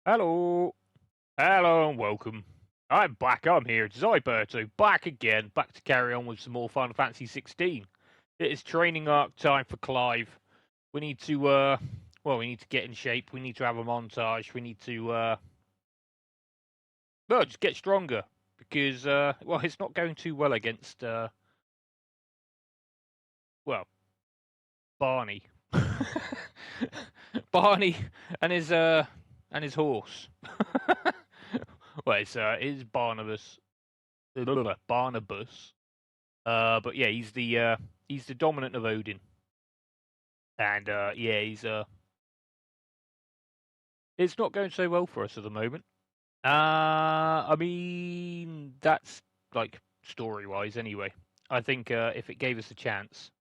Hello, hello, and welcome. I'm back. I'm here, Zyberto, back again, back to carry on with some more Final Fantasy 16. It is training arc time for Clive. We need to, we need to get in shape. We need to have a montage. We need to, just get stronger because, it's not going too well against, Barney, Barney, and his horse. It's Barnabas. Barnabas. But yeah, he's the dominant of Odin, and it's not going so well for us at the moment. I mean, that's like story-wise, anyway. I think if it gave us a chance,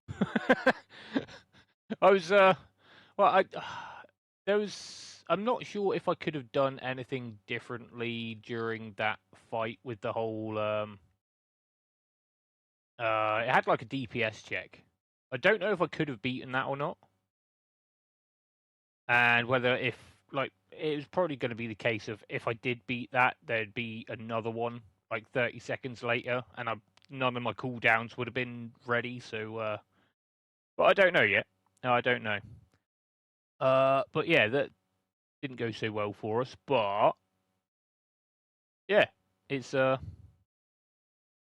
I was I there was I'm not sure if I could have done anything differently during that fight with the whole it had like a DPS check. I don't know if I could have beaten that or not. And whether if like it was probably going to be the case of if I did beat that, there'd be another one like 30 seconds later, and none of my cooldowns would have been ready. So, but I don't know yet. No, I don't know. But yeah, that didn't go so well for us. But yeah, it's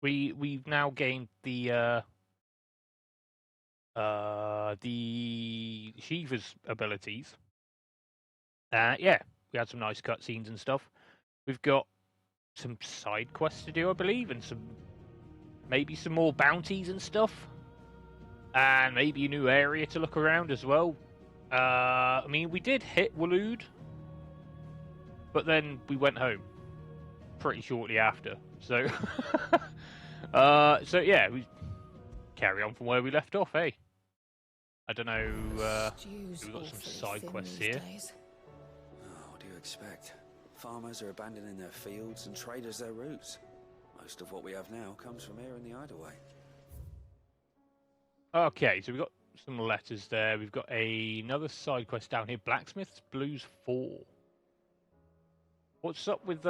we've now gained the Shiva's abilities. Yeah, we had some nice cutscenes and stuff. We've got some side quests to do, I believe, and maybe some more bounties and stuff, and maybe a new area to look around as well. I mean, we did hit Waloed, but then we went home pretty shortly after. So, so yeah, we carry on from where we left off, eh? I don't know. We've got some side quests here. Oh, what do you expect? Farmers are abandoning their fields and traders their routes. Most of what we have now comes from here in the Hideaway. Okay, so we've got some letters there. We've got another side quest down here. Blacksmith's Blues 4. What's up with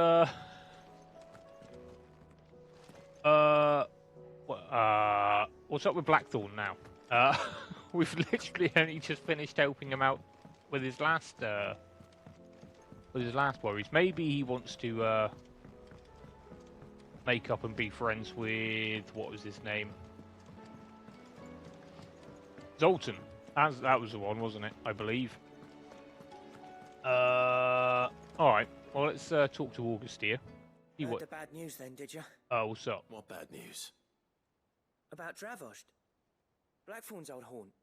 what's up with Blackthorn now? We've literally only just finished helping him out with his last worries. Maybe he wants to make up and be friends with, what was his name? Zoltan. That was the one, wasn't it? I believe. Alright. Well, let's talk to August here. Heard the bad news then, did you? Oh, what's up? What bad news? About Dravost. Blackthorn's old haunt.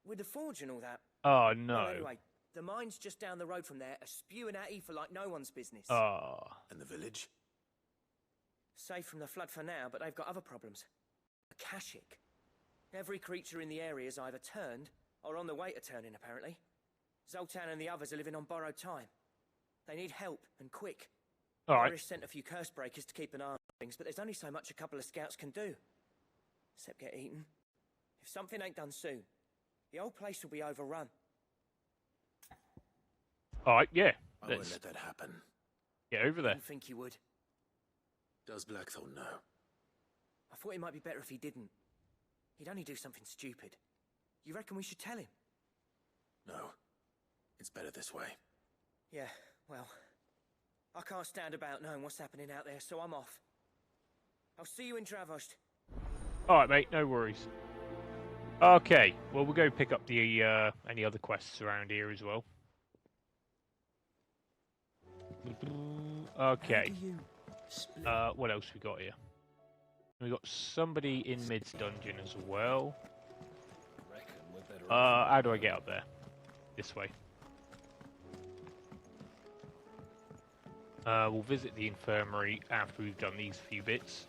With the forge and all that. Oh, no. Well, anyway, the mines just down the road from there are spewing at Aoife like no one's business. Oh. And the village? Safe from the flood for now, but they've got other problems. A Kashik. Every creature in the area has either turned or on the way to turning, apparently. Zoltan and the others are living on borrowed time. They need help, and quick. All right. Irish sent a few curse breakers to keep an eye on things, but there's only so much a couple of scouts can do. Except get eaten. If something ain't done soon, the old place will be overrun. All right, yeah. I won't let that happen. Get over there. I didn't think you would. Does Blackthorn know? I thought it might be better if he didn't. He'd only do something stupid. You reckon we should tell him? No. It's better this way. Yeah, well, I can't stand about knowing what's happening out there, so I'm off. I'll see you in Dravost. Alright, mate, no worries. Okay, well, we'll go pick up the any other quests around here as well. Okay. What else we got here? We got somebody in Mid's dungeon as well. How do I get up there? This way. We'll visit the infirmary after we've done these few bits.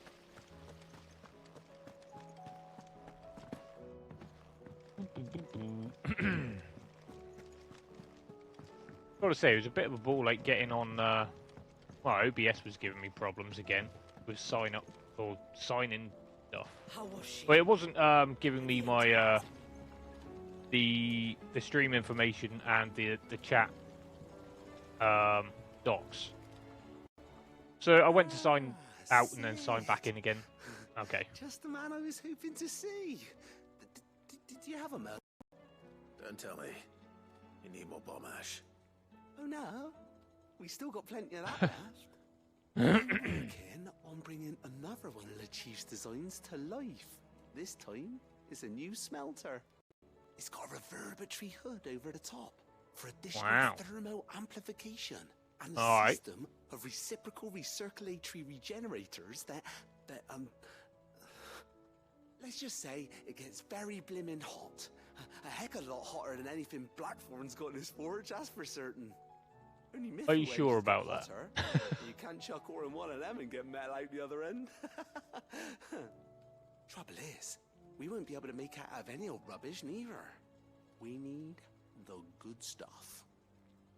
Gotta say, it was a bit of a ball like getting on. Well, OBS was giving me problems again with signing stuff. How was she? But it wasn't giving me my the stream information and the chat docks. So I went to sign out and then sign back in again. Okay. Just the man I was hoping to see. Did you have a melt? Don't tell me. You need more bomb ash. Oh no, we still got plenty of that left. I'm working on bringing another one of the Chief's designs to life. This time, it's a new smelter. It's got a reverberatory hood over the top for additional thermal amplification and a system of reciprocal recirculatory regenerators that let's just say it gets very blimmin' hot. A heck of a lot hotter than anything Blackthorn's got in his forge, that's for certain. Are you sure about that? You can't chuck ore in one of them and get metal out the other end. Trouble is, we won't be able to make it out of any old rubbish neither. We need the good stuff.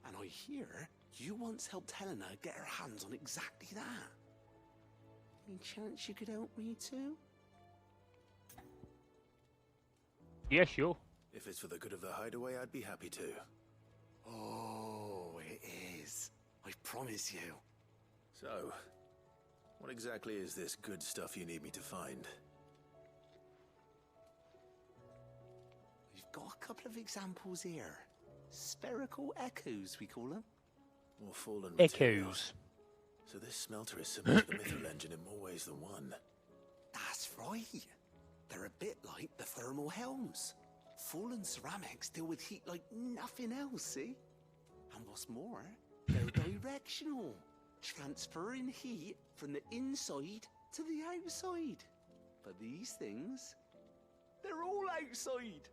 And I hear you once helped Helena get her hands on exactly that. Any chance you could help me too? Yeah, sure. If it's for the good of the hideaway, I'd be happy to. Oh, it is. I promise you. So, what exactly is this good stuff you need me to find? We've got a couple of examples here. Spherical echoes, we call them. More fallen materials. Echoes. So this smelter is similar to the Mithril engine in more ways than one. That's right. They're a bit like the thermal helms. Fallen ceramics deal with heat like nothing else, see? And what's more, they're directional, transferring heat from the inside to the outside. But these things, they're all outside.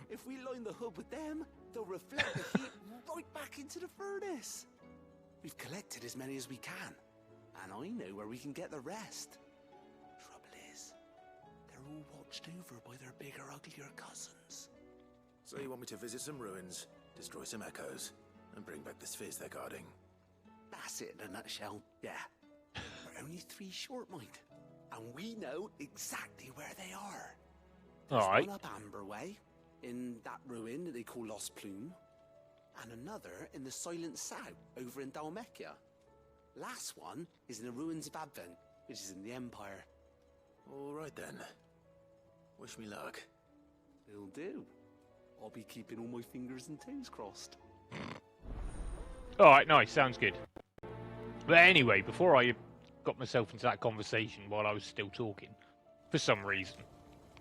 If we line the hood with them, they'll reflect the heat right back into the furnace. We've collected as many as we can, and I know where we can get the rest. Trouble is, they're all watched over by their bigger, uglier cousins. So you want me to visit some ruins, destroy some echoes, and bring back the spheres they're guarding? That's it in a nutshell, yeah. We're only 3 short, mind, and we know exactly where they are. There's one up Amber Way, in that ruin that they call Lost Plume, and another in the Silent South, over in Dalmekia. Last one is in the ruins of Advent, which is in the Empire. All right then. Wish me luck. Will do. I'll be keeping all my fingers and toes crossed. Alright, nice, sounds good. But anyway, before I got myself into that conversation while I was still talking, for some reason.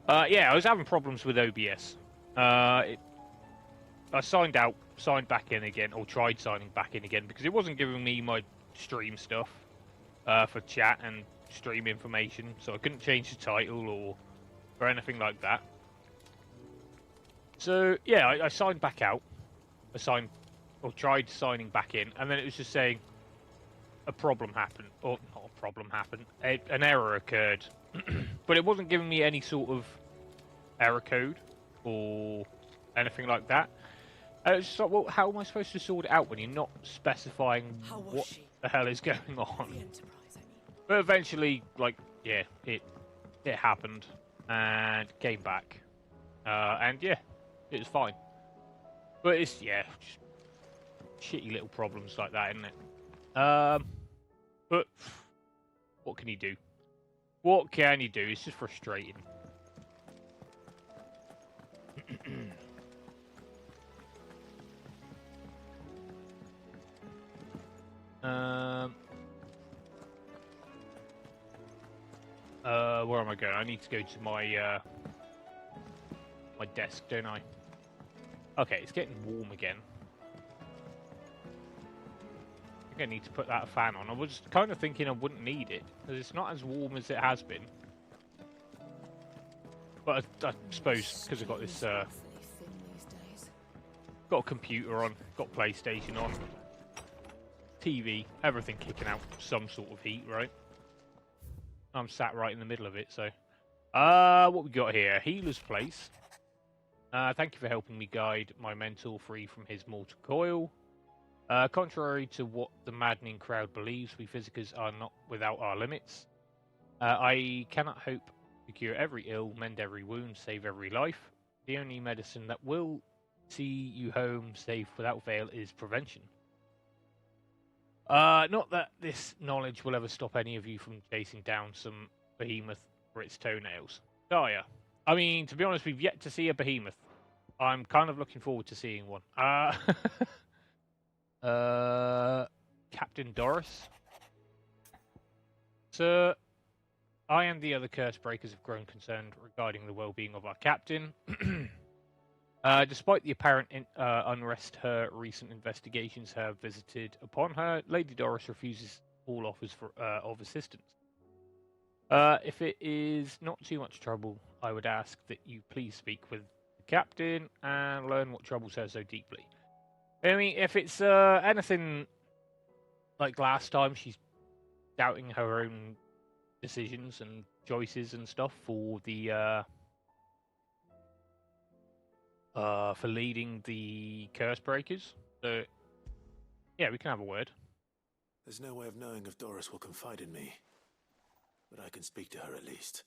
Yeah, I was having problems with OBS. I signed out, signed back in again, or tried signing back in again, because it wasn't giving me my stream stuff for chat and stream information, so I couldn't change the title or anything like that. So, yeah, I signed back out. Tried signing back in, and then it was just saying a problem happened. Or, not a problem happened. An error occurred. But it wasn't giving me any sort of error code or anything like that. And it's just like, well, how am I supposed to sort it out when you're not specifying what the hell is going on? But eventually, like, yeah, it happened and came back. And yeah, it was fine. But it's, yeah, just shitty little problems like that, isn't it? But what can you do? What can you do? It's just frustrating. Where am I going? I need to go to my my desk, don't I? Okay, it's getting warm again. I think I need to put that fan on. I was kind of thinking I wouldn't need it, because it's not as warm as it has been. But I suppose because I've got this, got a computer on, got PlayStation on, TV, everything kicking out some sort of heat, right? I'm sat right in the middle of it, so. What we got here? Healer's Place. Thank you for helping me guide my mentor free from his mortal coil. Contrary to what the maddening crowd believes, we physicers are not without our limits. I cannot hope to cure every ill, mend every wound, save every life. The only medicine that will see you home safe without fail is prevention. Not that this knowledge will ever stop any of you from chasing down some behemoth for its toenails. Daya. I mean, to be honest, we've yet to see a behemoth. I'm kind of looking forward to seeing one. Captain Doris. Sir, I and the other curse breakers have grown concerned regarding the well-being of our captain. Despite the apparent unrest her recent investigations have visited upon her, Lady Doris refuses all offers of assistance. If it is not too much trouble, I would ask that you please speak with the captain and learn what troubles her so deeply. I mean, if it's anything like last time, she's doubting her own decisions and choices and stuff for the for leading the curse breakers. So yeah, we can have a word. There's no way of knowing if Doris will confide in me, but I can speak to her at least.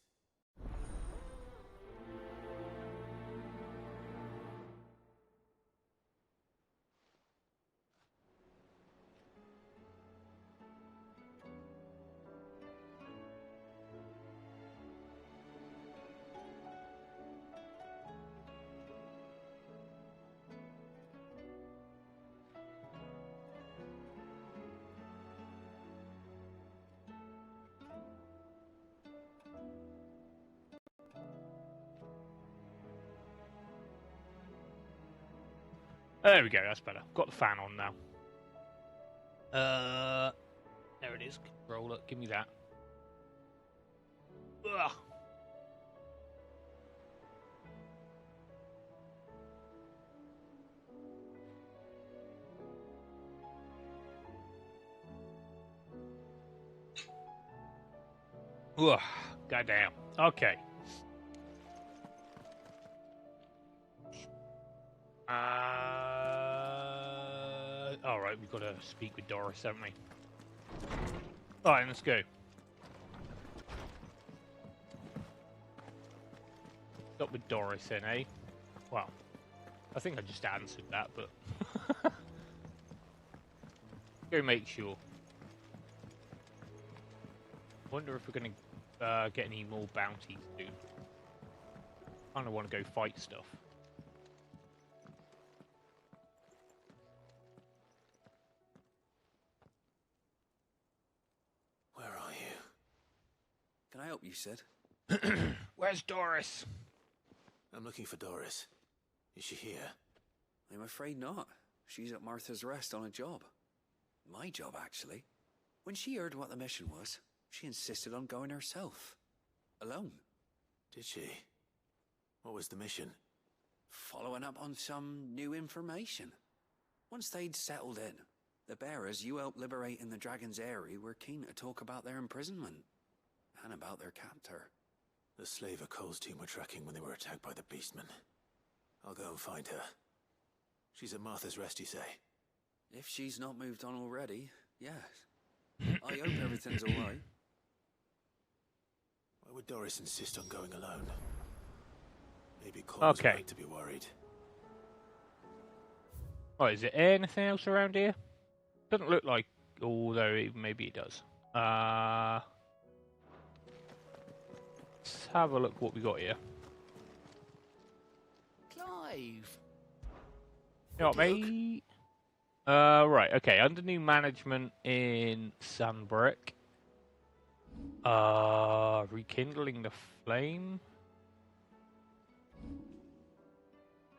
There we go, that's better. Got the fan on now. There it is. Controller, give me that. Ugh. Ugh. Goddamn. Okay. Alright, we've got to speak with Doris, haven't we? Alright, let's go. Stop with Doris then, eh? Well, I think I just answered that, but... go make sure. Wonder if we're going to get any more bounties soon. Kind of want to go fight stuff. Can I help you, Sid? Where's Doris? I'm looking for Doris. Is she here? I'm afraid not. She's at Martha's Rest on a job. My job, actually. When she heard what the mission was, she insisted on going herself. Alone. Did she? What was the mission? Following up on some new information. Once they'd settled in, the bearers you helped liberate in the Dragon's Eyrie were keen to talk about their imprisonment. And about their captor. The slaver Cole's team were tracking when they were attacked by the Beastmen. I'll go and find her. She's at Martha's Rest, you say? If she's not moved on already, yes. I hope everything's alright. Why would Doris insist on going alone? Maybe Cole's right to be worried. Oh, is there anything else around here? Doesn't look like, although maybe it does. Let's have a look what we got here. Clive! You know what, mate? Right, okay. Under new management in Sunbrick. Rekindling the flame.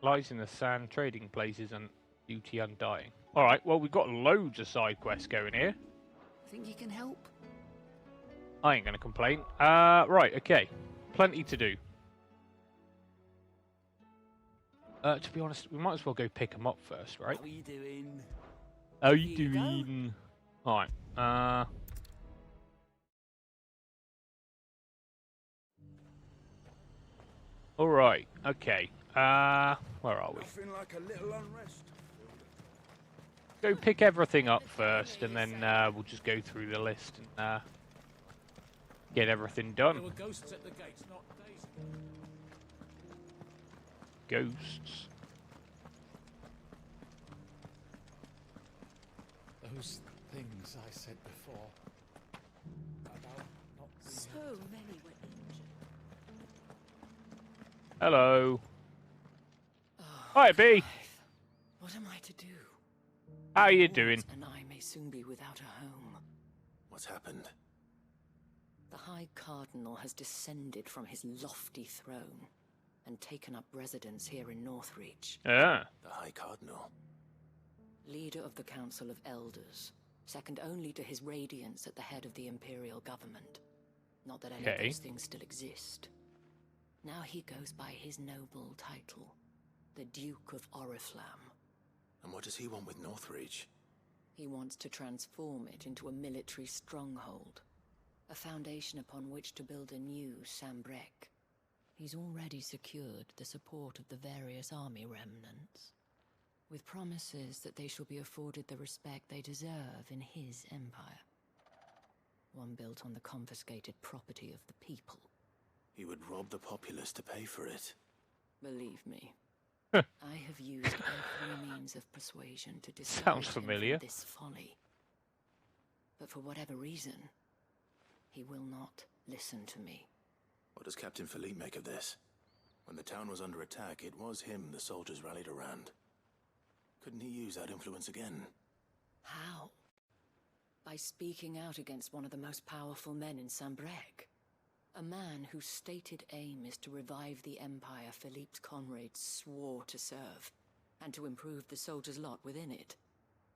Lies in the sand, trading places, and duty undying. Alright, well, we've got loads of side quests going here. Think you can help? I ain't going to complain. Right, okay. Plenty to do. To be honest, we might as well go pick them up first, right? How are you doing? How you doing? Alright, Alright, okay. Where are we? Nothing like a little unrest. Go pick everything up first, and then we'll just go through the list and get everything done. There were ghosts at the gates, not days. Ghosts. things I said before. About not being So able to- many were injured. Hello. Oh, Hi, B. Clive, what am I to do? How you Wards doing? and I may soon be without a home. What's happened? The High Cardinal has descended from his lofty throne and taken up residence here in Northreach. Ah. The High Cardinal. Leader of the Council of Elders, second only to his Radiance at the head of the Imperial government. Not that any of Okay. those things still exist. Now he goes by his noble title, the Duke of Oriflamme. And what does he want with Northreach? He wants to transform it into a military stronghold, a foundation upon which to build a new Sambrec. He's already secured the support of the various army remnants, with promises that they shall be afforded the respect they deserve in his empire. One built on the confiscated property of the people. He would rob the populace to pay for it. Believe me, I have used every means of persuasion to dissuade Sounds him familiar. from this folly. But for whatever reason, he will not listen to me. What does Captain Philippe make of this? When the town was under attack, it was him the soldiers rallied around. Couldn't he use that influence again? How? By speaking out against one of the most powerful men in Sambrec. A man whose stated aim is to revive the empire Philippe's comrades swore to serve, and to improve the soldiers' lot within it.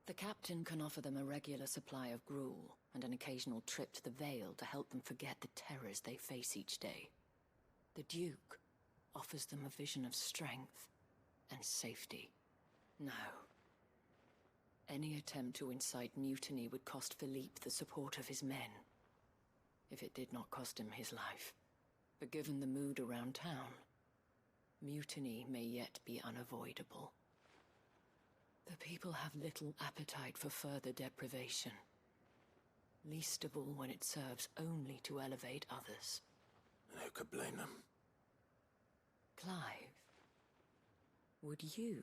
The captain can offer them a regular supply of gruel, and an occasional trip to the Vale to help them forget the terrors they face each day. The Duke offers them a vision of strength and safety. No. Any attempt to incite mutiny would cost Philippe the support of his men. If it did not cost him his life. But given the mood around town, mutiny may yet be unavoidable. The people have little appetite for further deprivation. Least of all when it serves only to elevate others. And who could blame them? Clive, would you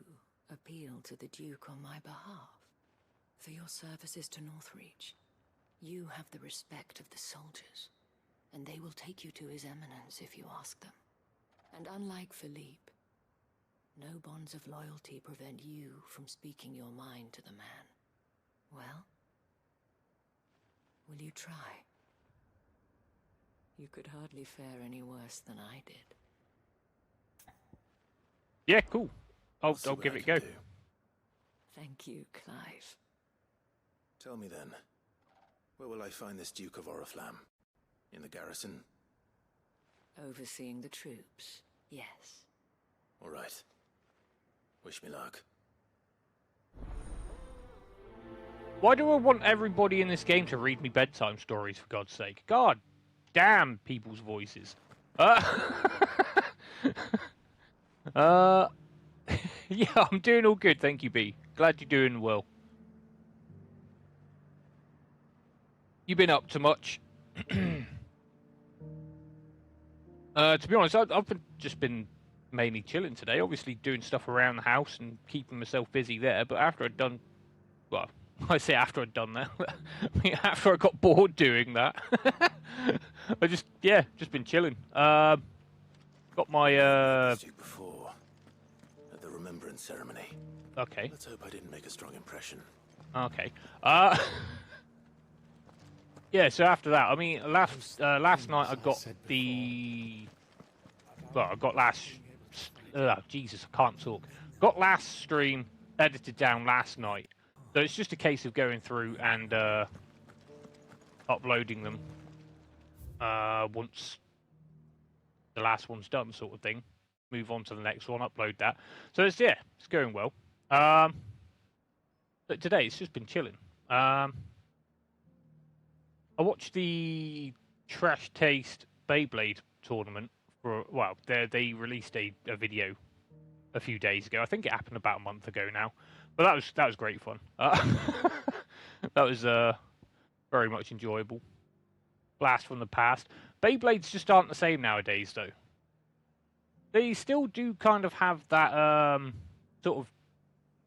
appeal to the Duke on my behalf? For your services to Northreach, you have the respect of the soldiers, and they will take you to His Eminence if you ask them. And unlike Philippe, no bonds of loyalty prevent you from speaking your mind to the man. Well, will you try? You could hardly fare any worse than I did. Yeah, cool. I'll see I'll what give I it a can go. do. Thank you, Clive. Tell me then, where will I find this Duke of Oriflamme? In the garrison? Overseeing the troops, yes. All right. Wish me luck. Why do I want everybody in this game to read me bedtime stories, for God's sake? God damn people's voices. Yeah, I'm doing all good, thank you, B. Glad you're doing well. You been up to much? To be honest, I've just been mainly chilling today. Obviously doing stuff around the house and keeping myself busy there. But after I'd done, well, I say after I'd done that, I mean, after I got bored doing that, I just been chilling. Got my This Duke before, at the remembrance ceremony. okay. Let's hope I didn't make a strong impression. Okay. Yeah, so after that, I mean, last night I got the... Well, I got last... Jesus, I can't talk. Got last stream edited down last night. So it's just a case of going through and uploading them once the last one's done, sort of thing. Move on to the next one, upload that. So it's going well. But today it's just been chilling. I watched the Trash Taste Beyblade tournament for they released a video a few days ago. I think it happened about a month ago now, but that was great fun. That was very much enjoyable. Blast from the past. Beyblades just aren't the same nowadays, though. They still do kind of have that sort of,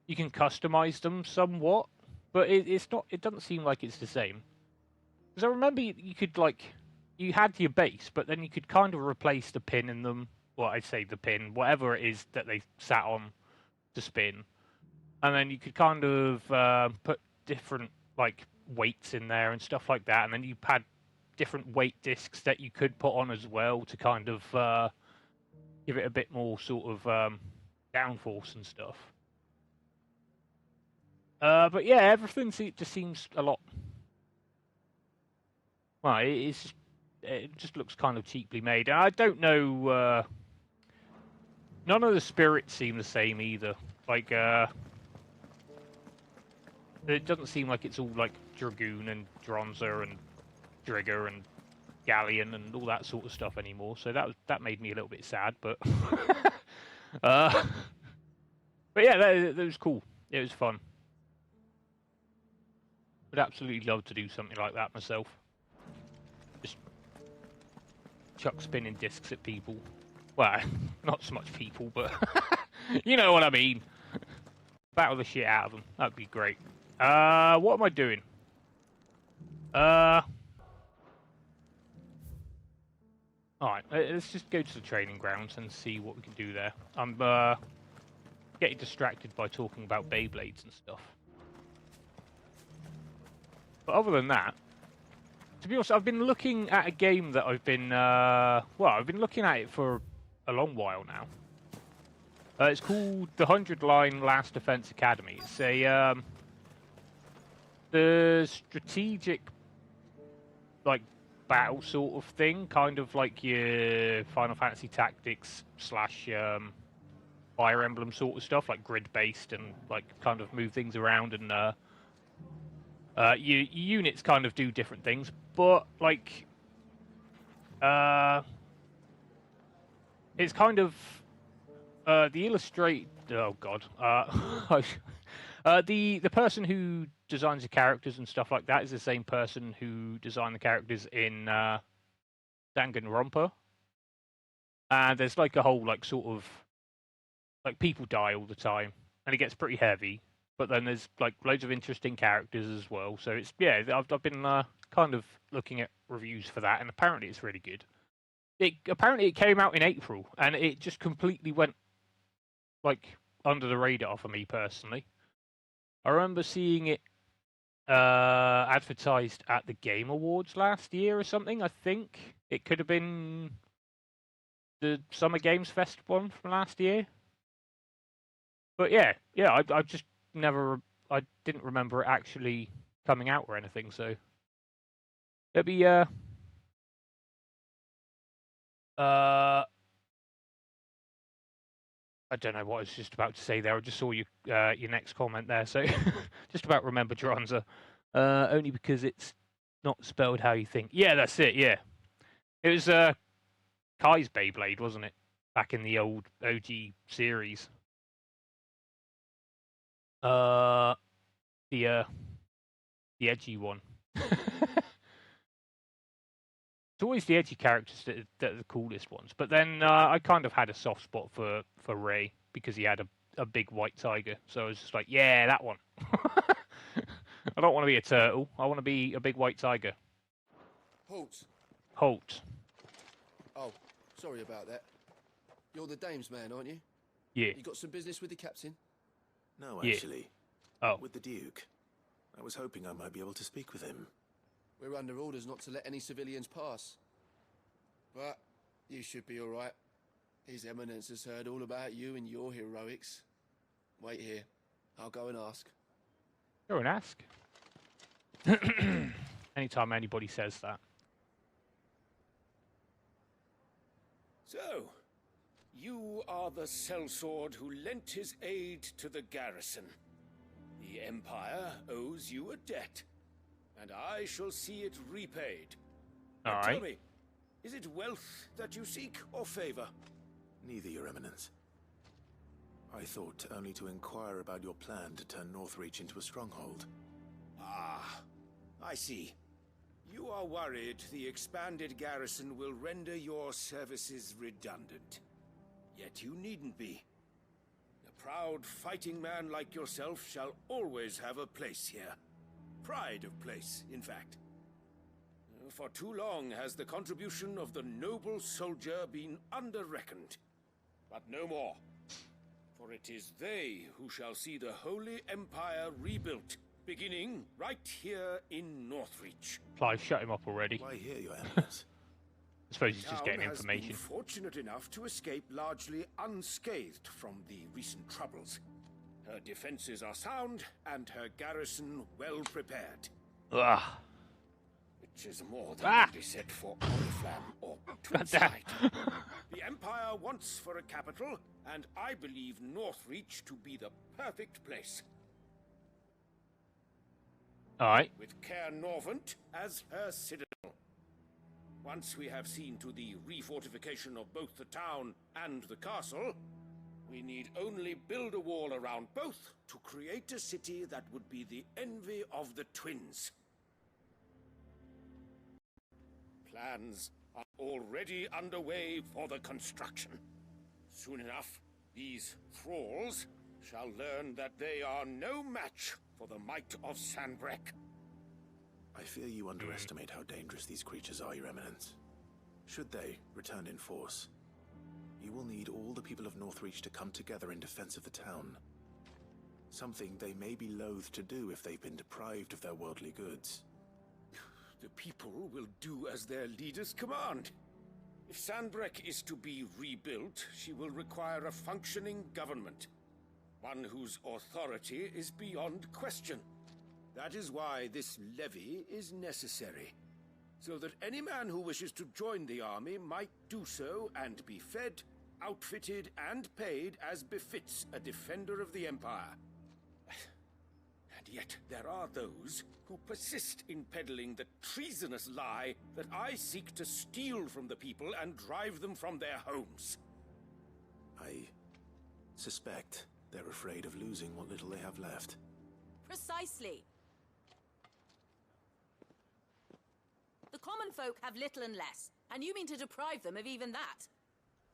you can customize them somewhat, but it's not. It doesn't seem like it's the same. Because I remember you could like, you had your base, but then you could kind of replace the pin in them. Well, I'd say the pin, whatever it is that they sat on to spin, and then you could kind of put different like weights in there and stuff like that, and then you had different weight discs that you could put on as well to kind of give it a bit more sort of downforce and stuff. But yeah, everything just seems a lot. Well, it just looks kind of cheaply made, and I don't know. None of the spirits seem the same either. Like, it doesn't seem like it's all like Dragoon and Dronza and Drigger and Galleon and all that sort of stuff anymore. So that made me a little bit sad, but but yeah, that was cool. It was fun. Would absolutely love to do something like that myself. Just chuck spinning discs at people. Well, not so much people, but you know what I mean. Battle the shit out of them. That'd be great. What am I doing? Alright, let's just go to the training grounds and see what we can do there. I'm getting distracted by talking about Beyblades and stuff. But other than that, to be honest, I've been looking at a game that I've been looking at it for a long while now. It's called the 100-Line Last Defense Academy. It's a the strategic like battle sort of thing, kind of like your Final Fantasy Tactics / Fire Emblem sort of stuff, like grid-based and like kind of move things around, and your units kind of do different things, but like it's kind of the illustrate. Oh god, the person who designs the characters and stuff like that is the same person who designed the characters in Danganronpa, and there's like a whole like sort of like people die all the time, and it gets pretty heavy. But then there's like loads of interesting characters as well. So it's I've been kind of looking at reviews for that, and apparently it's really good. Apparently it came out in April, and it just completely went like under the radar for me personally. I remember seeing it advertised at the Game Awards last year or something. I think it could have been the Summer Games Fest one from last year. But yeah, I just I didn't remember it actually coming out or anything. So it'd be I don't know what I was just about to say there. I just saw your next comment there. So just about remember Dronza. Only because it's not spelled how you think. Yeah, that's it. Yeah, it was Kai's Beyblade, wasn't it? Back in the old OG series. The edgy one. It's always the edgy characters that are the coolest ones. But then I kind of had a soft spot for Ray because he had a big white tiger. So I was just like, yeah, that one. I don't want to be a turtle. I want to be a big white tiger. Halt. Oh, sorry about that. You're the dame's man, aren't you? Yeah. You got some business with the captain? No, Yeah. actually. Oh. With the Duke. I was hoping I might be able to speak with him. We're under orders not to let any civilians pass. But you should be all right. His Eminence has heard all about you and your heroics. Wait here. I'll go and ask. Go and ask. Anytime anybody says that. So, you are the sellsword who lent his aid to the garrison. The Empire owes you a debt, and I shall see it repaid. Now tell me, is it wealth that you seek, or favor? Neither, Your Eminence. I thought only to inquire about your plan to turn Northreach into a stronghold. Ah, I see. You are worried the expanded garrison will render your services redundant. Yet you needn't be. proud fighting man like yourself shall always have a place here. Pride of place, in fact. For too long has the contribution of the noble soldier been under-reckoned. But no more. For it is they who shall see the Holy Empire rebuilt, beginning right here in Northreach. Clive, shut him up already. Why here, Your Eminence? I suppose he's just getting Town has information. been fortunate enough to escape largely unscathed from the recent troubles. Her defenses are sound, and her garrison well prepared. Ugh. Which is more than can be said for Oriflamme or Twinside. The Empire wants for a capital, and I believe Northreach to be the perfect place. Alright. With Caer Norvent as her citadel. Once we have seen to the refortification of both the town and the castle, we need only build a wall around both to create a city that would be the envy of the twins. Plans are already underway for the construction. Soon enough, these thralls shall learn that they are no match for the might of Sanbreque. I fear you underestimate how dangerous these creatures are, Your Eminence. Should they return in force, you will need all the people of Northreach to come together in defense of the town. Something they may be loath to do if they've been deprived of their worldly goods. The people will do as their leaders command. If Sanbreque is to be rebuilt, she will require a functioning government. One whose authority is beyond question. That is why this levy is necessary. So that any man who wishes to join the army might do so and be fed, outfitted, and paid as befits a defender of the Empire. And yet there are those who persist in peddling the treasonous lie that I seek to steal from the people and drive them from their homes. I suspect they're afraid of losing what little they have left. Precisely. The common folk have little and less, and you mean to deprive them of even that?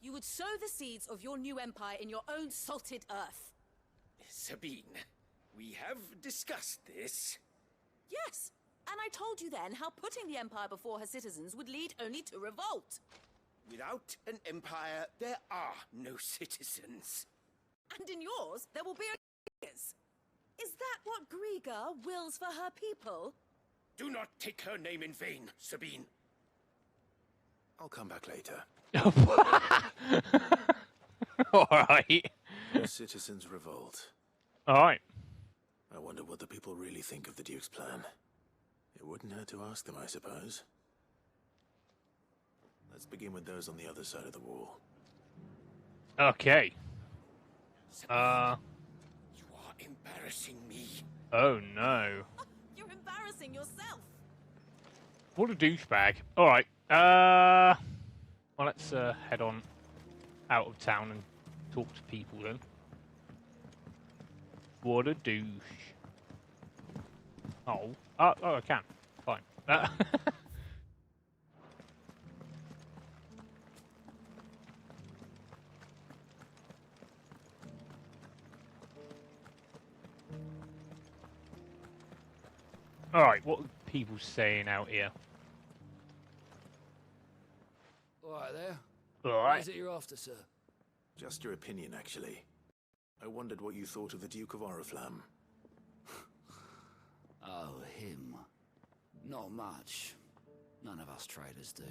You would sow the seeds of your new empire in your own salted earth. Sabine, we have discussed this. Yes, and I told you then how putting the empire before her citizens would lead only to revolt. Without an empire, there are no citizens. And in yours, there will be a... Is that what Griga wills for her people? Do not take her name in vain, Sabine. I'll come back later. Alright. The citizens revolt. Alright. I wonder what the people really think of the Duke's plan. It wouldn't hurt to ask them, I suppose. Let's begin with those on the other side of the wall. Okay. You are embarrassing me. Oh no. You're embarrassing yourself. What a douchebag. Alright. Well, let's head on out of town and talk to people then. What a douche. Oh. Oh, I can. Fine. Alright, what are people saying out here? All right there. What Alright. is it you're after, sir? Just your opinion, actually. I wondered what you thought of the Duke of Oriflamme. Oh, him. Not much. None of us traders do.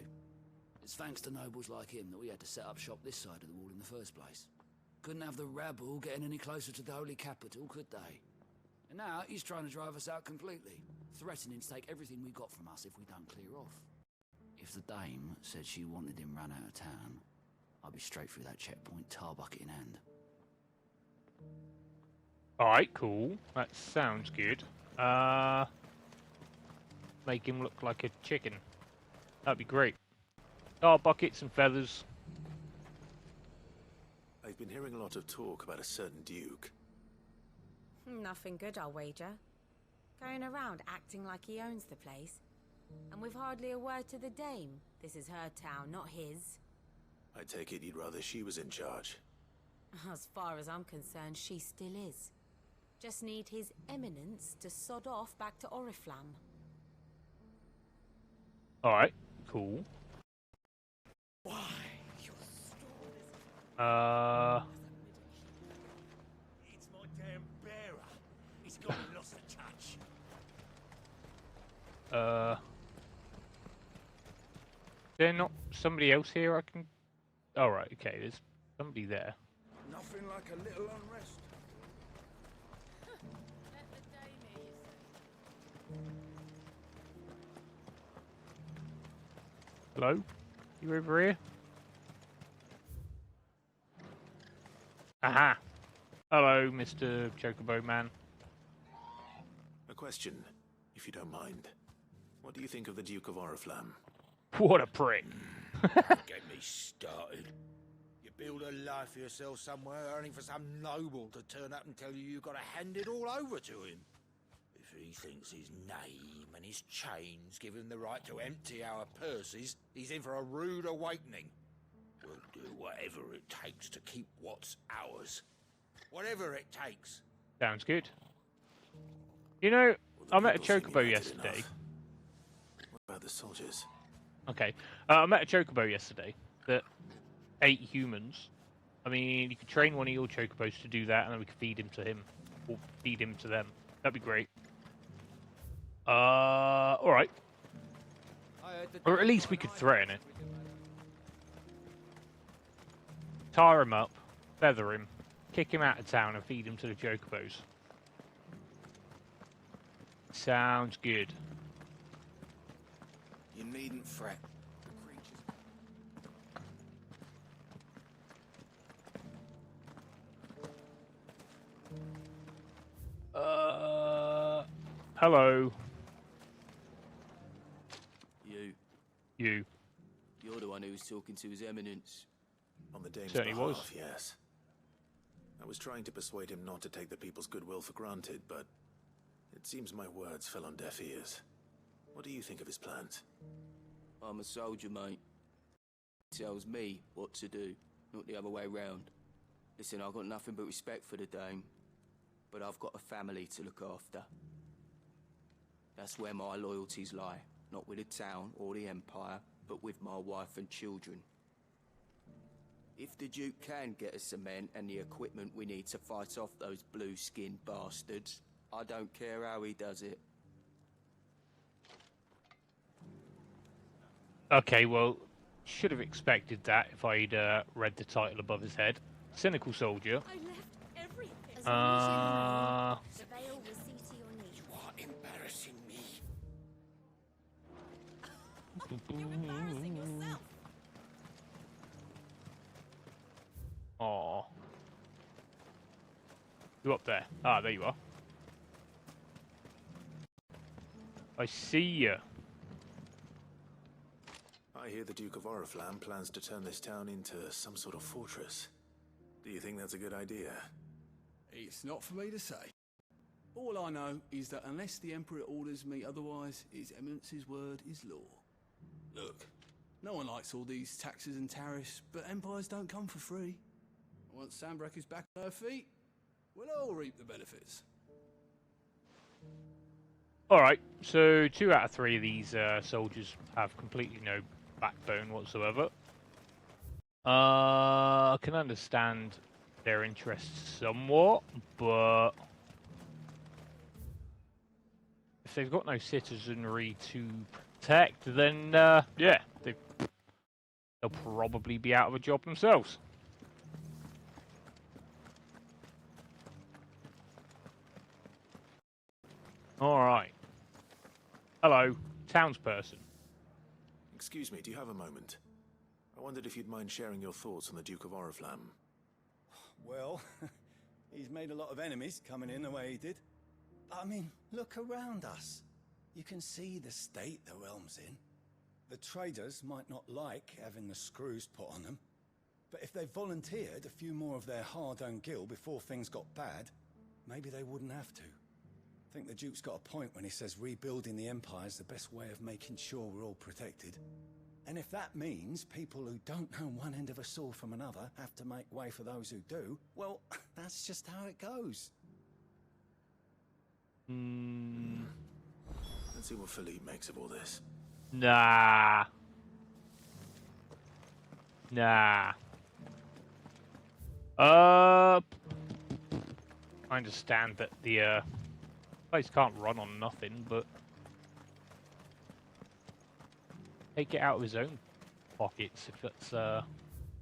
It's thanks to nobles like him that we had to set up shop this side of the wall in the first place. Couldn't have the rabble getting any closer to the holy capital, could they? And now he's trying to drive us out completely, threatening to take everything we got from us if we don't clear off. If the dame said she wanted him run out of town, I'd be straight through that checkpoint, tar bucket in hand. Alright, cool. That sounds good. Make him look like a chicken. That'd be great. Tar buckets and feathers. I've been hearing a lot of talk about a certain Duke. Nothing good, I'll wager. Going around acting like he owns the place. And with hardly a word to the dame. This is her town, not his. I take it you'd rather she was in charge. As far as I'm concerned, she still is. Just need His Eminence to sod off back to Oriflamme. Alright, cool. Why? It's my damn bearer. He's got me lost the touch. There not somebody else here I can... Oh, right, okay, there's somebody there. Nothing like a little unrest. Hello? You over here? Aha! Hello, Mr. Chocobo Man. A question, if you don't mind. What do you think of the Duke of Oriflamme? What a prick. Get me started. You build a life for yourself somewhere, earning for some noble to turn up and tell you you've got to hand it all over to him. If he thinks his name and his chains give him the right to empty our purses, he's in for a rude awakening. We'll do whatever it takes to keep what's ours. Whatever it takes. Sounds good. You know, I met a Chocobo yesterday. What about the soldiers? Okay. I met a Chocobo yesterday that ate humans. I mean, you could train one of your Chocobos to do that, and then we could feed him to him. Or feed him to them. That'd be great. Alright. Or at least we could threaten it. Tire him up, feather him, kick him out of town, and feed him to the Chocobos. Sounds good. You needn't fret. Hello. You. You're the one who was talking to His Eminence. On the Dame's Certainly behalf, was. yes. I was trying to persuade him not to take the people's goodwill for granted, but it seems my words fell on deaf ears. What do you think of his plans? I'm a soldier, mate. He tells me what to do, not the other way round. Listen, I've got nothing but respect for the Dame, but I've got a family to look after. That's where my loyalties lie, not with the town or the Empire, but with my wife and children. If the Duke can get us cement and the equipment we need to fight off those blue-skinned bastards, I don't care how he does it. Okay, well, should have expected that if I'd read the title above his head. Cynical Soldier. I left everything. As long as you know, the veil will see to your needs. You are embarrassing me. You're embarrassing yourself. Aww. You up there? Ah, there you are. I see you. I hear the Duke of Oriflamme plans to turn this town into some sort of fortress. Do you think that's a good idea? It's not for me to say. All I know is that unless the Emperor orders me otherwise, His Eminence's word is law. Look, no one likes all these taxes and tariffs, but empires don't come for free. Once Sanbreque is back on her feet, we'll all reap the benefits. Alright, so 2 out of 3 of these soldiers have completely no backbone whatsoever. I can understand their interests somewhat, but if they've got no citizenry to protect, then yeah, they'll probably be out of a job themselves. Alright. Hello, townsperson. Excuse me, do you have a moment? I wondered if you'd mind sharing your thoughts on the Duke of Oriflamme. Well, he's made a lot of enemies coming in the way he did. I mean, look around us. You can see the state the realm's in. The traders might not like having the screws put on them, but if they volunteered a few more of their hard-earned gil before things got bad, maybe they wouldn't have to. I think the Duke's got a point when he says rebuilding the Empire is the best way of making sure we're all protected. And if that means people who don't know one end of a sword from another have to make way for those who do, well, that's just how it goes. Let's see what Philippe makes of all this. Nah. I understand that the place can't run on nothing, but take it out of his own pockets if that's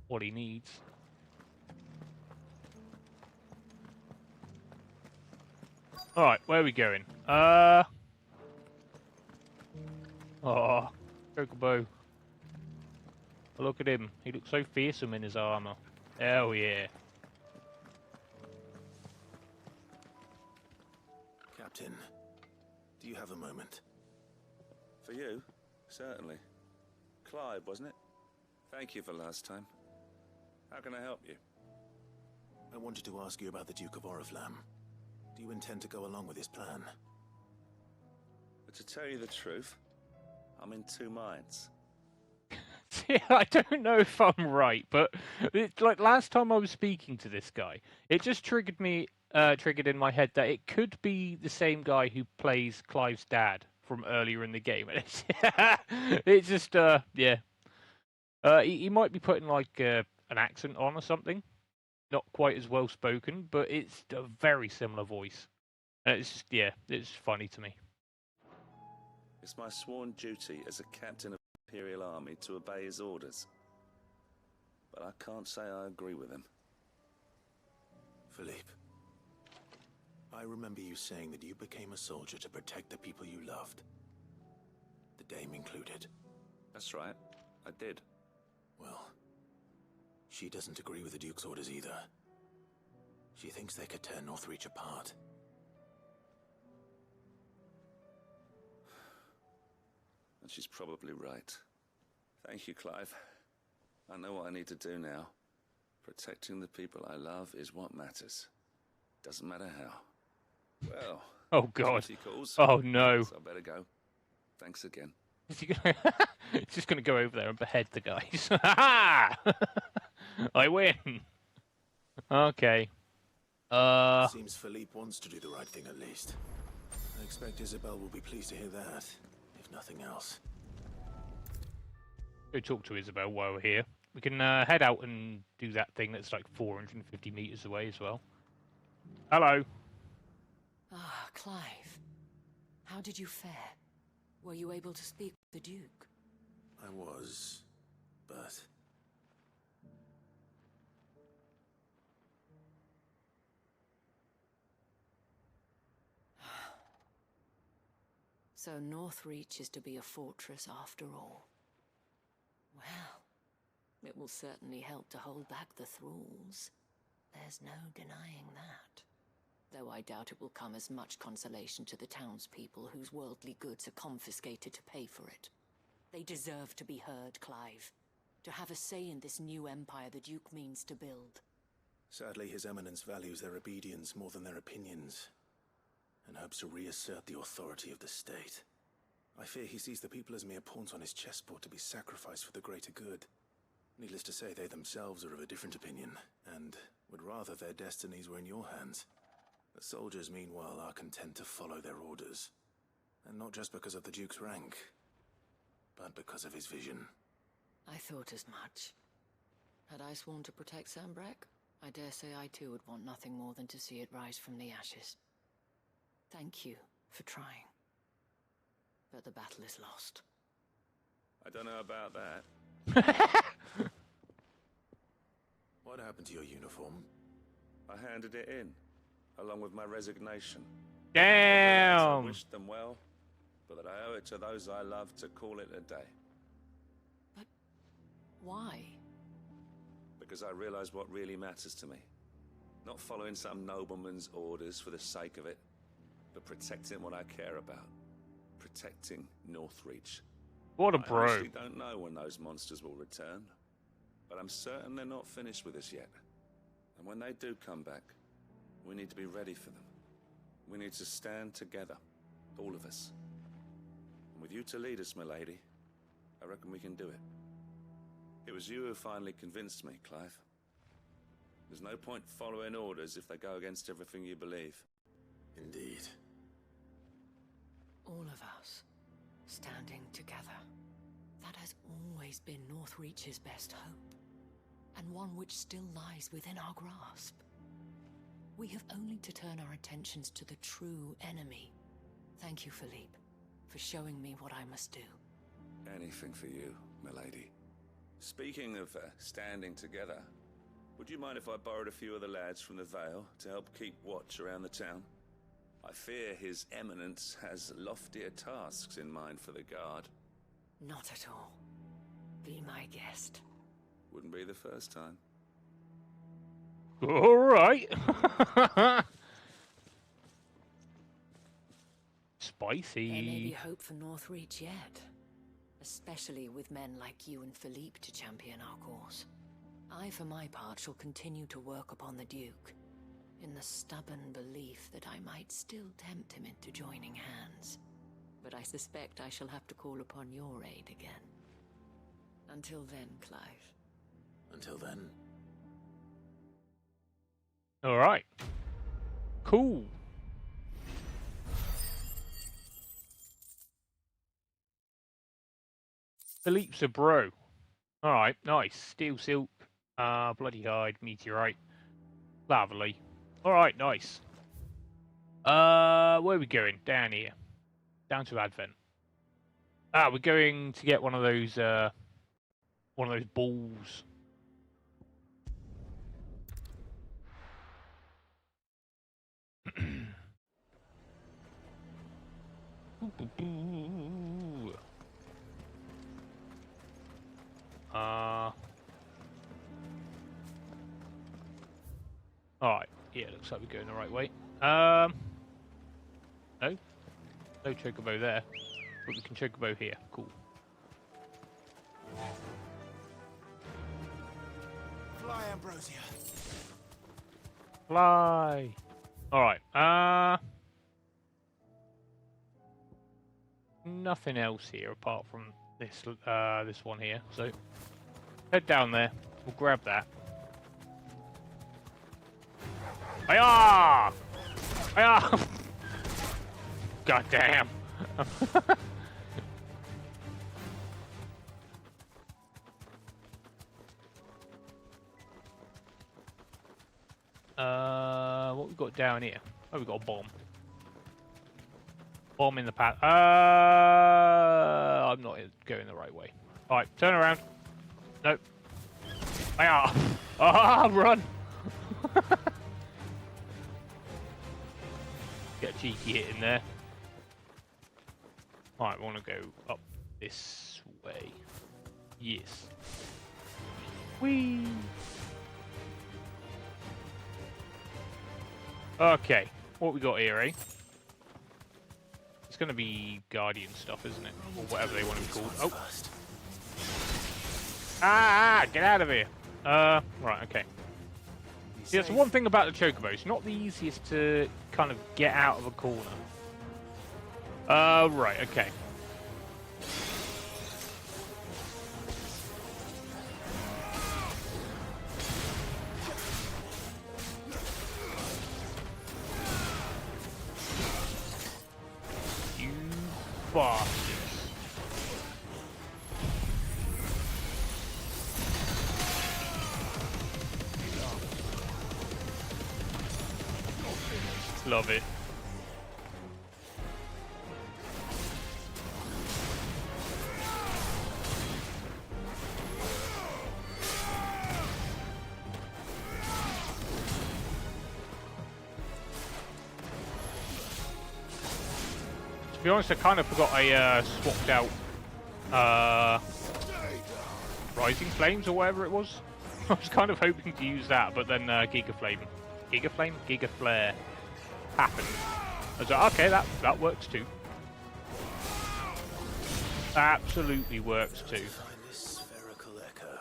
what he needs. Alright, where are we going? Oh, Chocobo. Look at him. He looks so fearsome in his armor. Hell yeah. Captain, do you have a moment? For you? Certainly. Clive, wasn't it? Thank you for last time. How can I help you? I wanted to ask you about the Duke of Oriflamme. Do you intend to go along with his plan? But to tell you the truth, I'm in two minds. Yeah, I don't know if I'm right, but like last time I was speaking to this guy, it just triggered in my head that it could be the same guy who plays Clive's dad from earlier in the game. It's just, yeah. He might be putting like an accent on or something. Not quite as well spoken, but it's a very similar voice. And it's just, yeah, it's funny to me. It's my sworn duty as a captain of the Imperial Army to obey his orders. But I can't say I agree with him. Philippe, I remember you saying that you became a soldier to protect the people you loved. The Dame included. That's right, I did. Well, she doesn't agree with the Duke's orders either. She thinks they could tear Northreach apart. And she's probably right. Thank you, Clive. I know what I need to do now. Protecting the people I love is what matters. Doesn't matter how. Well, oh God. Calls, oh no. so I better go. Thanks again. It's just going to go over there and behead the guys. I win. Okay. Seems Philippe wants to do the right thing at least. I expect Isabel will be pleased to hear that, if nothing else. Go talk to Isabel while we're here. We can head out and do that thing that's like 450 meters away as well. Hello. Ah, Clive. How did you fare? Were you able to speak with the Duke? I was, but... So Northreach is to be a fortress after all. Well, it will certainly help to hold back the thralls. There's no denying that. Though I doubt it will come as much consolation to the townspeople whose worldly goods are confiscated to pay for it. They deserve to be heard, Clive. To have a say in this new empire the Duke means to build. Sadly, His Eminence values their obedience more than their opinions, and hopes to reassert the authority of the state. I fear he sees the people as mere pawns on his chessboard to be sacrificed for the greater good. Needless to say, they themselves are of a different opinion, and would rather their destinies were in your hands. The soldiers, meanwhile, are content to follow their orders. And not just because of the Duke's rank, but because of his vision. I thought as much. Had I sworn to protect Sanbreque, I dare say I too would want nothing more than to see it rise from the ashes. Thank you for trying. But the battle is lost. I don't know about that. What happened to your uniform? I handed it in, along with my resignation. Damn! I wished them well, but that I owe it to those I love to call it a day. But why? Because I realize what really matters to me. Not following some nobleman's orders for the sake of it, but protecting what I care about. Protecting Northreach. What a bro. I honestly don't know when those monsters will return, but I'm certain they're not finished with us yet. And when they do come back, we need to be ready for them. We need to stand together, all of us. And with you to lead us, milady, I reckon we can do it. It was you who finally convinced me, Clive. There's no point following orders if they go against everything you believe. Indeed. All of us, standing together. That has always been Northreach's best hope, and one which still lies within our grasp. We have only to turn our attentions to the true enemy. Thank you, Philippe, for showing me what I must do. Anything for you, milady. Speaking of standing together, would you mind if I borrowed a few of the lads from the Vale to help keep watch around the town? I fear His Eminence has loftier tasks in mind for the guard. Not at all. Be my guest. Wouldn't be the first time. All right. Spicy. There may be hope for Northreach yet. Especially with men like you and Philippe to champion our cause. I, for my part, shall continue to work upon the Duke, in the stubborn belief that I might still tempt him into joining hands. But I suspect I shall have to call upon your aid again. Until then, Clive. Until then. All right. Cool. Philippe's a bro. All right, nice. Steel silk, bloody hide, meteorite. Lovely. All right, nice. Where are we going? Down here. Down to Advent. We're going to get one of those balls. Alright, yeah, looks like we're going the right way. No chocobo there, but we can chocobo here. Cool. Fly, Ambrosia. Fly. Alright, nothing else here apart from this this one here. So head down there. We'll grab that. Hiya! Hiya! God damn. What we got down here? Oh, we got a bomb. Bomb in the pad. I'm not going the right way. Alright, turn around. Nope. Hiya! Ah, run! Get a cheeky hit in there. Alright, we want to go up this way. Yes. Whee! Okay, what we got here, eh? It's going to be Guardian stuff, isn't it? Or whatever they want to be called. Oh! Ah! Get out of here! Right, okay. See, that's one thing about the Chocobo. It's not the easiest to kind of get out of a corner. Right, okay. You bastards. Love it. To be honest, I kind of forgot I swapped out Rising Flames or whatever it was. I was kind of hoping to use that, but then Giga Flare happened. I was like, okay, that works too. Absolutely works too. Find this spherical echo.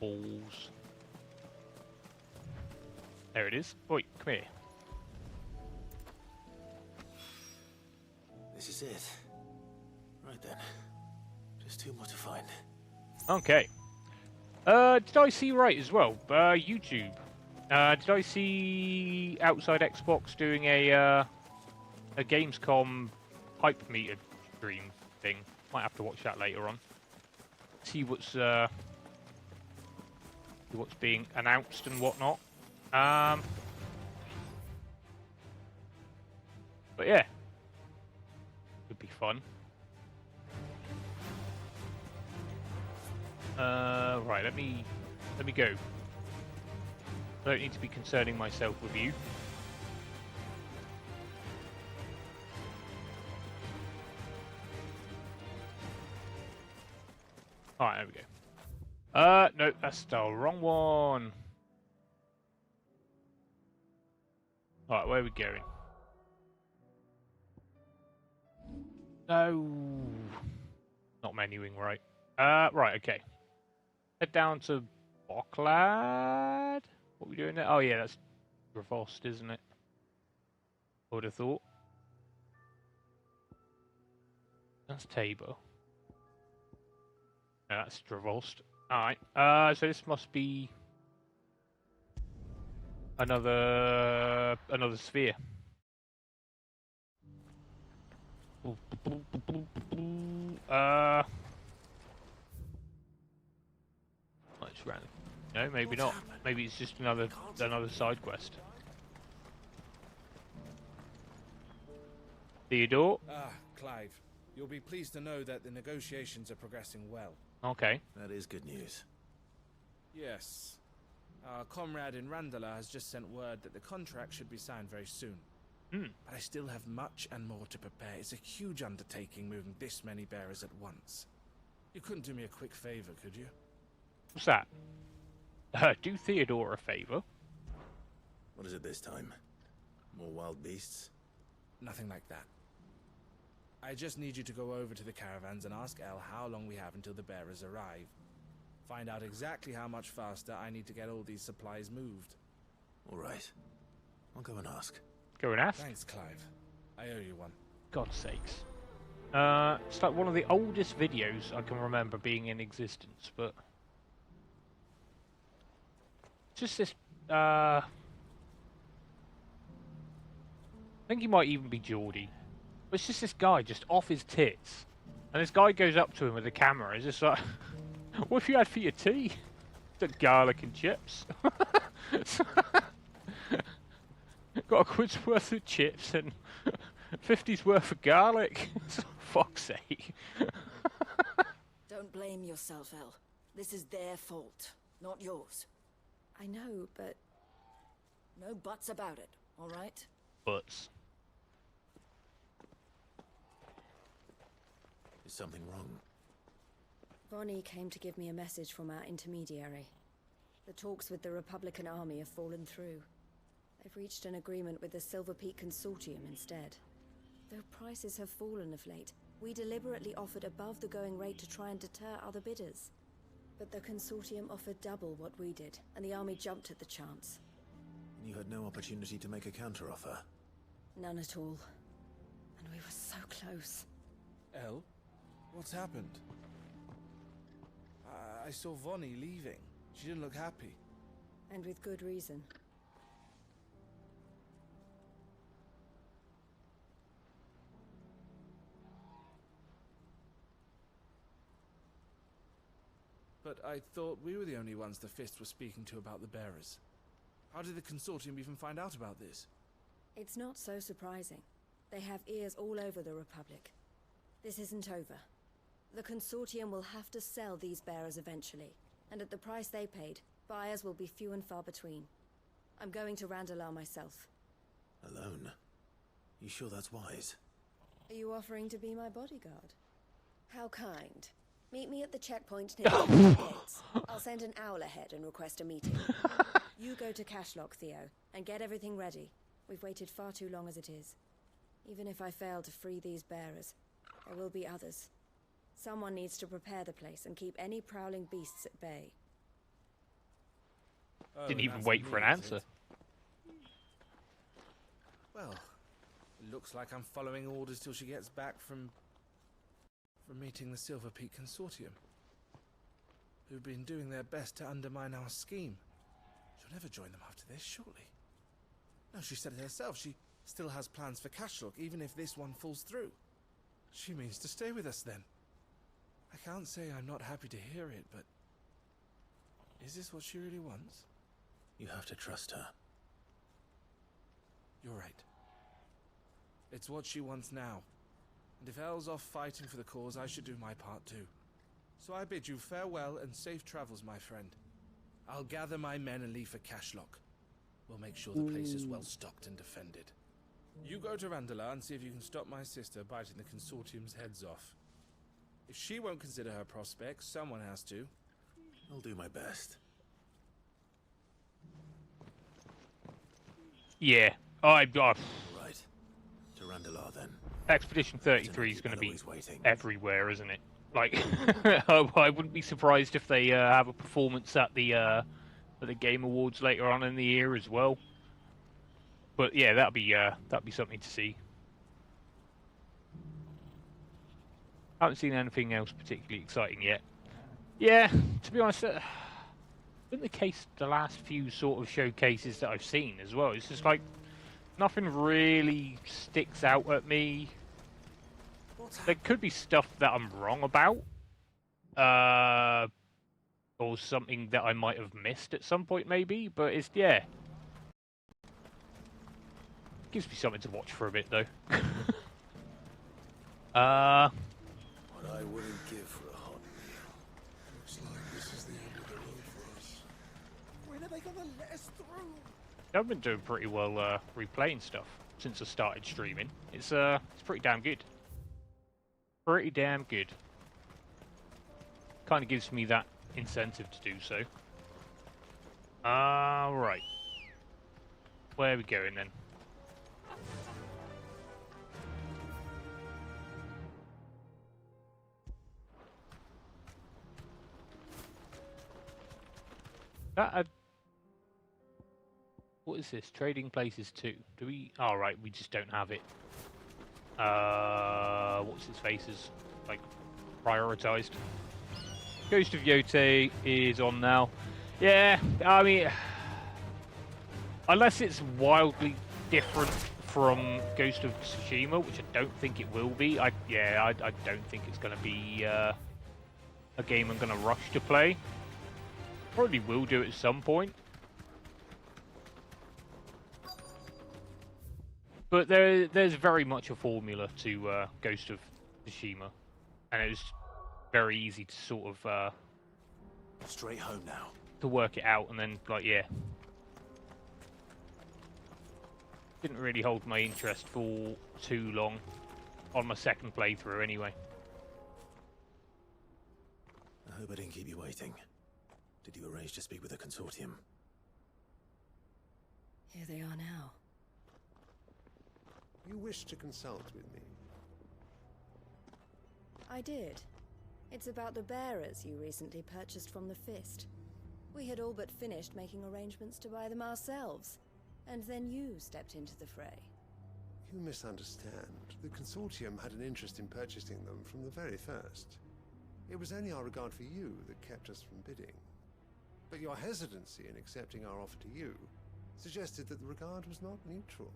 Balls. There it is. Oi, come here. This is it. Right then. There's two more to find. Okay. Did I see right as well? YouTube. Did I see Outside Xbox doing a Gamescom hype meter stream thing? Might have to watch that later on. See what's being announced and whatnot. But yeah, would be fun. Right, let me go. I don't need to be concerning myself with you. Alright, there we go. No, that's the wrong one. Alright, where are we going? No. Not menuing right. Right, okay. Head down to Bocklad. What are we doing there? Oh yeah, that's Revost, isn't it? I would have thought. That's Tabor. No, that's Revost. Alright, so this must be another sphere. It's random. No, maybe not. Maybe it's just another side quest. Theodore? Ah, Clive. You'll be pleased to know that the negotiations are progressing well. Okay. That is good news. Yes. Our comrade in Randala has just sent word that the contract should be signed very soon. But I still have much and more to prepare. It's a huge undertaking moving this many bearers at once. You couldn't do me a quick favor, could you? What's that? Do Theodore a favor. What is it this time? More wild beasts? Nothing like that. I just need you to go over to the caravans and ask El how long we have until the bearers arrive. Find out exactly how much faster I need to get all these supplies moved. All right. I'll go and ask. Go and ask? Thanks, Clive. I owe you one. God's sakes. It's like one of the oldest videos I can remember being in existence, but... just this, I think he might even be Geordie. But it's just this guy just off his tits. And this guy goes up to him with a camera. He's just like, what have you had for your tea? The garlic and chips. Got a quid's worth of chips and 50's worth of garlic. For fuck's sake. Don't blame yourself, El. This is their fault, not yours. I know, but... no buts about it, all right? Buts. Is something wrong? Bonnie came to give me a message from our intermediary. The talks with the Republican Army have fallen through. They've reached an agreement with the Silver Peak Consortium instead. Though prices have fallen of late, we deliberately offered above the going rate to try and deter other bidders. But the Consortium offered double what we did, and the Army jumped at the chance. And you had no opportunity to make a counteroffer? None at all. And we were so close. El? What's happened? I saw Vonnie leaving. She didn't look happy. And with good reason. But I thought we were the only ones the Fist was speaking to about the bearers. How did the Consortium even find out about this? It's not so surprising. They have ears all over the Republic. This isn't over. The Consortium will have to sell these bearers eventually, and at the price they paid, buyers will be few and far between. I'm going to Randalar myself. Alone? You sure that's wise? Are you offering to be my bodyguard? How kind. Meet me at the checkpoint near the gates. I'll send an owl ahead and request a meeting. You go to Cashlock, Theo, and get everything ready. We've waited far too long as it is. Even if I fail to free these bearers, there will be others. Someone needs to prepare the place and keep any prowling beasts at bay. Didn't even wait for an answer. Well, it looks like I'm following orders till she gets back from from meeting the Silver Peak Consortium, who've been doing their best to undermine our scheme. She'll never join them after this, surely. No, she said it herself. She still has plans for Cashlock, even if this one falls through. She means to stay with us then. I can't say I'm not happy to hear it, but... is this what she really wants? You have to trust her. You're right. It's what she wants now. And if Elle's off fighting for the cause, I should do my part too. So I bid you farewell and safe travels, my friend. I'll gather my men and leave for Cashlock. We'll make sure the place is well stocked and defended. You go to Randala and see if you can stop my sister biting the Consortium's heads off. If she won't consider her prospects, someone has to. I'll do my best. Yeah, I've got... Right. To Randala, then. Expedition 33 is going to be everywhere, isn't it? Like, I wouldn't be surprised if they have a performance at the Game Awards later on in the year as well. But yeah, that'd be something to see. I haven't seen anything else particularly exciting yet. Yeah, to be honest, been the case the last few sort of showcases that I've seen as well. It's just like nothing really sticks out at me. There could be stuff that I'm wrong about, or something that I might have missed at some point, maybe. But it's gives me something to watch for a bit, though. What I wouldn't give for a hot meal. Looks like this is the end of the road for us. When are they gonna let us through? I've been doing pretty well replaying stuff since I started streaming. It's pretty damn good. Pretty damn good. Kind of gives me that incentive to do so. Right. Where are we going then? What is this? Trading places 2. Do we... oh, right, we just don't have it. What's its faces? Like, prioritized. Ghost of Yote is on now. Yeah, I mean... unless it's wildly different from Ghost of Tsushima, which I don't think it will be. I don't think it's going to be a game I'm going to rush to play. Probably will do it at some point. But there's very much a formula to Ghost of Tsushima, and it was very easy to sort of straight home now. To work it out, and then like didn't really hold my interest for too long on my second playthrough anyway. I hope I didn't keep you waiting. Did you arrange to speak with the Consortium? Here they are now. You wish to consult with me? I did. It's about the bearers you recently purchased from the Fist. We had all but finished making arrangements to buy them ourselves, and then you stepped into the fray. You misunderstand. The Consortium had an interest in purchasing them from the very first. It was only our regard for you that kept us from bidding. But your hesitancy in accepting our offer to you suggested that the regard was not neutral.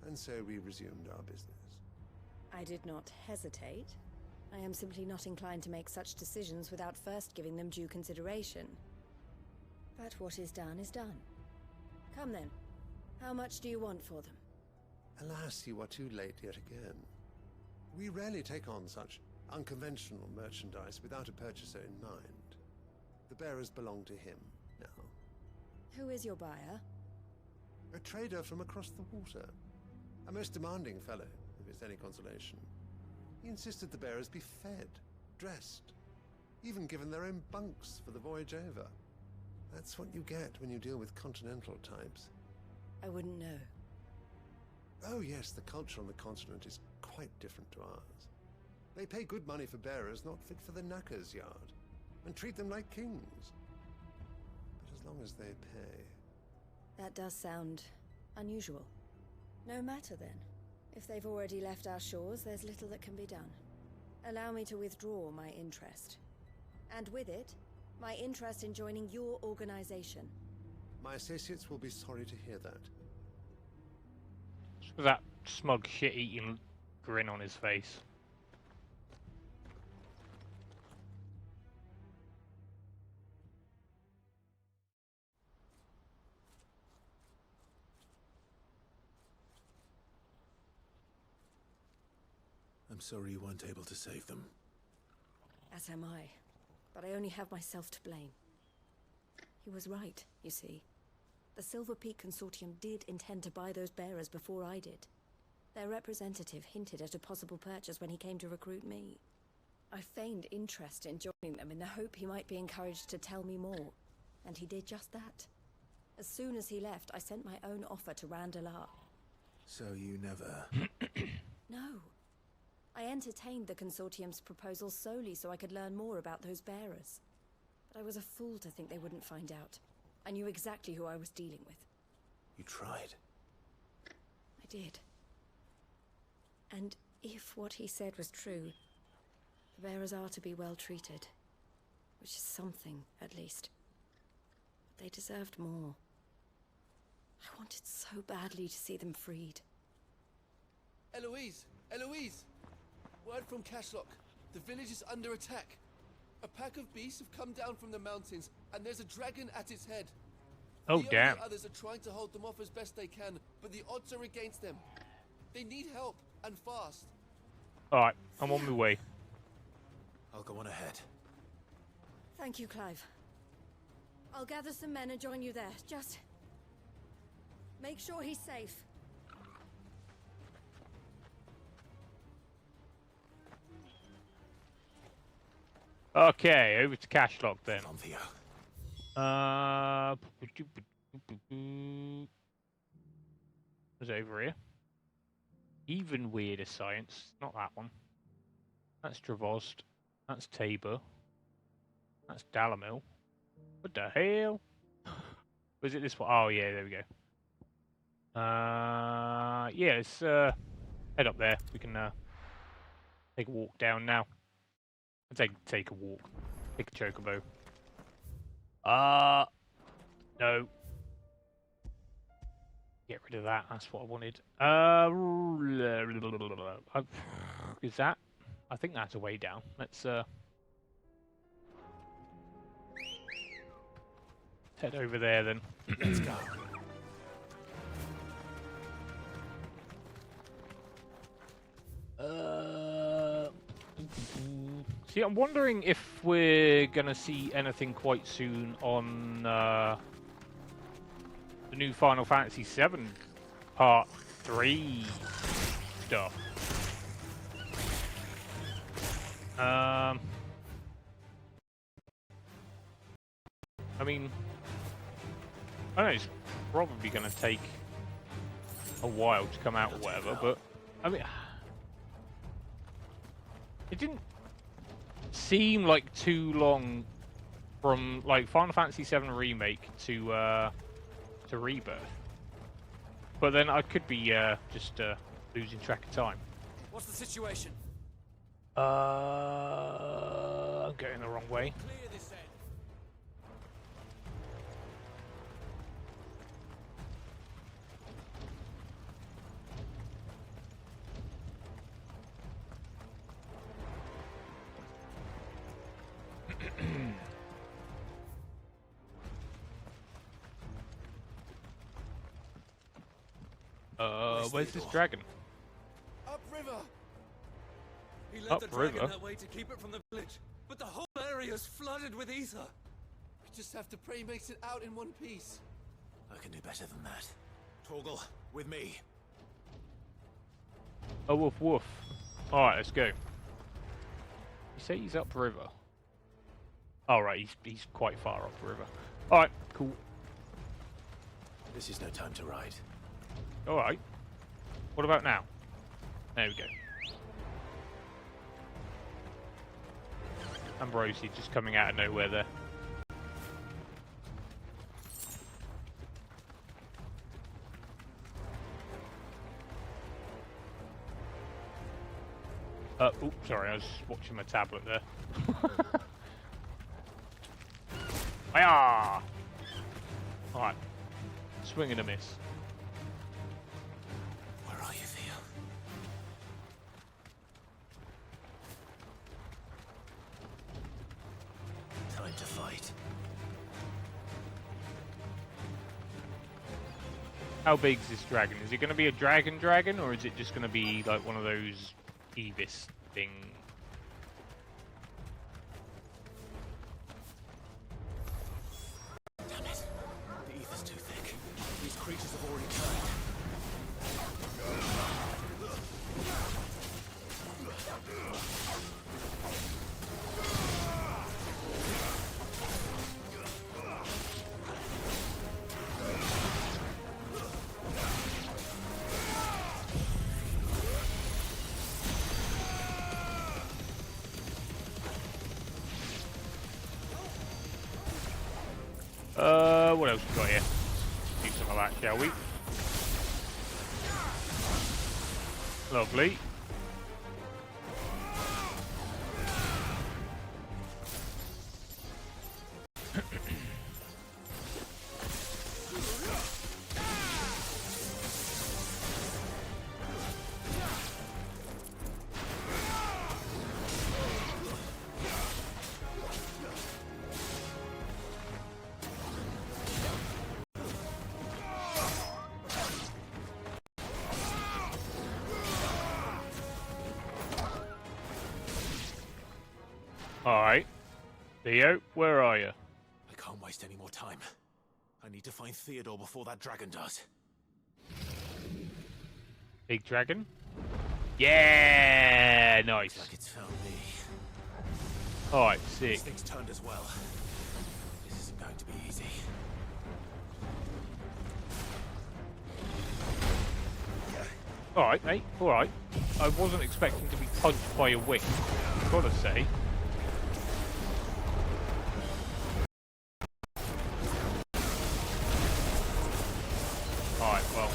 And so we resumed our business. I did not hesitate. I am simply not inclined to make such decisions without first giving them due consideration. But what is done is done. Come then. How much do you want for them? Alas, you are too late yet again. We rarely take on such unconventional merchandise without a purchaser in mind. The bearers belong to him now. Who is your buyer? A trader from across the water. A most demanding fellow, if it's any consolation. He insisted the bearers be fed, dressed, even given their own bunks for the voyage over. That's what you get when you deal with continental types. I wouldn't know. Oh yes, the culture on the continent is quite different to ours. They pay good money for bearers not fit for the knacker's yard, and treat them like kings. But as long as they pay... That does sound unusual. No matter then. If they've already left our shores, there's little that can be done. Allow me to withdraw my interest. And with it, my interest in joining your organization. My associates will be sorry to hear that. With that smug shit-eating grin on his face. I'm sorry you weren't able to save them. As am I. But I only have myself to blame. He was right, you see. The Silver Peak Consortium did intend to buy those bearers before I did. Their representative hinted at a possible purchase when he came to recruit me. I feigned interest in joining them in the hope he might be encouraged to tell me more, and he did just that. As soon as he left, I sent my own offer to Randalar. So you never... No. I entertained the Consortium's proposal solely so I could learn more about those bearers. But I was a fool to think they wouldn't find out. I knew exactly who I was dealing with. You tried. I did. And if what he said was true, the bearers are to be well treated. Which is something, at least. But they deserved more. I wanted so badly to see them freed. Eloise! Eloise! Word from Cashlock. The village is under attack. A pack of beasts have come down from the mountains, and there's a dragon at its head. Oh, damn. The others are trying to hold them off as best they can, but the odds are against them. They need help, and fast. Alright, I'm on my way. I'll go on ahead. Thank you, Clive. I'll gather some men and join you there. Just... make sure he's safe. Okay, over to Cashlock then. Theo. What's over here? Even weirder science. Not that one. That's Dravost. That's Tabor. That's Dalamil. What the hell? Was it this one? Oh yeah, there we go. Yeah, let's head up there. We can take a walk down now. Take a walk. Take a chocobo. No. Get rid of that. That's what I wanted. Is that? I think that's a way down. Let's head over there then. Let's go. See, I'm wondering if we're gonna see anything quite soon on the new Final Fantasy VII Part 3 stuff. I mean, I know it's probably gonna take a while to come out or whatever, but I mean, it didn't seem like too long from like Final Fantasy VII Remake to Rebirth, but then I could be just losing track of time. What's the situation? I'm going the wrong way. Clear this end. Where's this dragon? Upriver! He led the Upriver? dragon that way to keep it from the village, but the whole area's flooded with ether. We just have to pray he makes it out in one piece. I can do better than that. Torgal, with me. Oh, woof woof. Alright, let's go. You say he's upriver? Alright, he's quite far upriver. Alright, cool. This is no time to ride. Alright. What about now? There we go. Ambrosi just coming out of nowhere there. Oops, sorry, I was watching my tablet there. Hiya! Alright. Swing and a miss. Where are you, Theo? Time to fight. How big is this dragon? Is it going to be a dragon, or is it just going to be like one of those Evis thing? Damn it. The ether's too thick. These creatures have already turned. What else we got here? Do some of that, shall we? Lovely. Alright. Theo, where are you? I can't waste any more time. I need to find Theodore before that dragon does. Big dragon? Yeah! Nice. Looks like it's found me. Alright, sick. This thing's turned as well. This isn't going to be easy. Alright, mate. Alright. I wasn't expecting to be punched by a wing. Gotta say. Alright, well.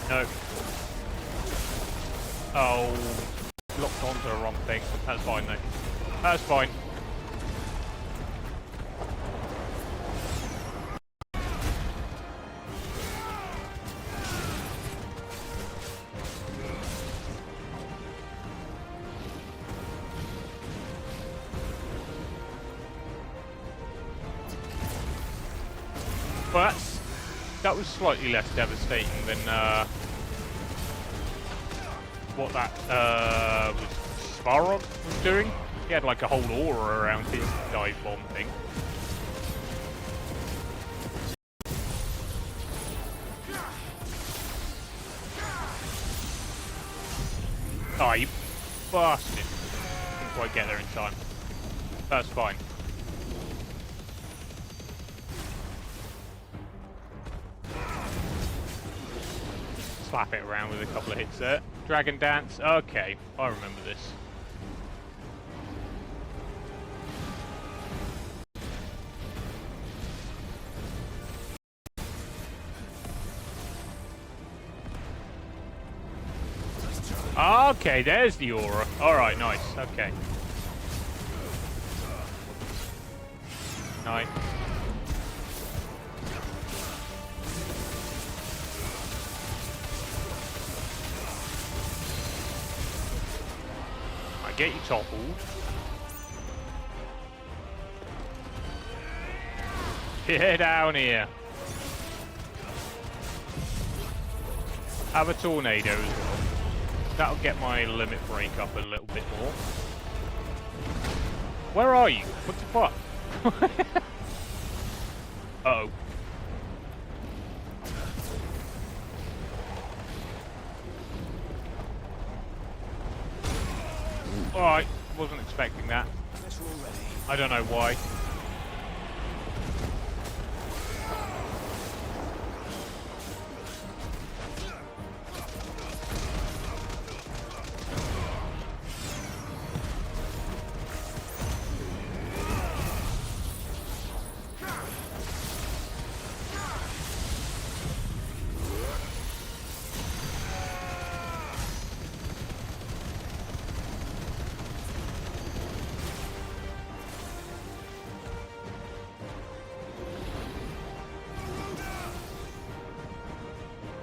No. Oh. Locked onto the wrong thing. That's fine, though. That's fine. But that was slightly less devastating than what that was Svarog was doing. He had like a whole aura around his dive bomb thing. Oh, you bastard. Didn't quite get there in time. That's fine. Slap it around with a couple of hits there. Dragon Dance. Okay, I remember this. Okay, there's the aura. Alright, nice. Okay. Nice. I get you toppled. Get down here. Have a tornado as well. That'll get my limit break up a little bit more. Where are you? What the fuck? Uh-oh. Alright, wasn't expecting that. I don't know why.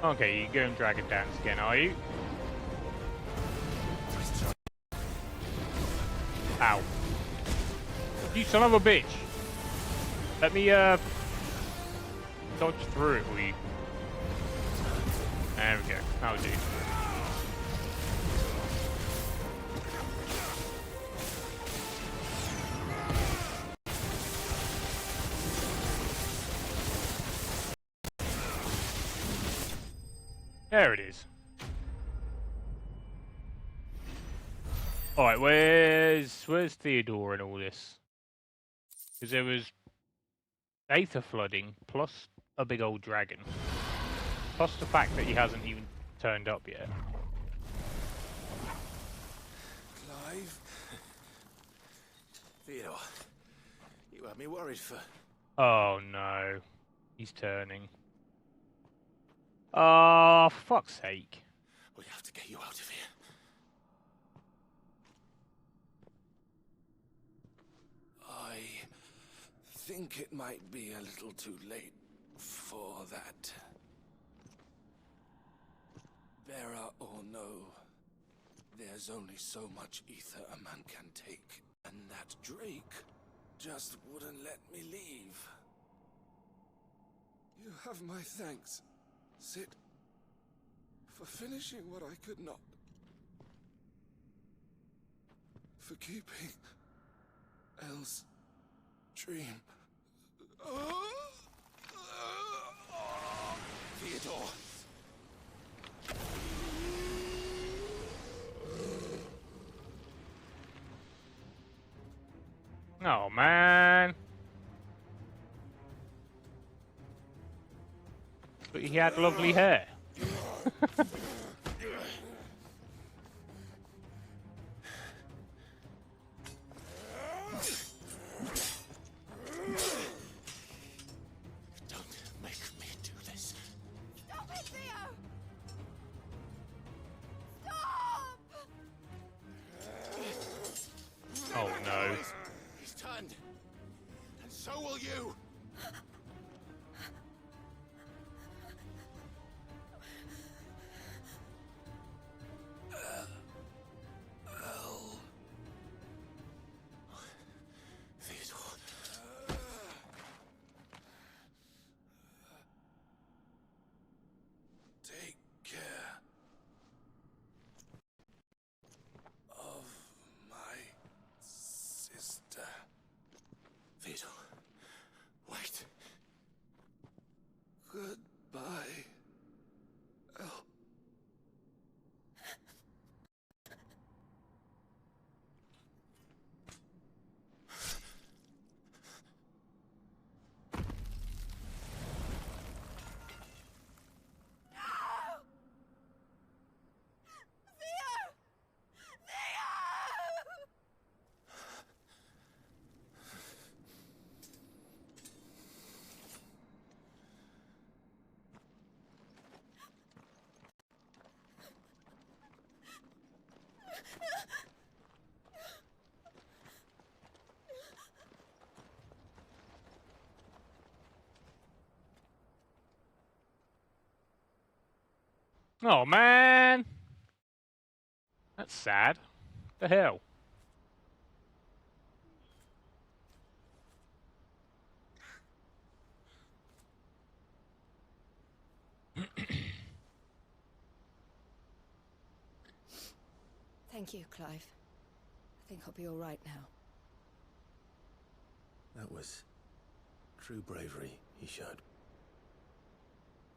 Okay, you're going Dragon Dance again, are you? Ow. You son of a bitch! Let me, dodge through it, will you? There we go. That'll do. There it is. Alright, where's Theodore in all this? Because there was Aether flooding, plus a big old dragon. Plus the fact that he hasn't even turned up yet. Clive? Theodore, you had me worried for... Oh no. He's turning. Oh, for fuck's sake. We have to get you out of here. I think it might be a little too late for that. Bearer or no, there's only so much ether a man can take, and that Drake just wouldn't let me leave. You have my thanks, Sid, for finishing what I could not. For keeping Elle's dream. Theodore! Oh man. But he had lovely hair. Don't make me do this. Stop it, Theo! Stop! Oh no. He's turned. And so will you. Take care of my sister. Theodore, wait. Goodbye, Elle. Oh man. That's sad. The hell? Thank you, Clive. I think I'll be all right now. That was true bravery he showed.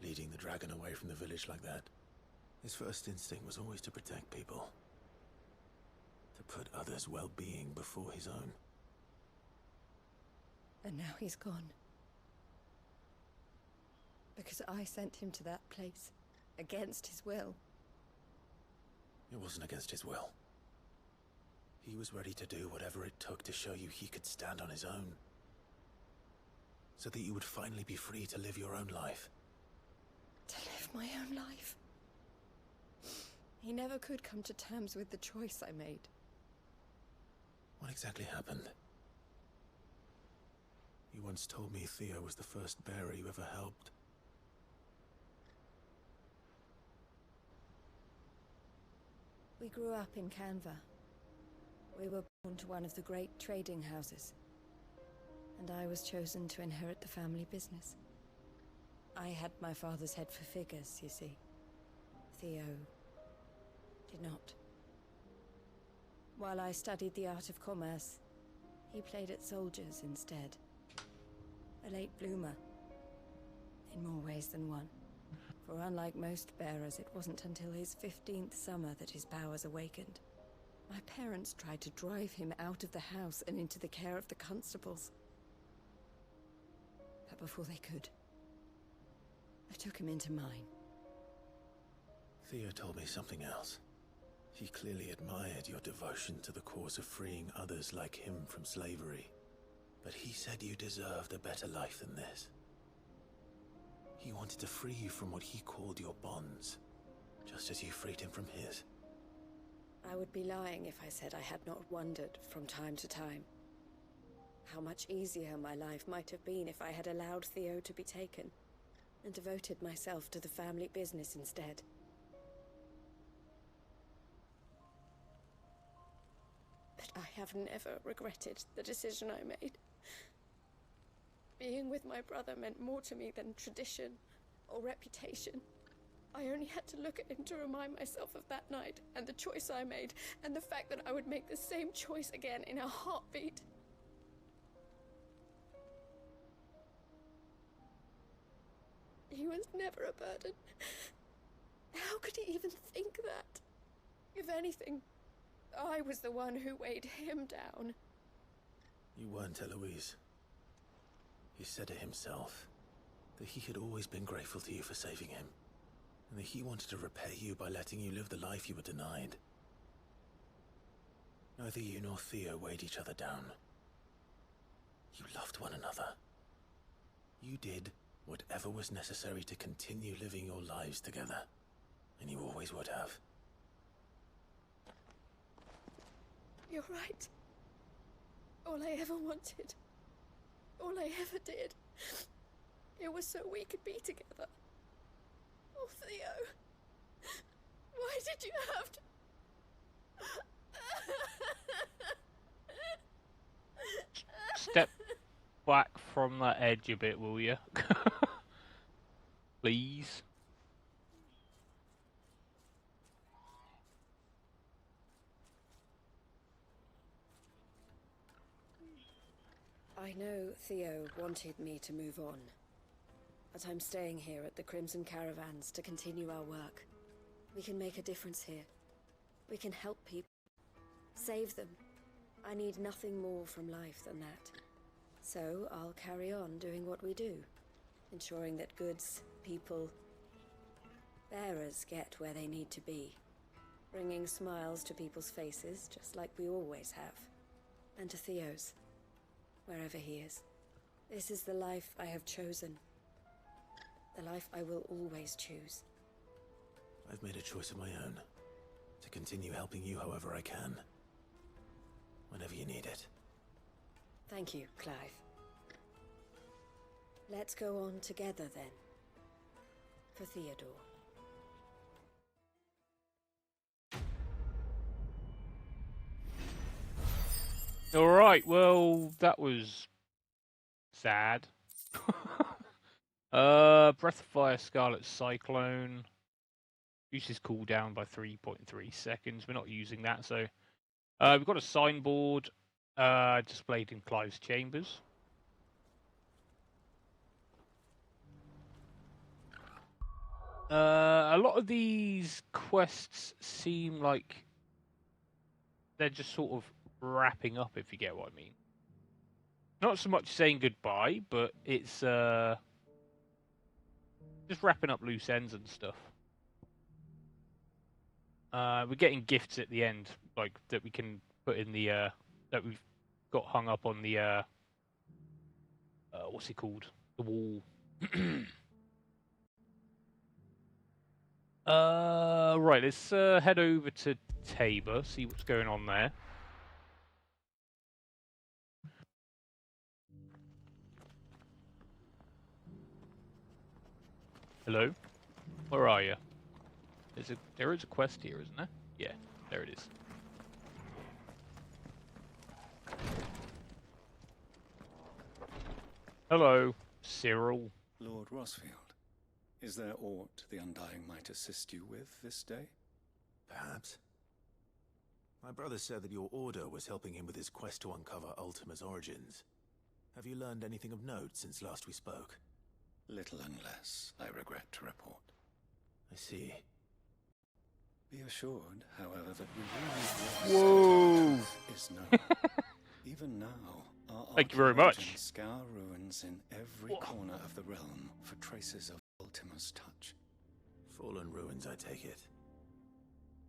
Leading the dragon away from the village like that. His first instinct was always to protect people. To put others' well-being before his own. And now he's gone. Because I sent him to that place, against his will. It wasn't against his will. He was ready to do whatever it took to show you he could stand on his own. So that you would finally be free to live your own life. To live my own life. He never could come to terms with the choice I made. What exactly happened? You once told me Theo was the first bearer you ever helped. We grew up in Canva. We were born to one of the great trading houses. And I was chosen to inherit the family business. I had my father's head for figures, you see. Theo did not. While I studied the art of commerce, he played at soldiers instead. A late bloomer, in more ways than one. For unlike most bearers, it wasn't until his 15th summer that his powers awakened. My parents tried to drive him out of the house and into the care of the constables. But before they could, I took him into mine. Theo told me something else. He clearly admired your devotion to the cause of freeing others like him from slavery. But he said you deserved a better life than this. He wanted to free you from what he called your bonds, just as you freed him from his. I would be lying if I said I had not wondered from time to time how much easier my life might have been if I had allowed Theo to be taken and devoted myself to the family business instead. But I have never regretted the decision I made. Being with my brother meant more to me than tradition or reputation. I only had to look at him to remind myself of that night, and the choice I made, and the fact that I would make the same choice again in a heartbeat. He was never a burden. How could he even think that? If anything, I was the one who weighed him down. You weren't, Eloise. He said it himself, that he had always been grateful to you for saving him, and that he wanted to repay you by letting you live the life you were denied. Neither you nor Theo weighed each other down. You loved one another. You did whatever was necessary to continue living your lives together, and you always would have. You're right. All I ever wanted, all I ever did, it was so we could be together. Oh, Theo, why did you have to... Step back from that edge a bit, will you? Please. I know Theo wanted me to move on, but I'm staying here at the Crimson Caravans to continue our work. We can make a difference here. We can help people. Save them. I need nothing more from life than that. So I'll carry on doing what we do, ensuring that goods, people, bearers get where they need to be, bringing smiles to people's faces just like we always have, and to Theo's, wherever he is. This is the life I have chosen, the life I will always choose. I've made a choice of my own, to continue helping you however I can, whenever you need it. Thank you, Clive. Let's go on together then, for Theodore. Alright, well, that was sad. Breath of Fire, Scarlet Cyclone. Uses cooldown by 3.3 seconds. We're not using that, so... we've got a signboard displayed in Clive's chambers. A lot of these quests seem like they're just sort of wrapping up, if you get what I mean. Not so much saying goodbye, but it's just wrapping up loose ends and stuff. We're getting gifts at the end, like that we can put in the that we've got hung up on the what's it called? The wall. Right, let's head over to Tabor, see what's going on there. Hello? Where are you? There is a quest here, isn't there? Yeah. There it is. Hello, Cyril. Lord Rossfield, is there aught the Undying might assist you with this day? Perhaps. My brother said that your order was helping him with his quest to uncover Ultima's origins. Have you learned anything of note since last we spoke? Little unless, I regret to report. I see. Be assured, however, that we Whoa! Is known. Even now, our Thank you very much. archaeologians scour ruins in every corner of the realm for traces of Ultima's touch. Fallen ruins, I take it.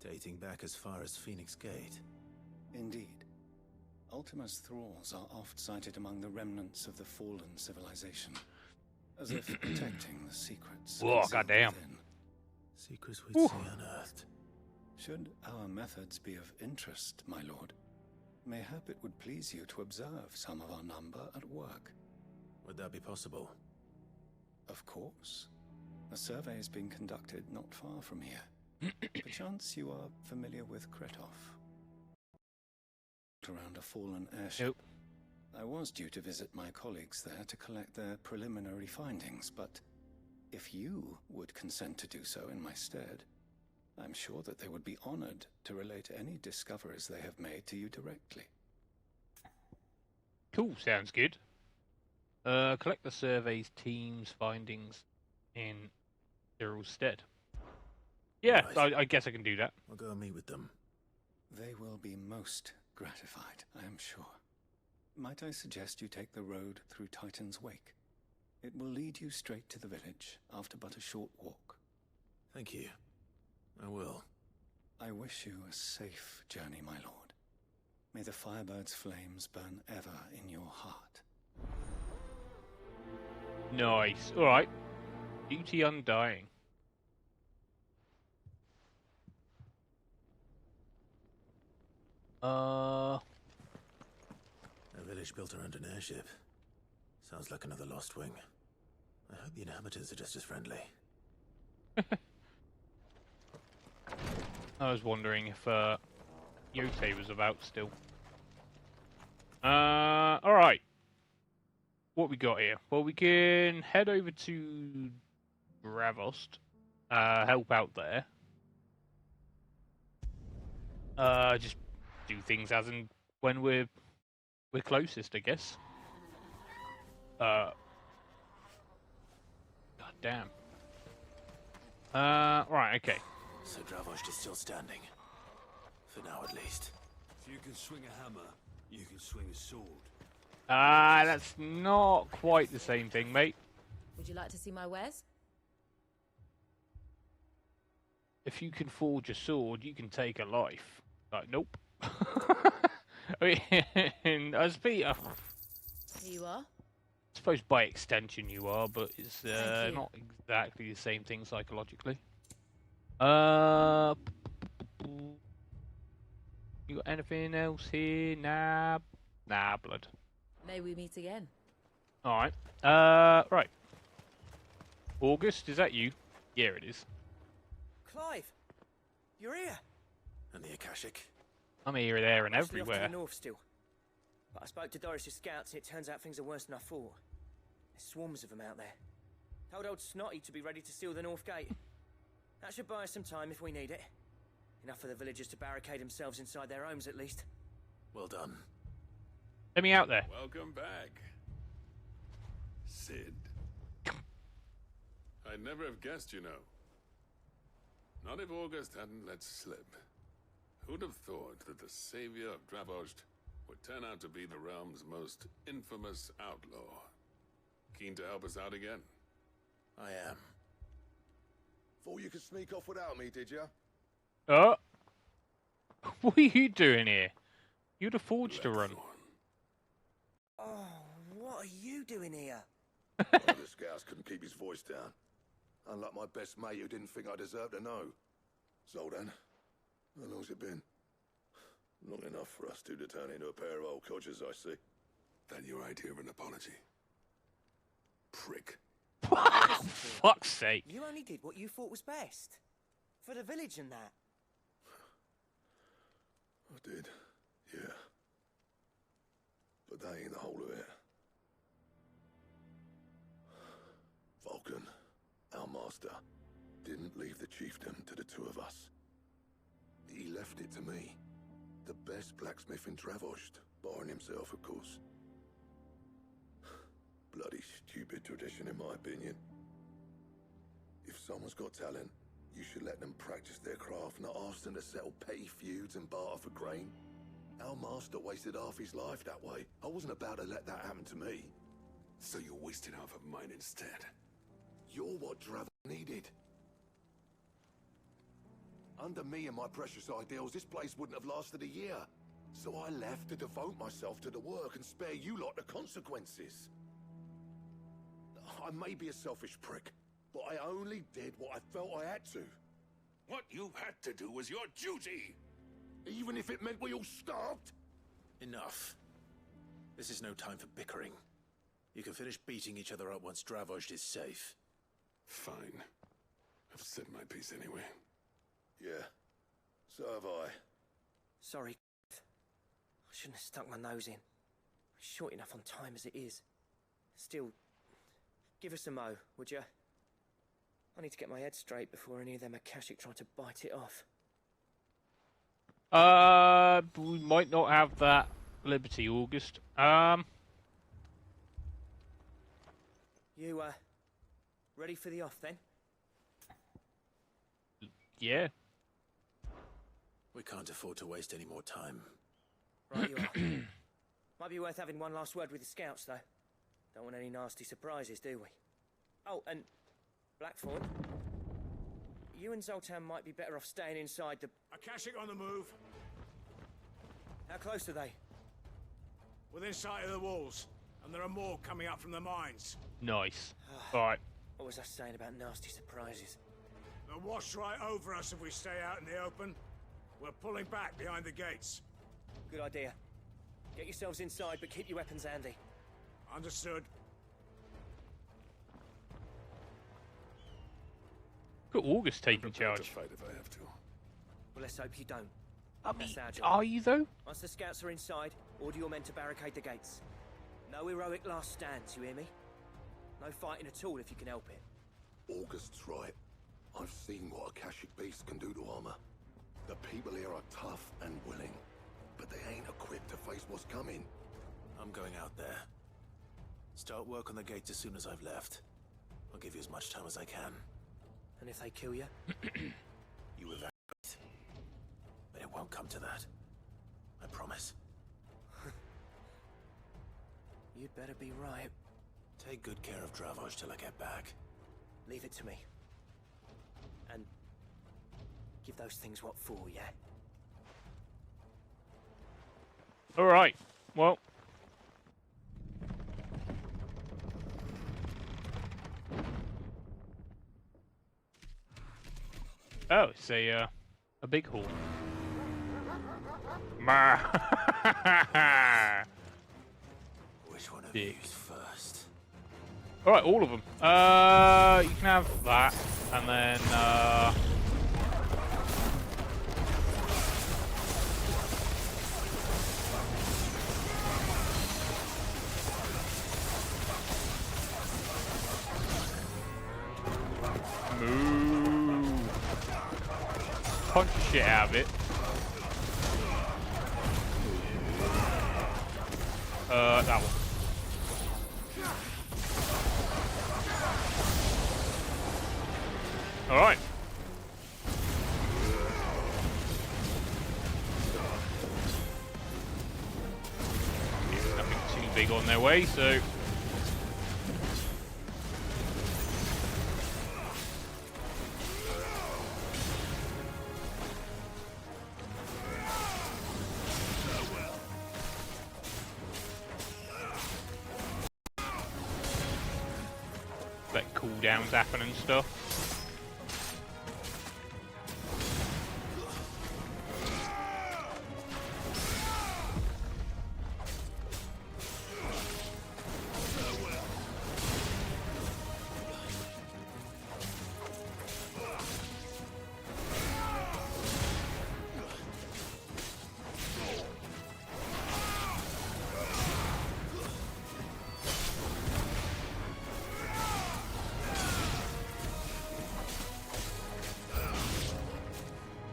Dating back as far as Phoenix Gate. Indeed. Ultima's thralls are oft sighted among the remnants of the fallen civilization, as if protecting the secrets. Whoa, goddamn. Secrets we'd see unearthed. Should our methods be of interest, my lord, mayhap it would please you to observe some of our number at work. Would that be possible? Of course. A survey is being conducted not far from here. Perchance you are familiar with Kretov. Around a fallen airship. Nope. I was due to visit my colleagues there to collect their preliminary findings, but if you would consent to do so in my stead, I'm sure that they would be honored to relate any discoveries they have made to you directly. Cool, sounds good. Collect the survey's team's findings in Cyril's stead. Yeah, Right. I guess I can do that. I'll go and meet with them. They will be most gratified, I am sure. Might I suggest you take the road through Titan's Wake? It will lead you straight to the village after but a short walk. Thank you. I will. I wish you a safe journey, my lord. May the Firebird's flames burn ever in your heart. Nice. Alright. Duty Undying. A village built around an airship. Sounds like another Lost Wing. I hope the inhabitants are just as friendly. I was wondering if Yote was about still. Alright. What we got here? Well, we can head over to Bravost, help out there. Just do things as and when we're closest, I guess. God damn. Right, okay. So Dravost is still standing. For now, at least. If you can swing a hammer, you can swing a sword. That's not quite the same thing, mate. Would you like to see my wares? If you can forge a sword, you can take a life. Like, nope. I mean, as Peter. Here you are. I suppose by extension you are, but it's not exactly the same thing psychologically. You got anything else here? Nah, blood. May we meet again. Alright. Right. August, is that you? Yeah, it is. Clive, you're here. And the Akashic? I'm here, there, and Actually off to everywhere. the north still. But I spoke to Doris's scouts, and it turns out things are worse than I thought. There's swarms of them out there. Told old Snotty to be ready to seal the north gate. That should buy us some time if we need it. Enough for the villagers to barricade themselves inside their homes, at least. Well done. Let me out there. Welcome back, Sid. I'd never have guessed, you know. Not if August hadn't let slip. Who'd have thought that the savior of Dravost would turn out to be the realm's most infamous outlaw? Keen to help us out again? I am. Thought you could sneak off without me, did you? Oh. What are you doing here? You'd have forged to run. Oh, what are you doing here? One of the scouts couldn't keep his voice down. Unlike my best mate who didn't think I deserved to know. So then, how long's it been? Long enough for us two to turn into a pair of old codgers, I see. Then your idea of an apology. Prick. Fuck's sake. You only did what you thought was best. For the village and that. I did, yeah. But that ain't the whole of it. Vulcan, our master, didn't leave the chiefdom to the two of us. He left it to me. The best blacksmith in Dravost, barring himself, of course. Bloody stupid tradition, in my opinion. If someone's got talent, you should let them practice their craft, not ask them to settle petty feuds and barter for grain. Our master wasted half his life that way. I wasn't about to let that happen to me. So you wasted half of mine instead. You're what Dravost needed. Under me and my precious ideals, this place wouldn't have lasted a year. So I left to devote myself to the work and spare you lot the consequences. I may be a selfish prick, but I only did what I felt I had to. What you had to do was your duty! Even if it meant we all starved? Enough. This is no time for bickering. You can finish beating each other up once Dravost is safe. Fine. I've said my piece anyway. Yeah, so have I. Sorry, I shouldn't have stuck my nose in. Short enough on time as it is. Still, give us a mo, would you? I need to get my head straight before any of them Akashic try to bite it off. We might not have that liberty, August. You, ready for the off then? Yeah. We can't afford to waste any more time. Right you are. Might be worth having one last word with the scouts, though. Don't want any nasty surprises, do we? Oh, and Blackthorn, you and Zoltan might be better off staying inside the... Akashic on the move. How close are they? Within sight of the walls, and there are more coming up from the mines. Nice. Right. What was I saying about nasty surprises? They'll wash right over us if we stay out in the open. We're pulling back behind the gates. Good idea. Get yourselves inside, but keep your weapons handy. Understood. Got August taking charge. To fight if I have to. Well, let's hope you don't. I mean, That's our job. are you though? Once the scouts are inside, order your men to barricade the gates. No heroic last stands, you hear me? No fighting at all if you can help it. August's right. I've seen what Akashic beasts can do to armor. The people here are tough and willing, but they ain't equipped to face what's coming. I'm going out there. Start work on the gates as soon as I've left. I'll give you as much time as I can. And if they kill you? You evacuate. But it won't come to that. I promise. You'd better be right. Take good care of Dravost till I get back. Leave it to me. And give those things what for, yeah? Alright. Well. Oh, it's a big hall. Which one of you first? Alright, all of them. You can have that, and then, move. Punch the shit out of it. That one. Alright. Nothing too big on their way, so... Let cooldowns happen and stuff.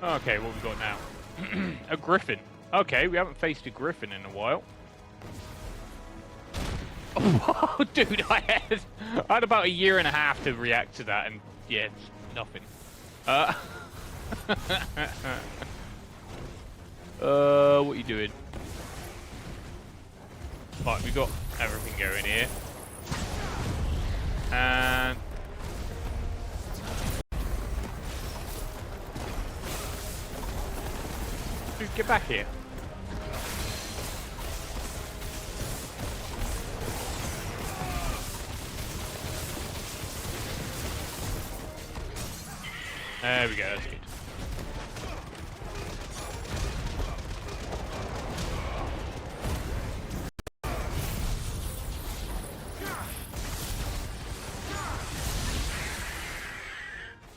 Okay, what we got now? A griffin. Okay, we haven't faced a griffin in a while. Oh, dude, I had about a year and a half to react to that, and yeah, it's nothing. What are you doing? Right, we got everything going here. And dude, get back here. There we go, that's good.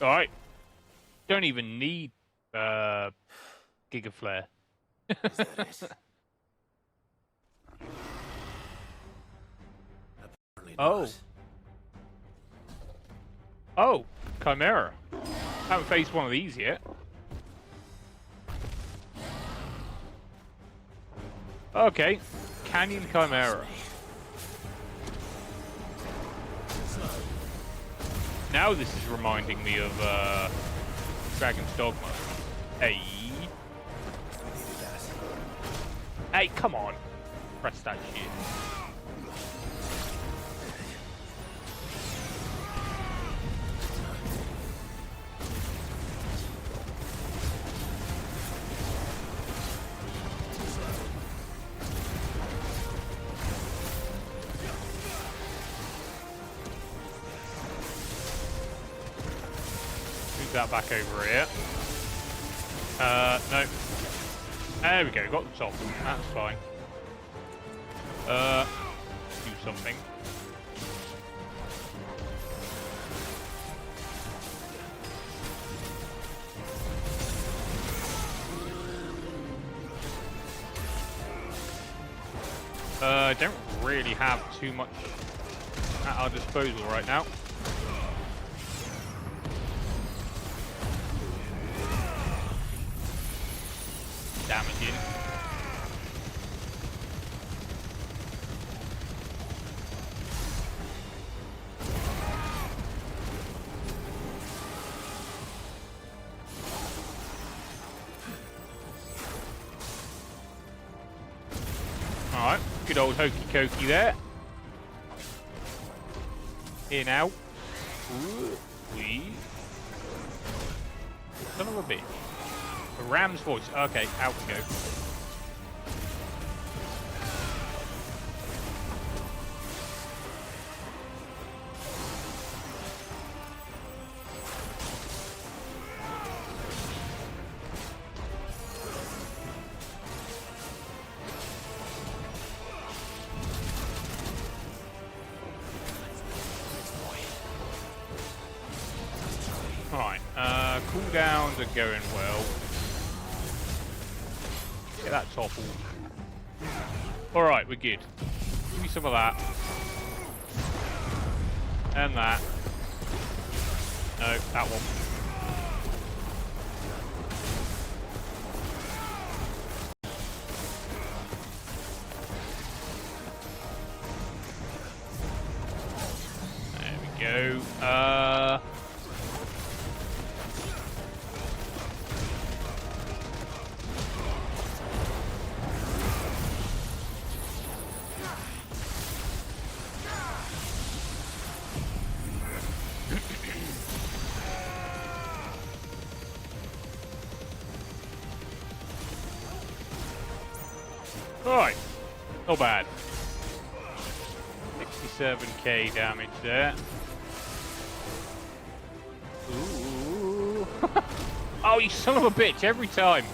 Alright. Don't even need Giga Flare. Is that it? Apparently Oh. not. Oh, Chimera. Haven't faced one of these yet. Okay, Canyon Chimera. Now this is reminding me of Dragon's Dogma. Hey. Hey, come on. Press that shit. That back over here. No. There we go, got the top. That's fine. Do something. Don't really have too much at our disposal right now. Damaging. Alright, good old hokey cokey there. Here now. Ooh, please. Son of a bitch. A ram's voice. Okay, out we go. Alright, cooldowns are going well. Get that toppled. Alright, we're good. Give me some of that. And that. No, that one. There we go. Right, not bad. 67k damage there. Ooh. Oh, you son of a bitch, every time.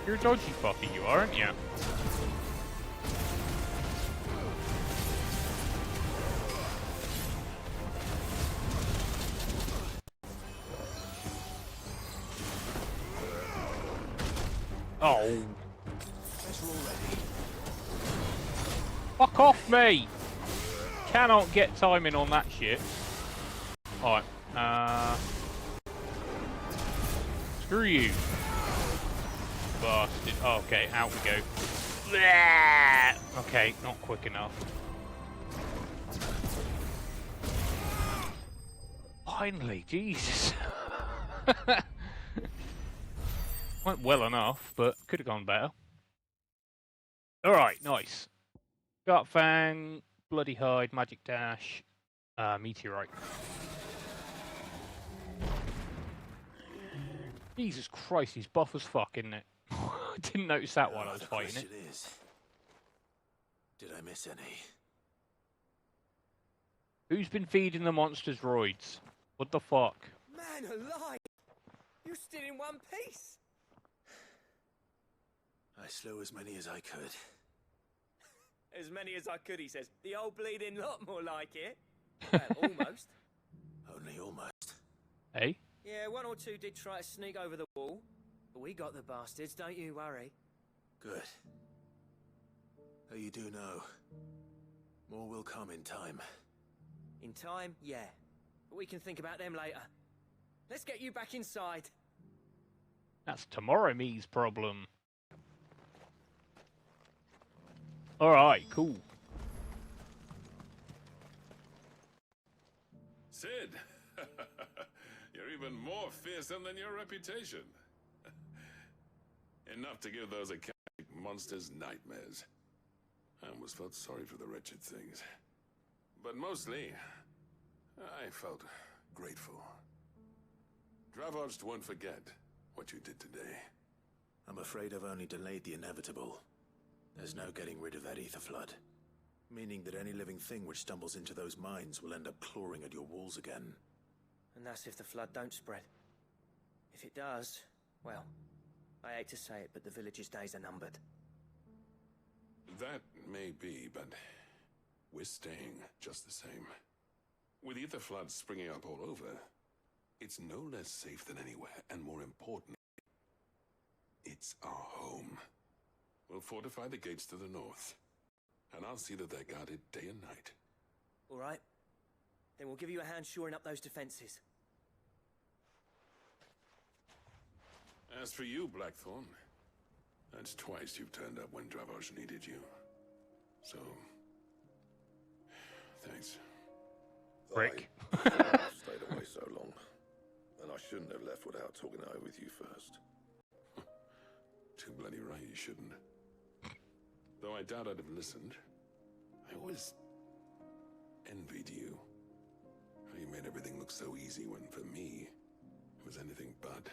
You're a dodgy fucker, you aren't you? Oh. Fuck off me! cannot get timing on that shit. Alright, screw you. Bastard. Oh, okay, out we go. Okay, not quick enough. Finally, Jesus. Went well enough, but could have gone better. Alright, nice. Gut Fang, Bloody Hide, Magic Dash, Meteorite. Jesus Christ, he's buff as fuck, isn't it? I didn't notice that while I was fighting it. Is, did I miss any? Who's been feeding the monsters roids? What the fuck? Man alive! You're still in one piece! I slew as many as I could. As many as I could, he says. The old bleeding lot, more like it. Well, almost. Only almost. Hey? Yeah, one or two did try to sneak over the wall. But we got the bastards, don't you worry. Good. Though you do know, more will come in time. In time, yeah. But we can think about them later. Let's get you back inside. That's tomorrow me's problem. Alright, cool. Sid, you're even more fearsome than your reputation. Enough to give those academic monsters nightmares. I almost felt sorry for the wretched things. But mostly, I felt grateful. Dravoged won't forget what you did today. I'm afraid I've only delayed the inevitable. There's no getting rid of that ether flood. Meaning that any living thing which stumbles into those mines will end up clawing at your walls again. And that's if the flood don't spread. If it does, well, I hate to say it, but the village's days are numbered. That may be, but we're staying just the same. With ether floods springing up all over, it's no less safe than anywhere, and more importantly, it's our home. We'll fortify the gates to the north, and I'll see that they're guarded day and night. All right. Then we'll give you a hand shoring up those defenses. As for you, Blackthorn, that's twice you've turned up when Dravos needed you. So, thanks. Rick. I stayed away so long, and I shouldn't have left without talking it over with you first. Too bloody right you shouldn't. Though I doubt I'd have listened. I always envied you. How you made everything look so easy when, for me, it was anything but.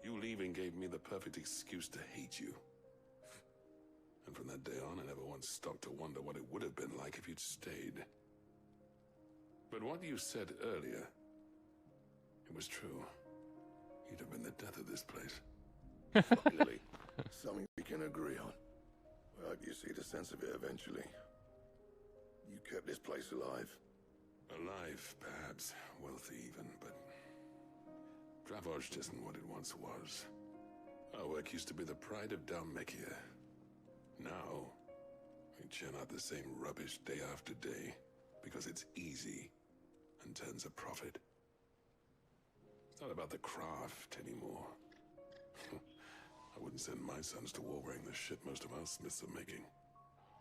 You leaving gave me the perfect excuse to hate you. And from that day on, I never once stopped to wonder what it would have been like if you'd stayed. But what you said earlier, it was true. You'd have been the death of this place. Luckily, something we can agree on. I hope you see the sense of it eventually. You kept this place alive. Alive, perhaps. Wealthy even, but Dravoged isn't what it once was. Our work used to be the pride of Dalmekia. Now, we churn out the same rubbish day after day because it's easy and turns a profit. It's not about the craft anymore. I wouldn't send my sons to war wearing the shit most of our smiths are making.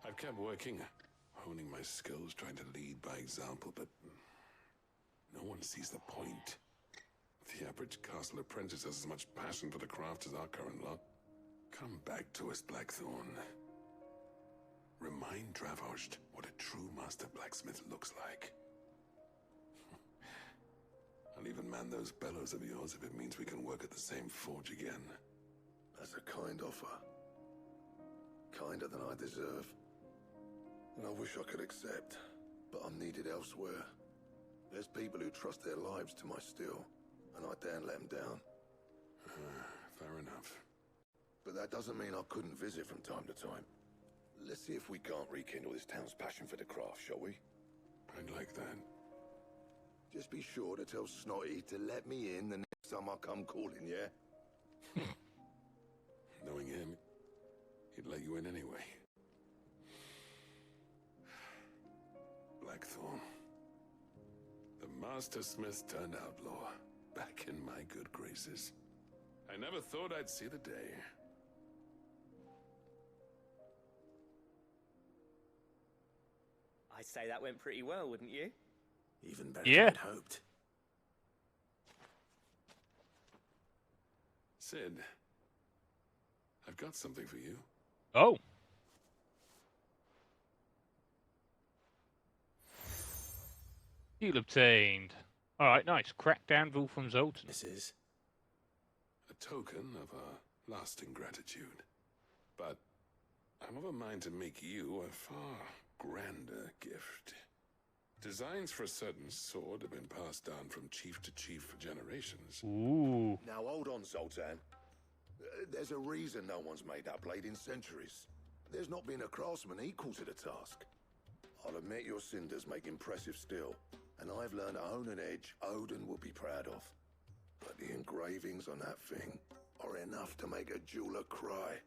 I've kept working, honing my skills, trying to lead by example, but no one sees the point. The average castle apprentice has as much passion for the craft as our current lot. Come back to us, Blackthorn. Remind Dravoged what a true master blacksmith looks like. I'll even man those bellows of yours if it means we can work at the same forge again. That's a kind offer. Kinder than I deserve. And I wish I could accept, but I'm needed elsewhere. There's people who trust their lives to my steel, and I daren't let them down. Fair enough. But that doesn't mean I couldn't visit from time to time. Let's see if we can't rekindle this town's passion for the craft, shall we? I'd like that. Just be sure to tell Snotty to let me in the next time I come calling, yeah? Knowing him, he'd let you in anyway. Blackthorn. The Master Smith turned outlaw, back in my good graces. I never thought I'd see the day. I'd say that went pretty well, wouldn't you? Even better Yeah. than I'd hoped. Sid, I've got something for you. Oh. Deal obtained. Alright, nice. Cracked anvil from Zoltan. This is a token of our lasting gratitude. But I'm of a mind to make you a far grander gift. Designs for a certain sword have been passed down from chief to chief for generations. Ooh. Now hold on, Zoltan. There's a reason no one's made that blade in centuries. There's not been a craftsman equal to the task. I'll admit your cinders make impressive steel, and I've learned to own an edge Odin will be proud of. But the engravings on that thing are enough to make a jeweler cry.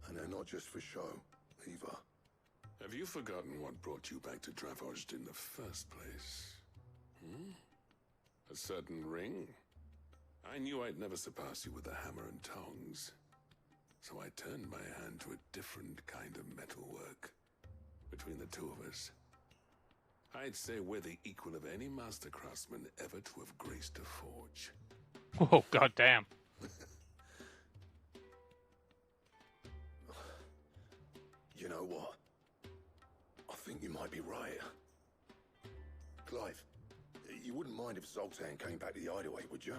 And they're not just for show, either. Have you forgotten what brought you back to Dravozd in the first place? A certain ring? I knew I'd never surpass you with the hammer and tongs. So I turned my hand to a different kind of metalwork. Between the two of us, I'd say we're the equal of any master craftsman ever to have graced a forge. Oh, goddamn. You know what? I think you might be right. Clive, you wouldn't mind if Zoltan came back to the hideaway, would you?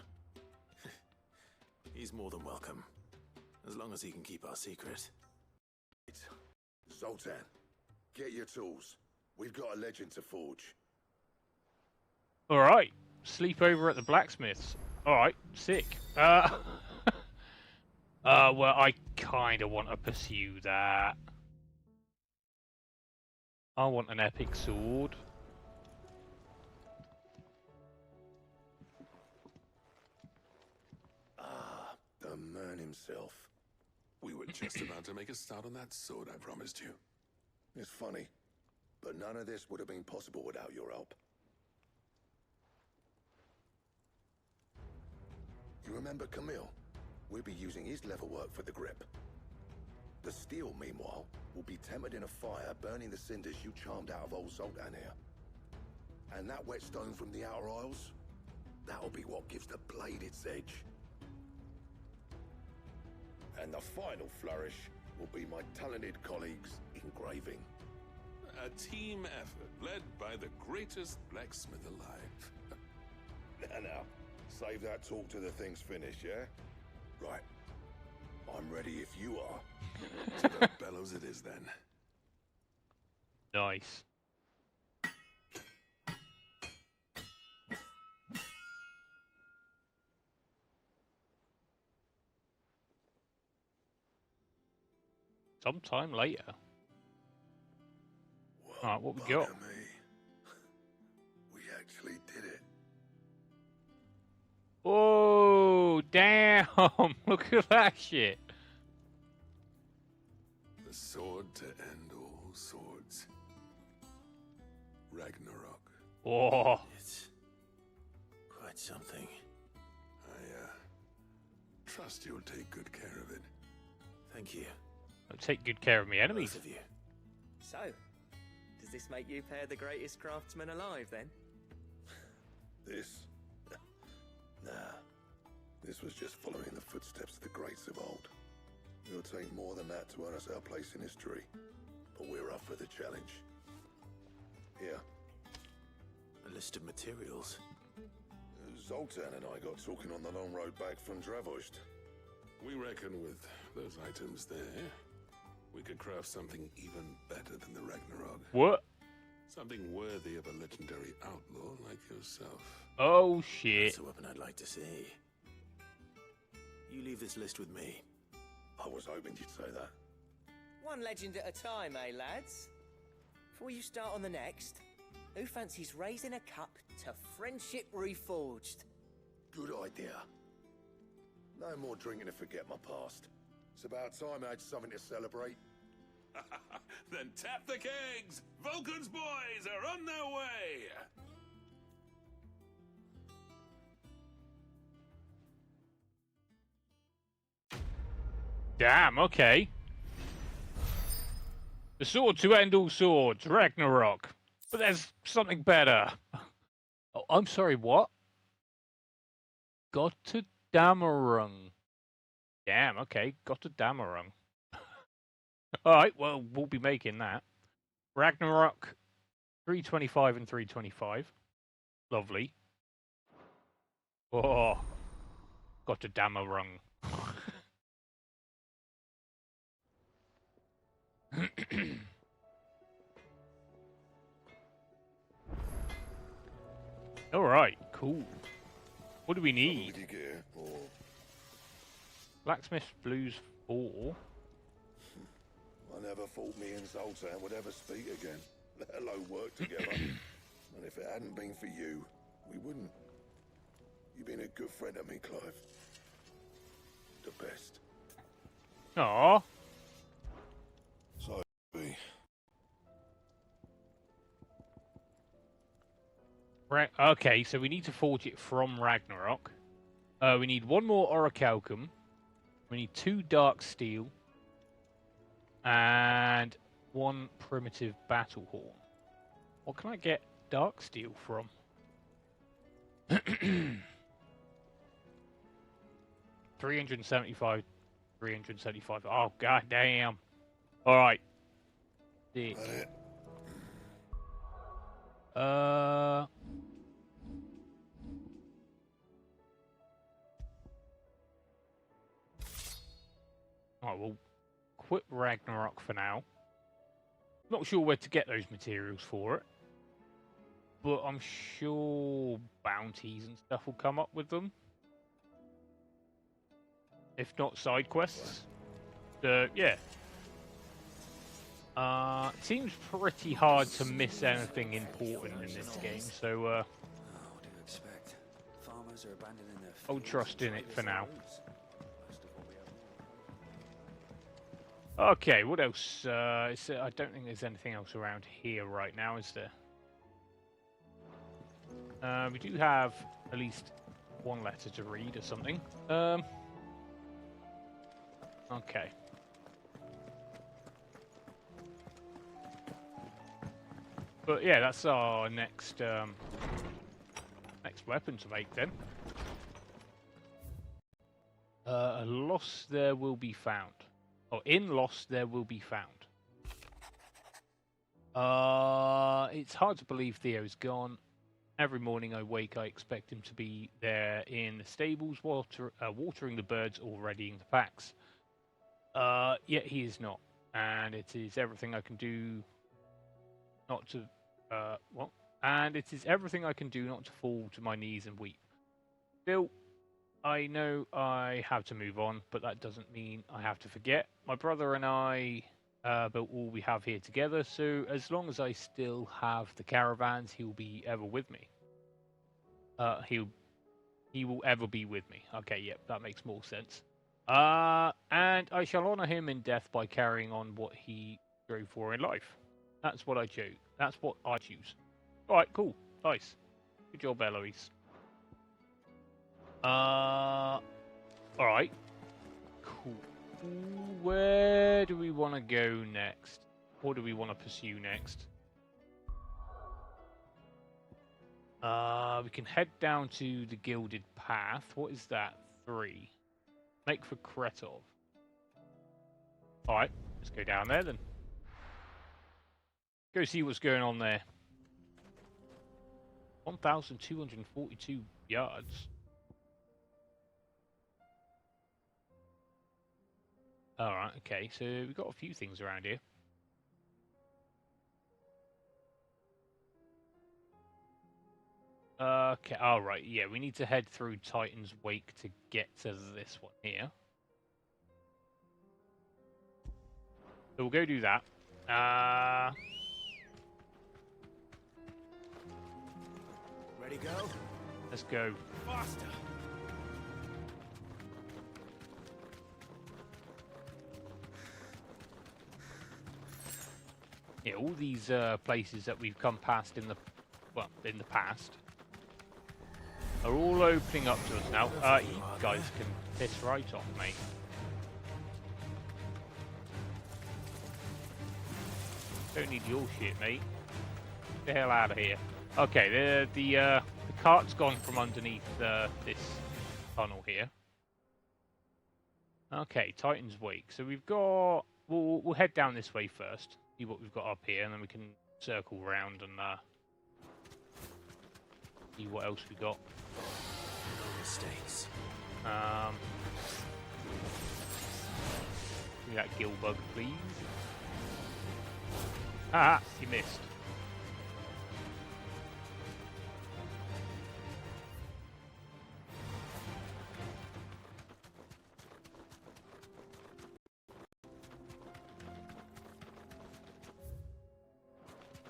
He's more than welcome, as long as he can keep our secret. Zoltan, get your tools. We've got a legend to forge. Alright. Sleep over at the blacksmith's. Alright, sick. Well, I kind of want to pursue that. I want an epic sword. Ah, the man himself. We were just about to make a start on that sword I promised you. It's funny, but none of this would have been possible without your help. You remember Camille? We'll be using his leatherwork for the grip. The steel, meanwhile, will be tempered in a fire, burning the cinders you charmed out of old Zoltan here. And that whetstone from the Outer Isles, that'll be what gives the blade its edge. And the final flourish will be my talented colleagues' engraving. A team effort led by the greatest blacksmith alive. Now, save that talk till the thing's finished, yeah? Right. I'm ready if you are. To the bellows it is, then. Nice. Sometime later. Alright, what we got? We actually did it. Oh, damn! Look at that shit. The sword to end all swords. Ragnarok. Oh. It's quite something. I trust you'll take good care of it. Thank you. I'll take good care of my enemies. Both of you. So, does this make you pair the greatest craftsman alive, then? This? Nah. This was just following the footsteps of the greats of old. It'll take more than that to earn us our place in history. But we're up for the challenge. Here. A list of materials. Zoltan and I got talking on the long road back from Dravozd. We reckon with those items there, we could craft something even better than the Ragnarok. What? Something worthy of a legendary outlaw like yourself. Oh, shit. That's a weapon I'd like to see. You leave this list with me. I was hoping you'd say that. One legend at a time, eh, lads? Before you start on the next, who fancies raising a cup to friendship reforged? Good idea. No more drinking to forget my past. It's about time I had something to celebrate. Then tap the kegs! Vulcan's boys are on their way! Damn, okay. The sword to end all swords, Ragnarok. But there's something better. Oh, I'm sorry, what? Gotterdammerung. Damn, okay, Gotterdammerung. Alright, well, we'll be making that. Ragnarok, 325 and 325. Lovely. Oh, Gotterdammerung. Alright, cool. What do we need? Blacksmith Blues 4. I never thought me and Zoltan would ever speak again, let alone work together. And if it hadn't been for you, we wouldn't. You've been a good friend to me, Clive. The best. Aww. So, Right, okay, so we need to forge it from Ragnarok. We need one more orichalcum. We need 2 dark steel. And 1 primitive battle horn. What can I get dark steel from? 375. 375. Oh, god damn. Alright. Alright, we'll quit Ragnarok for now. Not sure where to get those materials for it. But I'm sure bounties and stuff will come up with them. If not side quests. Yeah. It seems pretty hard to miss anything important in this game, so What do you expect? Farmers are abandoning their I'll trust in it for now. Okay, what else? I don't think there's anything else around here right now, is there? We do have at least 1 letter to read or something. Okay. But yeah, that's our next next weapon to make then. A loss there will be found. Or in loss there will be found. It's hard to believe Theo's gone. Every morning I wake, I expect him to be there in the stables, watering the birds or readying the packs. Yet he is not, and it is everything I can do not to And it is everything I can do not to fall to my knees and weep. Still, I know I have to move on, but that doesn't mean I have to forget. My brother and I built all we have here together, so as long as I still have the caravans, he will be ever with me. He will ever be with me. Okay, yep, that makes more sense. And I shall honor him in death by carrying on what he strove for in life. That's what I choose. That's what I choose. All right, cool, nice, good job, Eloise. All right, cool. Where do we want to go next? What do we want to pursue next? We can head down to the Gilded Path. What is that? 3. Make for Kretov. Alright, let's go down there then. Go see what's going on there. 1,242 yards. Alright, okay, so we've got a few things around here. Okay, alright, yeah, we need to head through Titan's Wake to get to this one here. So we'll go do that. Ready, go? Let's go. Faster! all these places that we've come past in the past are all opening up to us now. You guys can piss right off, mate. Don't need your shit, mate. Get the hell out of here. Okay, the cart's gone from underneath this tunnel here. Okay, Titan's Wake. So we've got. We'll head down this way first. See what we've got up here, and then we can circle around and see what else we got. No mistakes. Give me that gill bug, please. Ah, you missed.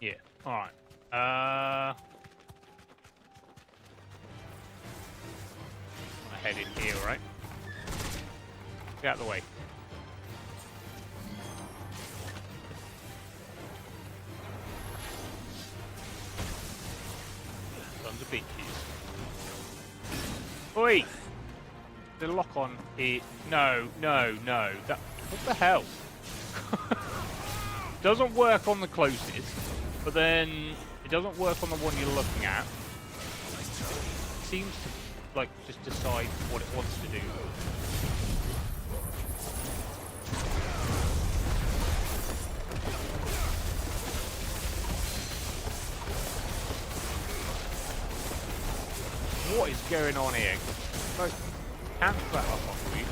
Yeah, alright. I'm gonna head in here, right? Get out of the way. Sons of bitches. Oi! The lock on here. No. That. What the hell? Doesn't work on the closest, but then it doesn't work on the one you're looking at. It seems to like just decide what it wants to do. What is going on here? Like, cancel that off, please.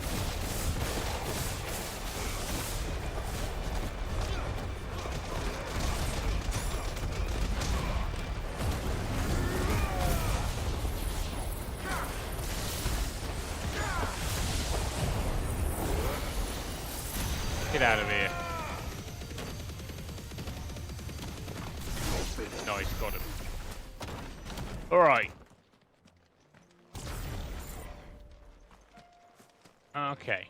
Get out of here. Nice, got him. Alright. Okay.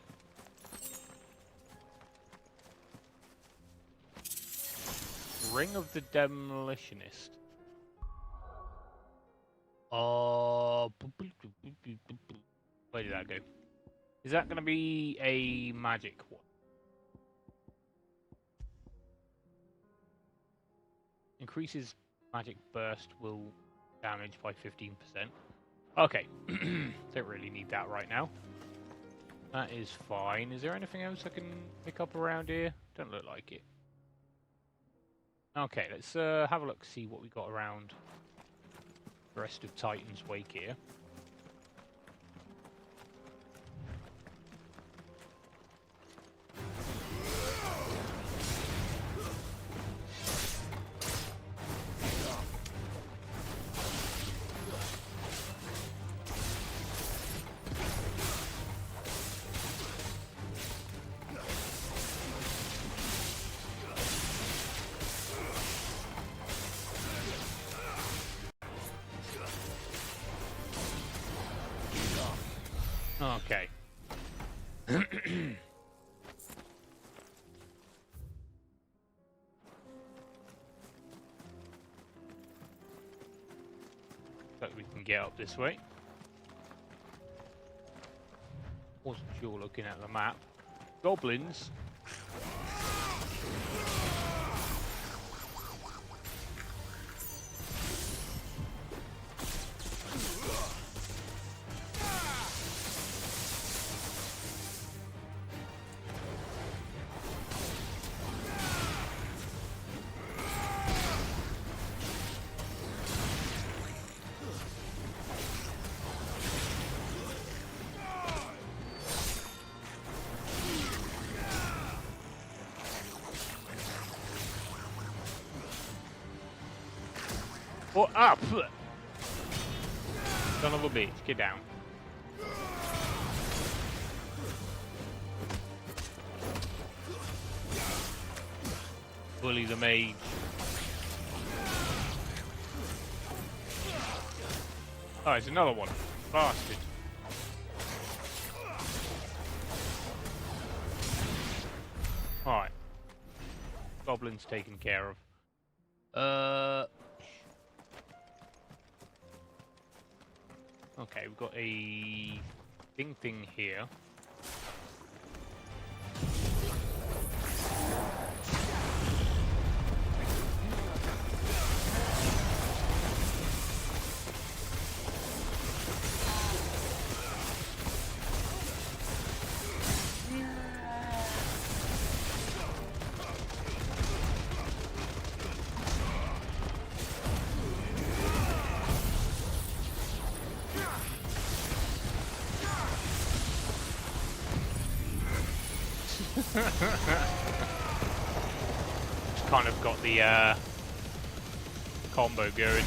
Ring of the Demolitionist. Where did that go? Is that going to be a magic one? Increases magic burst will damage by 15%. Okay. Don't really need that right now. That is fine. Is there anything else I can pick up around here? Don't look like it. Okay, let's have a look, see what we got around the rest of Titan's Wake here. Okay. So we can get up this way. Wasn't sure looking at the map. Goblins. Or up! Son of a bitch, get down. Bully the mage. Oh, it's another one. Bastard. Alright. Goblins taken care of. Okay, we've got a thing here. Just kind of got the combo going.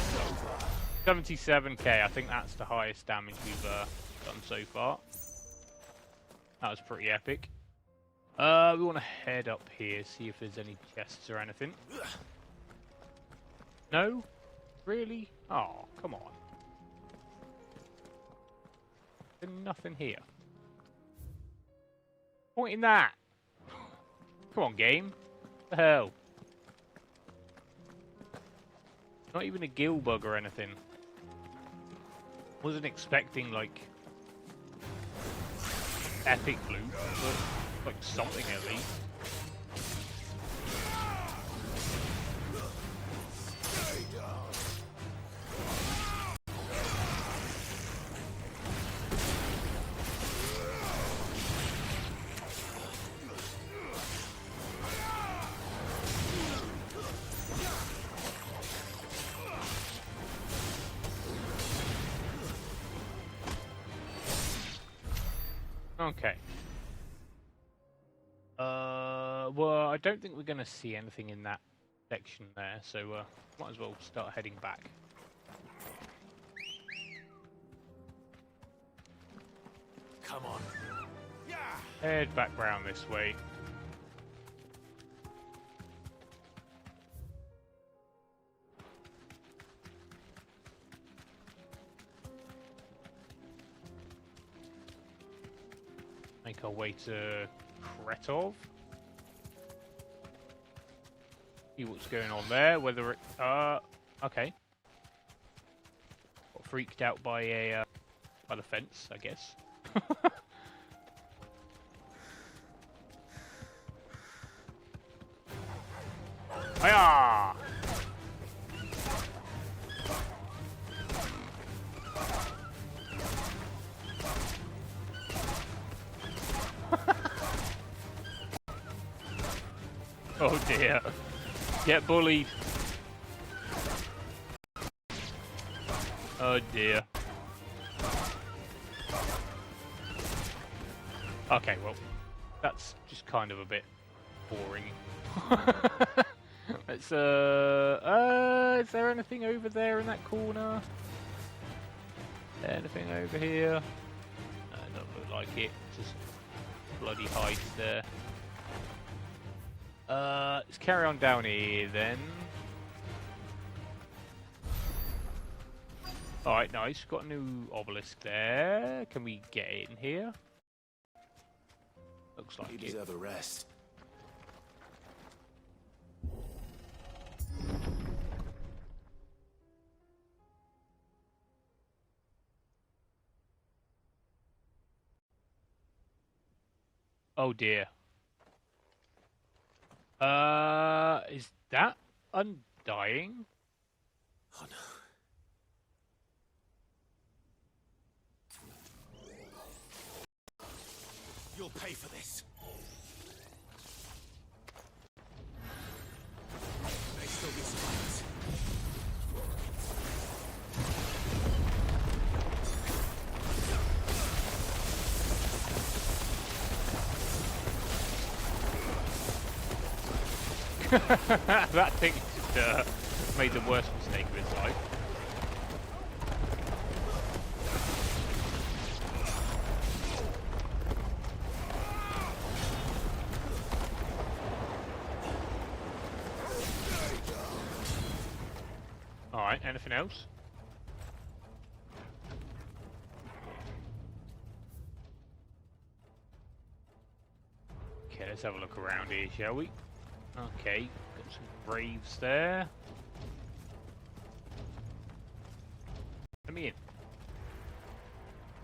77k, I think that's the highest damage we've done so far. That was pretty epic. We want to head up here, see if there's any chests or anything. No? Really? Oh, come on. There's nothing here. Pointing that. Come on, game. What the hell? Not even a gill bug or anything. Wasn't expecting, like, epic loot, but, like, something at least. Okay. Well, I don't think we're going to see anything in that section there, so might as well start heading back. Come on. Head back round this way. Make our way to Kretov. See what's going on there. Whether it, okay. Got freaked out by a by the fence, I guess. Hiya! Oh dear. Get bullied. Oh dear. Okay, well, that's just kind of a bit boring. Let's, is there anything over there in that corner? Anything over here? No, it doesn't look like it. Just bloody hides there. Let's carry on down here then. Alright, nice. Got a new obelisk there. Can we get in here? Looks like You it. deserve a rest. Oh dear. Is that undying? Oh no. You'll pay for this. May still be survivors. That thing just made the worst mistake of his life. Alright, anything else? Okay, let's have a look around here, shall we? Okay, got some graves there. me in.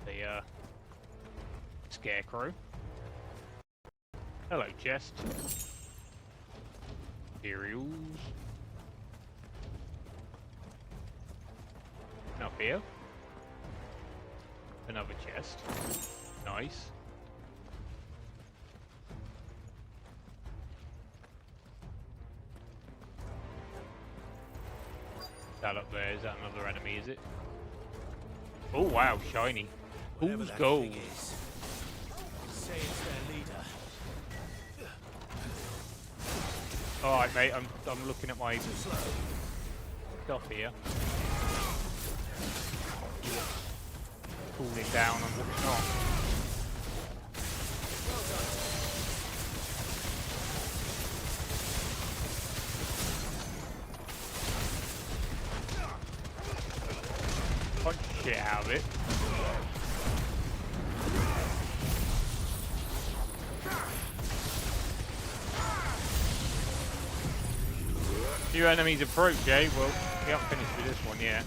The scarecrow. Hello, chest. Materials. And up here. Another chest. Nice. That up there, is that another enemy, is it? Oh wow, shiny. Who's gold? Say it's their leader. Alright mate, I'm looking at my stuff here. Cooling down and what's not. Punch shit out of it. New enemies approach, eh? Well, we haven't finished with this one yet.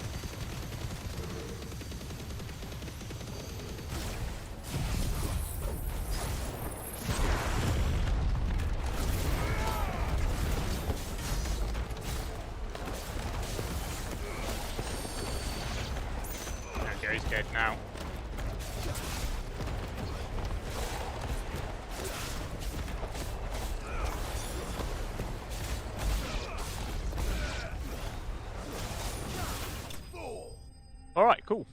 Okay, he's dead now. Alright, cool.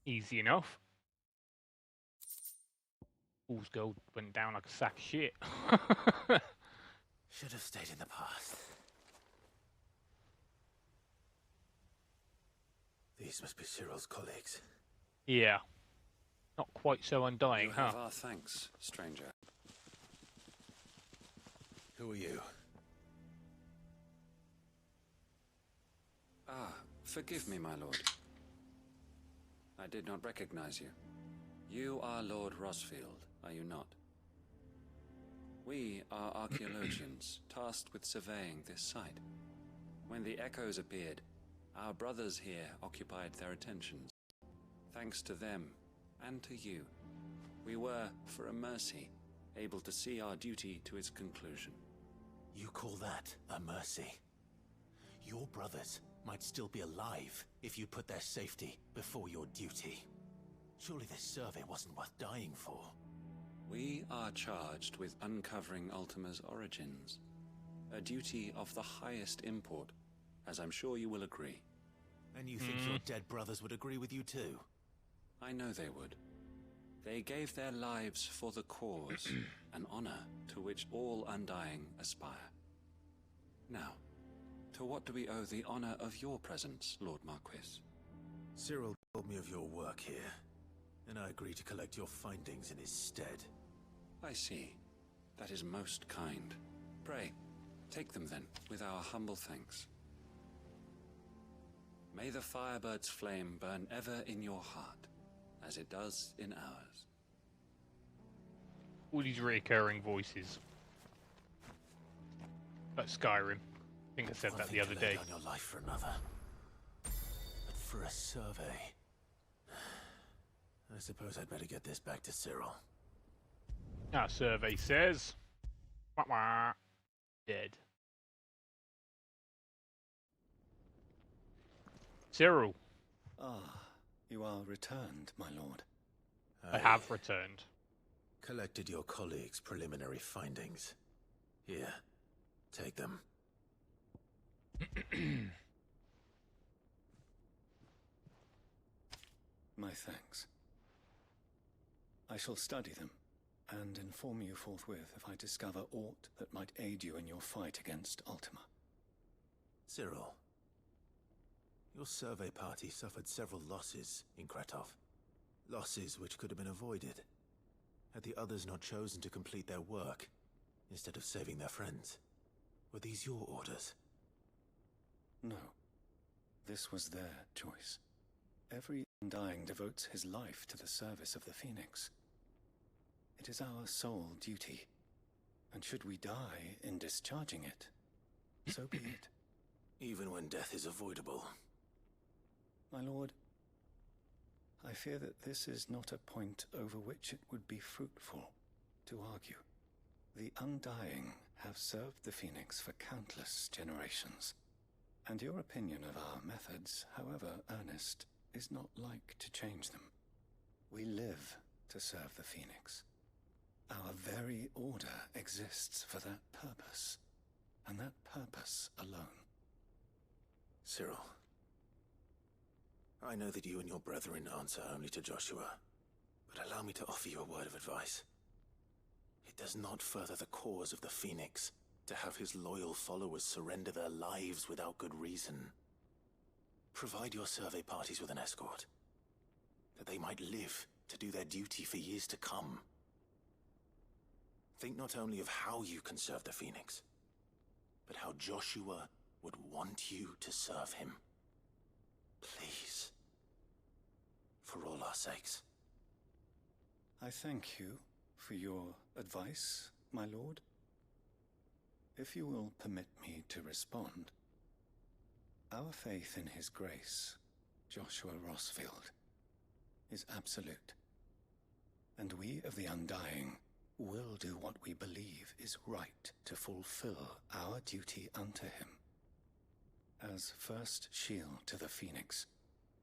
Easy enough. Fool's gold went down like a sack of shit. Should have stayed in the past. These must be Cyril's colleagues. Yeah. Not quite so undying, You huh? have our thanks, stranger. Who are you? Ah, forgive me, my lord. I did not recognize you. You are Lord Rosfield, are you not? We are archaeologians, tasked with surveying this site. When the echoes appeared, our brothers here occupied their attentions. Thanks to them, and to you, we were, for a mercy, able to see our duty to its conclusion. You call that a mercy? Your brothers might still be alive if you put their safety before your duty. Surely this survey wasn't worth dying for. We are charged with uncovering Ultima's origins. A duty of the highest import, as I'm sure you will agree. And you think your dead brothers would agree with you too? I know they would. They gave their lives for the cause, an honor to which all Undying aspire. Now, to what do we owe the honor of your presence, Lord Marquis? Cyril told me of your work here, and I agree to collect your findings in his stead. I see. That is most kind. Pray, take them then, with our humble thanks. May the Firebird's flame burn ever in your heart, as it does in ours. All these recurring voices. Like Skyrim. I think I said that the other day. On your life for another, but for a survey, I suppose I'd better get this back to Cyril. Our survey says, wah, wah, dead. Cyril. Ah, you are returned, my lord. I have returned. Collected your colleagues' preliminary findings. Here, take them. My thanks. I shall study them, and inform you forthwith if I discover aught that might aid you in your fight against Ultima. Cyril, your survey party suffered several losses in Kratov. Losses which could have been avoided, had the others not chosen to complete their work, instead of saving their friends. Were these your orders? No. This was their choice. Every Undying devotes his life to the service of the Phoenix. It is our sole duty, and should we die in discharging it, so be it. even when death is avoidable. My lord, I fear that this is not a point over which it would be fruitful to argue. The Undying have served the Phoenix for countless generations, and your opinion of our methods, however earnest, is not like to change them. We live to serve the Phoenix. Our very order exists for that purpose, and that purpose alone. Cyril, I know that you and your brethren answer only to Joshua, but allow me to offer you a word of advice. It does not further the cause of the Phoenix to have his loyal followers surrender their lives without good reason. Provide your survey parties with an escort, that they might live to do their duty for years to come. Think not only of how you can serve the Phoenix, but how Joshua would want you to serve him. Please. For all our sakes. I thank you for your advice, my lord. If you will permit me to respond, our faith in his grace, Joshua Rossfield, is absolute. And we of the Undying will do what we believe is right to fulfill our duty unto him. As first shield to the Phoenix,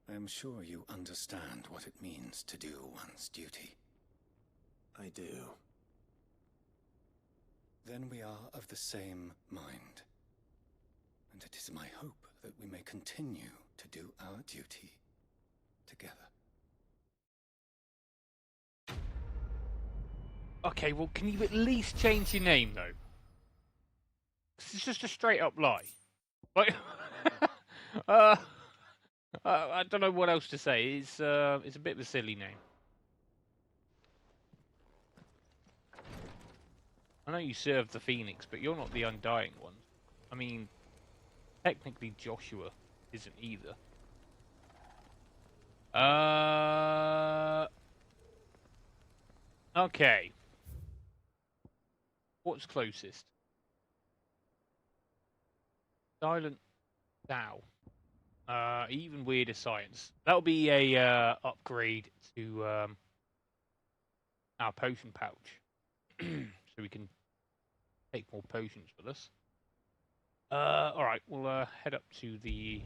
I am sure you understand what it means to do one's duty. I do. Then we are of the same mind. And it is my hope that we may continue to do our duty together. Okay, well, can you at least change your name, though? 'Cause it's just a straight-up lie. Like, I don't know what else to say. It's a bit of a silly name. I know you serve the Phoenix, but you're not the Undying one. I mean, technically Joshua isn't either. Okay. What's closest? Silent Thou. Even weirder science. That'll be a upgrade to our potion pouch, so we can take more potions with us. All right, we'll head up to the.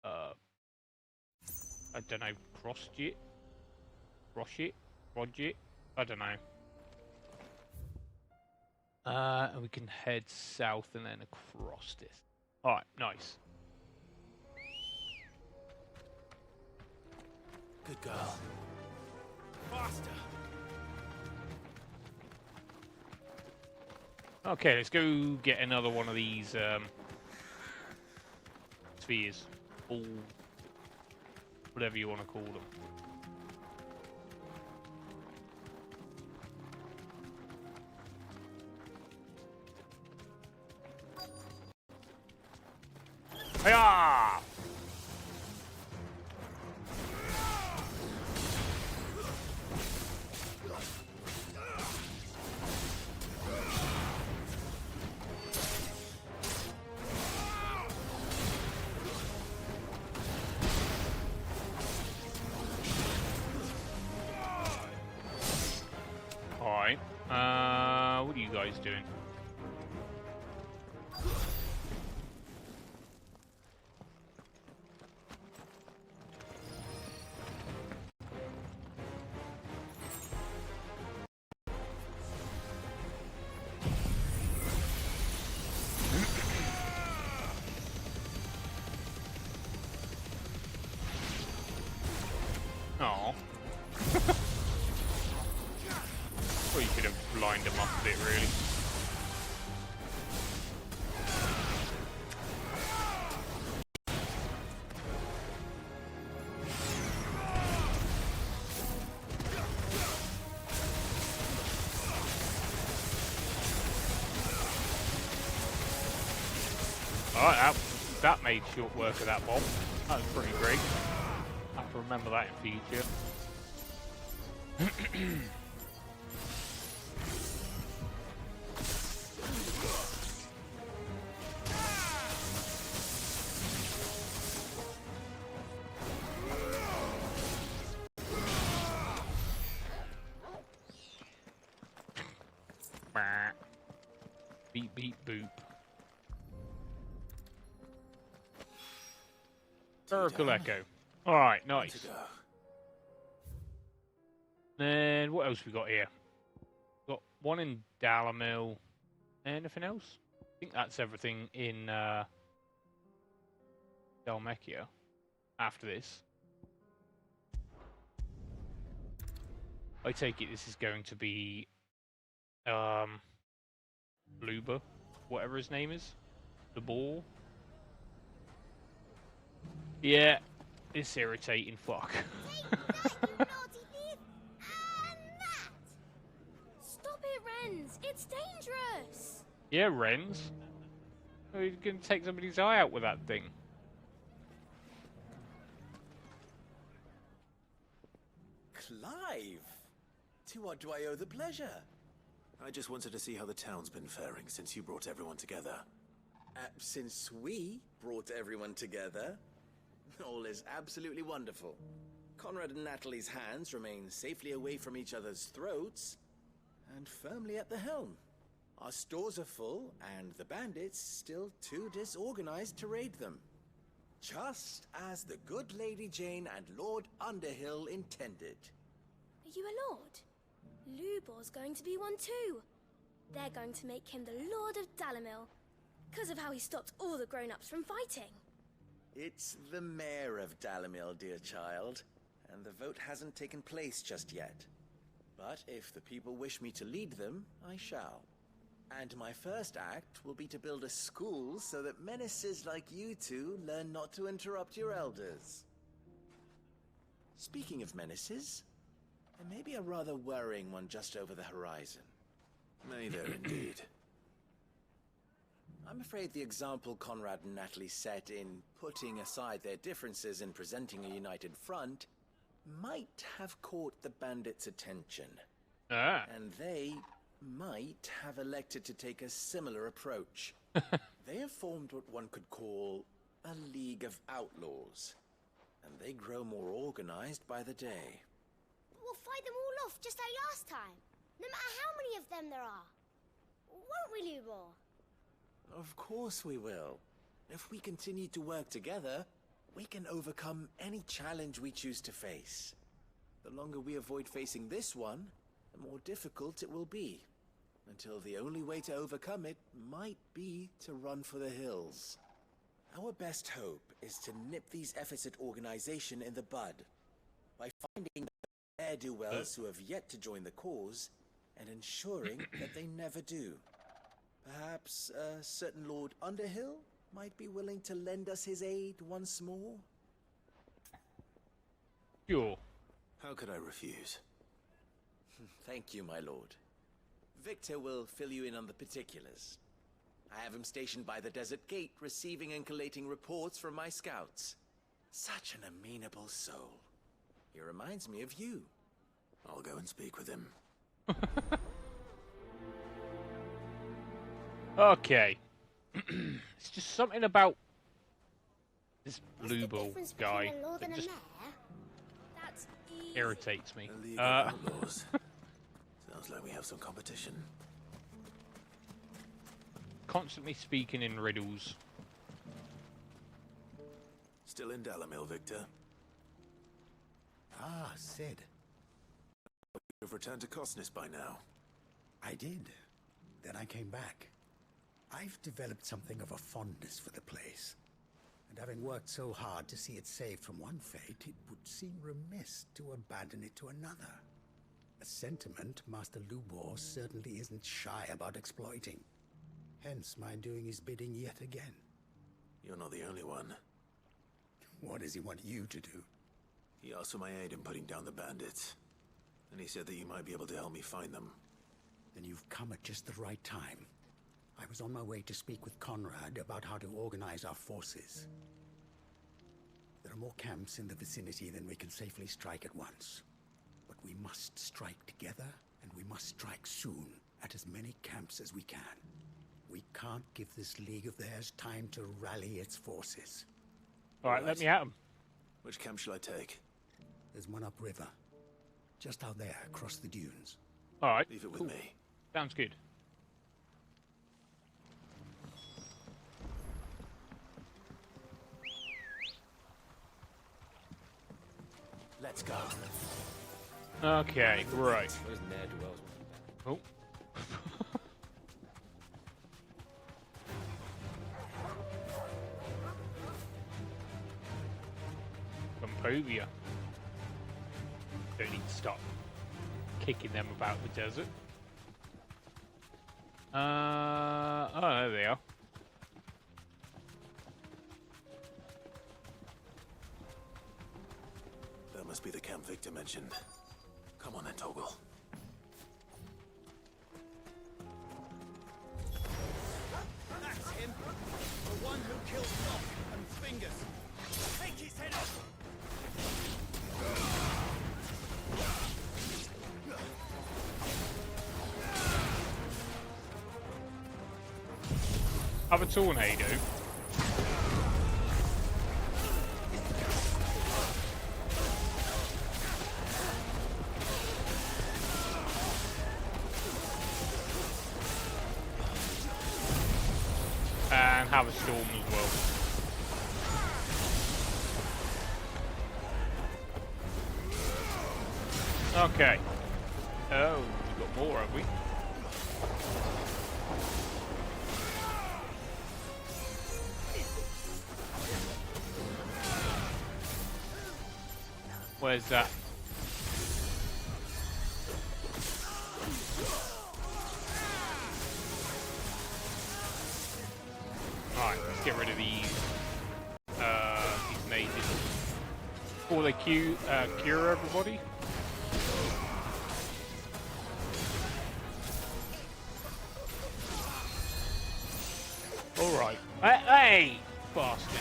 I don't know, Project, I don't know. And we can head south and then across this. Alright, nice. Good girl. Faster! Okay, let's go get another one of these spheres. Or whatever you want to call them. Hiya! Alright, what are you guys doing? Oh. Well, you could have lined them up a bit, really. Alright, that made short work of that bomb. That was pretty great. I have to remember that in future. Beep, beep, boop. Oracle Echo. Alright, nice. Then what else we got here? Got one in Dalamil. Anything else? I think that's everything in Dalmechia after this. I take it this is going to be Luba, whatever his name is. The ball. Yeah, it's irritating, fuck. Stop it, Renz! It's dangerous! Yeah, Renz. You're going to take somebody's eye out with that thing. Clive! To what do I owe the pleasure? I just wanted to see how the town's been faring since you brought everyone together. Since we brought everyone together, all is absolutely wonderful. Conrad and Natalie's hands remain safely away from each other's throats and firmly at the helm. Our stores are full, and the bandits still too disorganized to raid them. Just as the good Lady Jane and Lord Underhill intended. Are you a lord? Lubor's going to be one too. They're going to make him the Lord of Dalamil, because of how he stopped all the grown-ups from fighting. It's the mayor of Dalamil, dear child, and the vote hasn't taken place just yet. But if the people wish me to lead them, I shall. And my first act will be to build a school so that menaces like you two learn not to interrupt your elders. Speaking of menaces, there may be a rather worrying one just over the horizon. May there indeed. I'm afraid the example Conrad and Natalie set in putting aside their differences and presenting a united front might have caught the bandits' attention. And they might have elected to take a similar approach. They have formed what one could call a League of Outlaws, and they grow more organized by the day. We'll fight them all off just like last time, no matter how many of them there are. Won't we, Lubor? Of course we will. If we continue to work together, we can overcome any challenge we choose to face. The longer we avoid facing this one, the more difficult it will be. Until the only way to overcome it might be to run for the hills. Our best hope is to nip these efforts at organization in the bud by finding the ne'er-do-wells who have yet to join the cause and ensuring that they never do. Perhaps a certain Lord Underhill might be willing to lend us his aid once more? Sure. How could I refuse? Thank you, my lord. Victor will fill you in on the particulars. I have him stationed by the desert gate, receiving and collating reports from my scouts. Such an amenable soul. He reminds me of you. I'll go and speak with him. Okay. It's just something about this Lubo guy that just irritates me. A League of Outlaws. Sounds like we have some competition. Constantly speaking in riddles. Still in Dalamil, Victor? Ah, Sid. You've returned to Cosnis by now. I did. Then I came back. I've developed something of a fondness for the place. And having worked so hard to see it saved from one fate, it would seem remiss to abandon it to another. A sentiment Master Lubor certainly isn't shy about exploiting. Hence my doing his bidding yet again. You're not the only one. What does he want you to do? He asked for my aid in putting down the bandits. And he said that you might be able to help me find them. Then you've come at just the right time. I was on my way to speak with Conrad about how to organize our forces. There are more camps in the vicinity than we can safely strike at once. But we must strike together, and we must strike soon at as many camps as we can. We can't give this league of theirs time to rally its forces. Alright, let me at them. Which camp shall I take? There's one upriver. Just out there, across the dunes. Alright, leave it with cool. me. Sounds good. Let's go. Okay, right. Where's Ned? Who else wants to Oh. Compovia. Don't need to stop kicking them about the desert. Oh, there they are. That must be the camp Victor mentioned. Come on then, Toggle. That's him! The one who killed Locke and Fingers! Take his head off! Have a tornado. And have a storm as well. Okay. Oh, we've got more, have we? Where's that? Alright, let's get rid of these mages. Before they cure everybody. Alright. Hey! Bastards.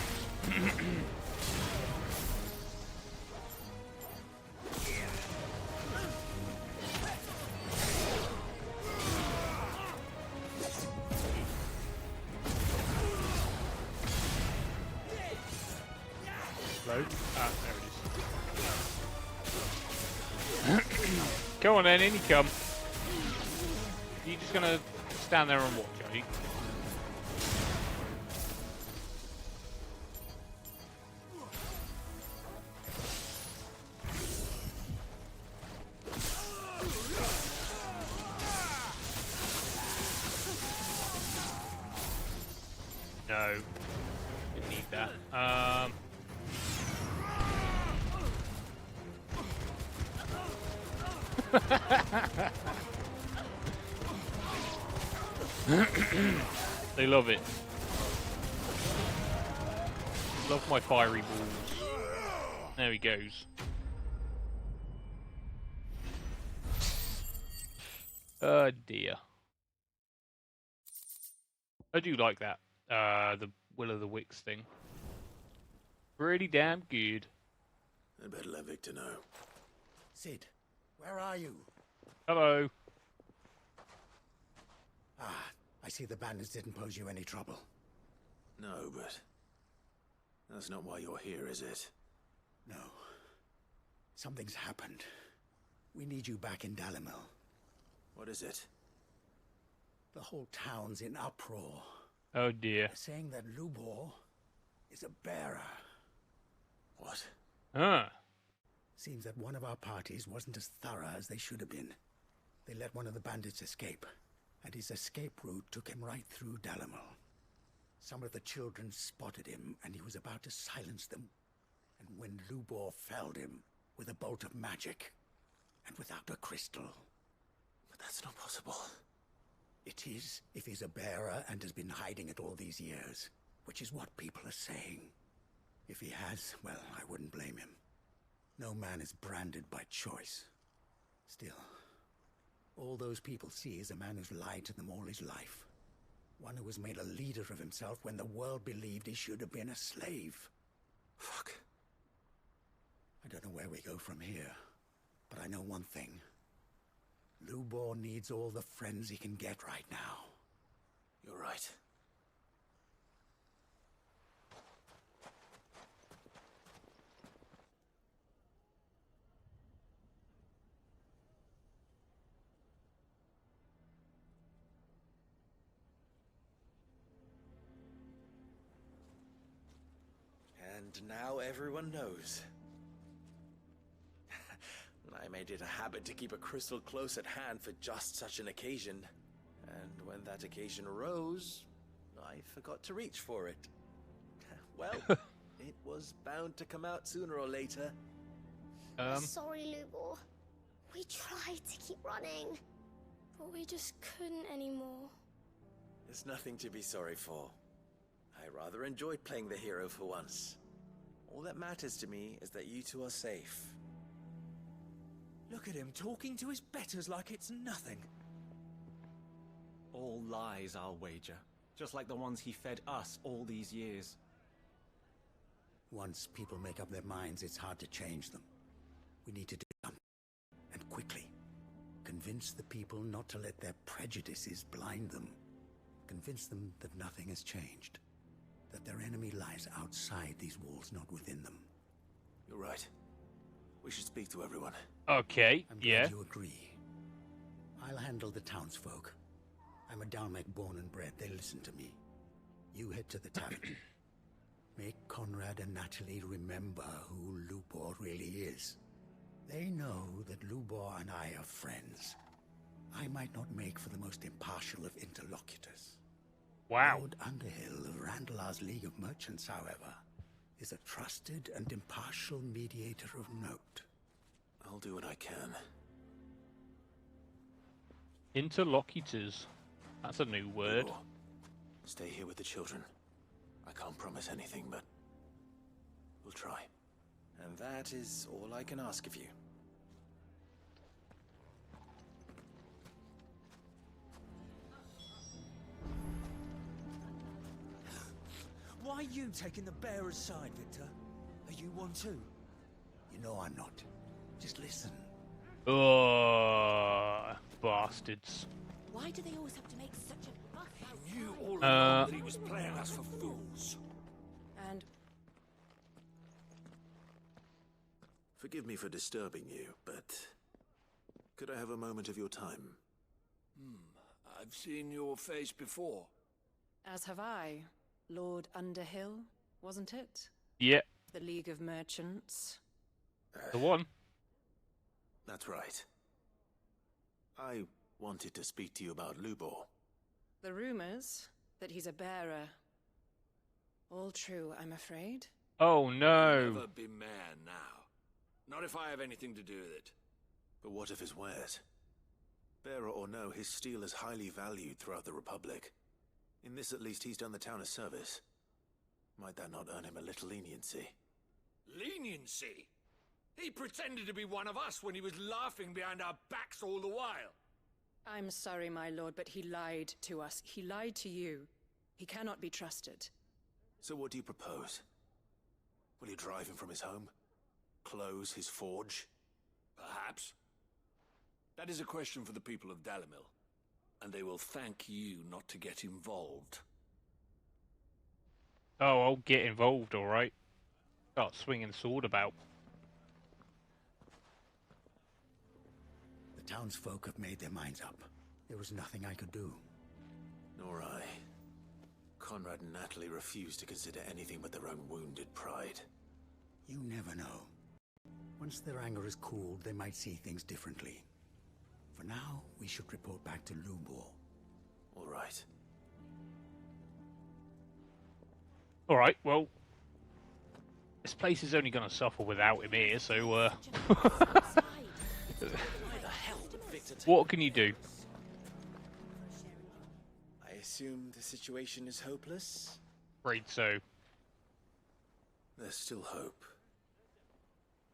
Load. Ah, there it is. Come on then, in you come. You're just gonna stand there and watch, are you? No. Didn't need that. They love it. Love my fiery balls. There he goes. Oh dear. I do like that. The Will of the Wicks thing. Pretty damn good. I'd better let Victor know. Sid, where are you? Hello. Ah, I see the bandits didn't pose you any trouble. No, but that's not why you're here, is it? No. Something's happened. We need you back in Dalimil. What is it? The whole town's in uproar. Oh dear. They're saying that Lubor is a bearer. What? Huh. Seems that one of our parties wasn't as thorough as they should have been. They let one of the bandits escape, and his escape route took him right through Dalimil. Some of the children spotted him, and he was about to silence them. And when Lubor felled him with a bolt of magic, and without a crystal. But that's not possible. It is, if he's a bearer and has been hiding it all these years, which is what people are saying. If he has, well, I wouldn't blame him. No man is branded by choice. Still, all those people see is a man who's lied to them all his life. One who has made a leader of himself when the world believed he should have been a slave. Fuck. I don't know where we go from here, but I know one thing. Lubor needs all the friends he can get right now. You're right. And now everyone knows. I made it a habit to keep a crystal close at hand for just such an occasion. And when that occasion arose, I forgot to reach for it. Well, it was bound to come out sooner or later. Sorry, Lubor. We tried to keep running, but we just couldn't anymore. There's nothing to be sorry for. I rather enjoyed playing the hero for once. All that matters to me is that you two are safe. Look at him talking to his betters like it's nothing. All lies, I'll wager. Just like the ones he fed us all these years. Once people make up their minds, it's hard to change them. We need to do something, and quickly. Convince the people not to let their prejudices blind them. Convince them that nothing has changed. That their enemy lies outside these walls, not within them. You're right. We should speak to everyone. Okay, I'm yeah. glad you agree. I'll handle the townsfolk. I'm a Dalmec born and bred. They listen to me. You head to the tavern. Make Conrad and Natalie remember who Lubor really is. They know that Lubor and I are friends. I might not make for the most impartial of interlocutors. Wow. Lord Underhill of Randalar's League of Merchants, however, is a trusted and impartial mediator of note. I'll do what I can. Interlocutors. That's a new word. Lubor, stay here with the children. I can't promise anything, but we'll try. And that is all I can ask of you. Why are you taking the bearer's side, Victor? Are you one too? You know I'm not. Just listen. Oh, bastards. Why do they always have to make such a fuss? He knew all along that he was playing us for fools. And Forgive me for disturbing you, but could I have a moment of your time? I've seen your face before. As have I. Lord Underhill, wasn't it? Yeah. The League of Merchants. The one. That's right. I wanted to speak to you about Lubor. The rumors that he's a bearer. All true, I'm afraid. Oh no. Never be mayor now. Not if I have anything to do with it. But what of his wares? Bearer or no, his steel is highly valued throughout the Republic. In this, at least, he's done the town a service. Might that not earn him a little leniency? Leniency? He pretended to be one of us when he was laughing behind our backs all the while. I'm sorry, my lord, but he lied to us. He lied to you. He cannot be trusted. So what do you propose? Will you drive him from his home? Close his forge? Perhaps. That is a question for the people of Dalimil, and they will thank you not to get involved. Oh, I'll get involved, alright. Start swinging the sword about. The townsfolk have made their minds up. There was nothing I could do. Nor I. Conrad and Natalie refuse to consider anything but their own wounded pride. You never know. Once their anger is cooled, they might see things differently. For now, we should report back to Lubor. All right. Alright, well, this place is only going to suffer without him here, so, what can you do? I assume the situation is hopeless? Afraid so. There's still hope.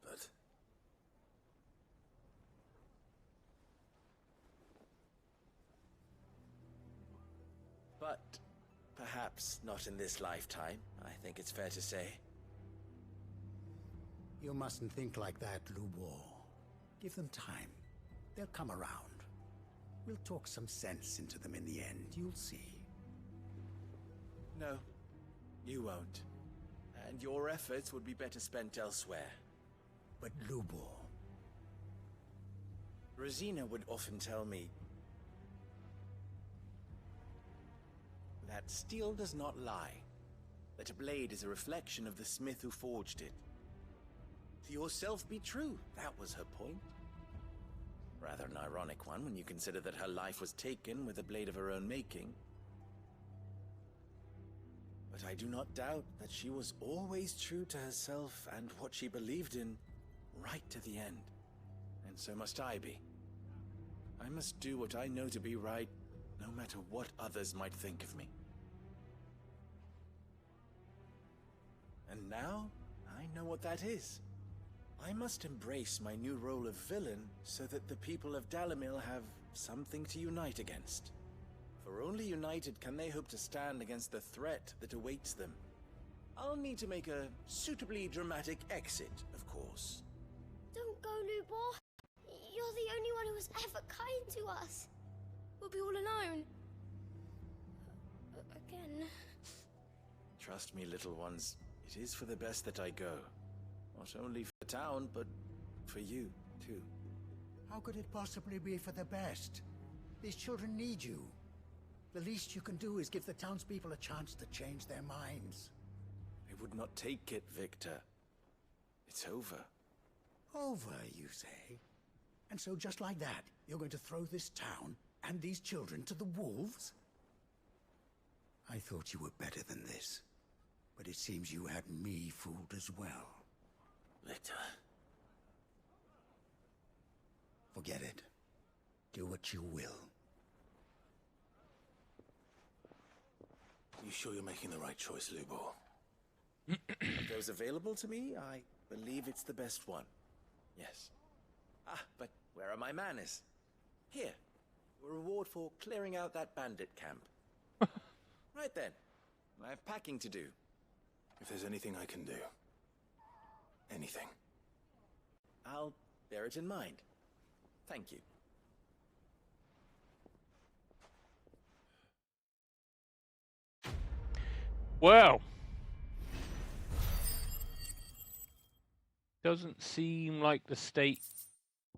But But perhaps not in this lifetime, I think it's fair to say. You mustn't think like that, Lubor. Give them time. They'll come around. We'll talk some sense into them in the end, you'll see. No, you won't. And your efforts would be better spent elsewhere. But Lubor... Rosina would often tell me that steel does not lie, that a blade is a reflection of the smith who forged it. To yourself be true, that was her point. Rather an ironic one when you consider that her life was taken with a blade of her own making. But I do not doubt that she was always true to herself and what she believed in, right to the end. And so must I be. I must do what I know to be right, no matter what others might think of me. And now, I know what that is. I must embrace my new role of villain so that the people of Dalimil have something to unite against. For only united can they hope to stand against the threat that awaits them. I'll need to make a suitably dramatic exit, of course. Don't go, Lubor. You're the only one who was ever kind to us. We'll be all alone. Again. Trust me, little ones. It is for the best that I go. Not only for the town, but for you, too. How could it possibly be for the best? These children need you. The least you can do is give the townspeople a chance to change their minds. I would not take it, Victor. It's over. Over, you say? And so just like that, you're going to throw this town and these children to the wolves? I thought you were better than this. But it seems you had me fooled as well. Victor. Forget it. Do what you will. You sure you're making the right choice, Lubor? Of those available to me, I believe it's the best one. Yes. Ah, but where are my manners? Here. A reward for clearing out that bandit camp. Right then. I have packing to do. If there's anything I can do. Anything. I'll bear it in mind. Thank you. Well, doesn't seem like the state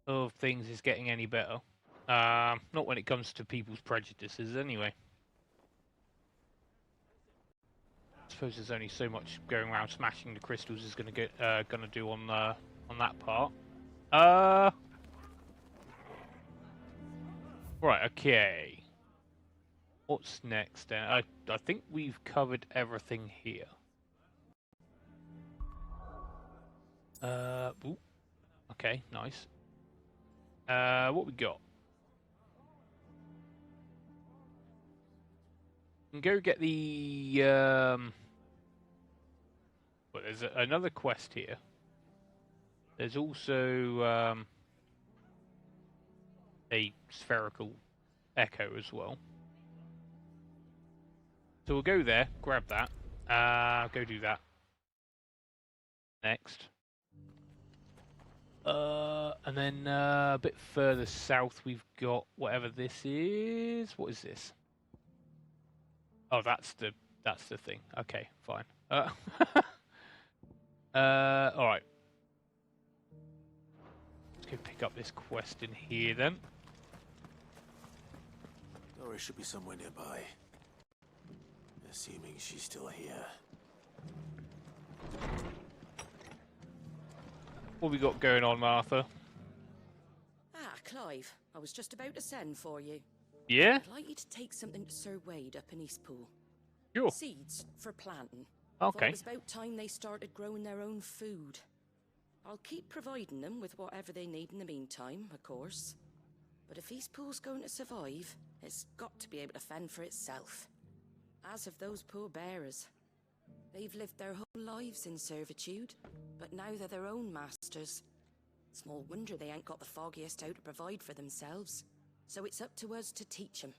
of things is getting any better. Not when it comes to people's prejudices, anyway. I suppose there's only so much going around smashing the crystals is gonna do on that part. Right. Okay. What's next then? I think we've covered everything here. Ooh. Okay, nice. What we got? We can go get the well, there's another quest here. There's also a spherical echo as well. So we'll go there, grab that, go do that. Next. And then a bit further south we've got whatever this is. What is this? Oh, that's the thing. Okay, fine. All right. Let's go pick up this quest in here then. Dora should be somewhere nearby. Assuming she's still here. What we got going on, Martha? Ah, Clive. I was just about to send for you. Yeah? I'd like you to take something to Sir Wade up in Eastpool. Sure. Seeds for planting. Okay. Thought it was about time they started growing their own food. I'll keep providing them with whatever they need in the meantime, of course. But if Eastpool's going to survive, it's got to be able to fend for itself. As of those poor bearers. They've lived their whole lives in servitude, but now they're their own masters. Small wonder they ain't got the foggiest how to provide for themselves. So it's up to us to teach them.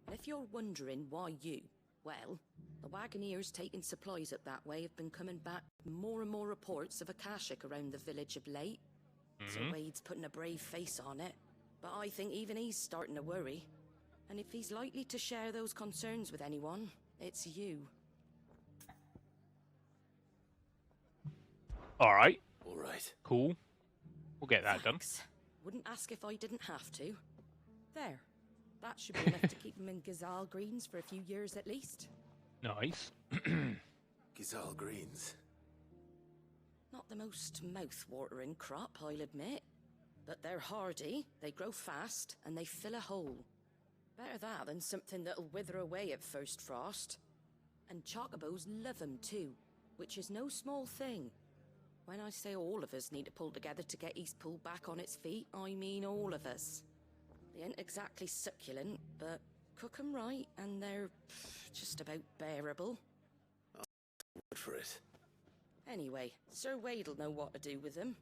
And if you're wondering why you, well, the wagoneers taking supplies up that way have been coming back with more and more reports of Akashic around the village of late. Sir Wade's putting a brave face on it, but I think even he's starting to worry. And if he's likely to share those concerns with anyone, it's you. All right. All right. Cool. We'll get that done. Wouldn't ask if I didn't have to. There. That should be enough to keep them in Gazal Greens for a few years at least. Nice. Gazal Greens. Not the most mouth-watering crop, I'll admit. But they're hardy, they grow fast, and they fill a hole. Better that than something that'll wither away at first frost. And chocobos love 'em too, which is no small thing. When I say all of us need to pull together to get Eastpool back on its feet, I mean all of us. They ain't exactly succulent, but cook 'em right, and they're just about bearable. Good for it. Anyway, Sir Wade'll know what to do with them.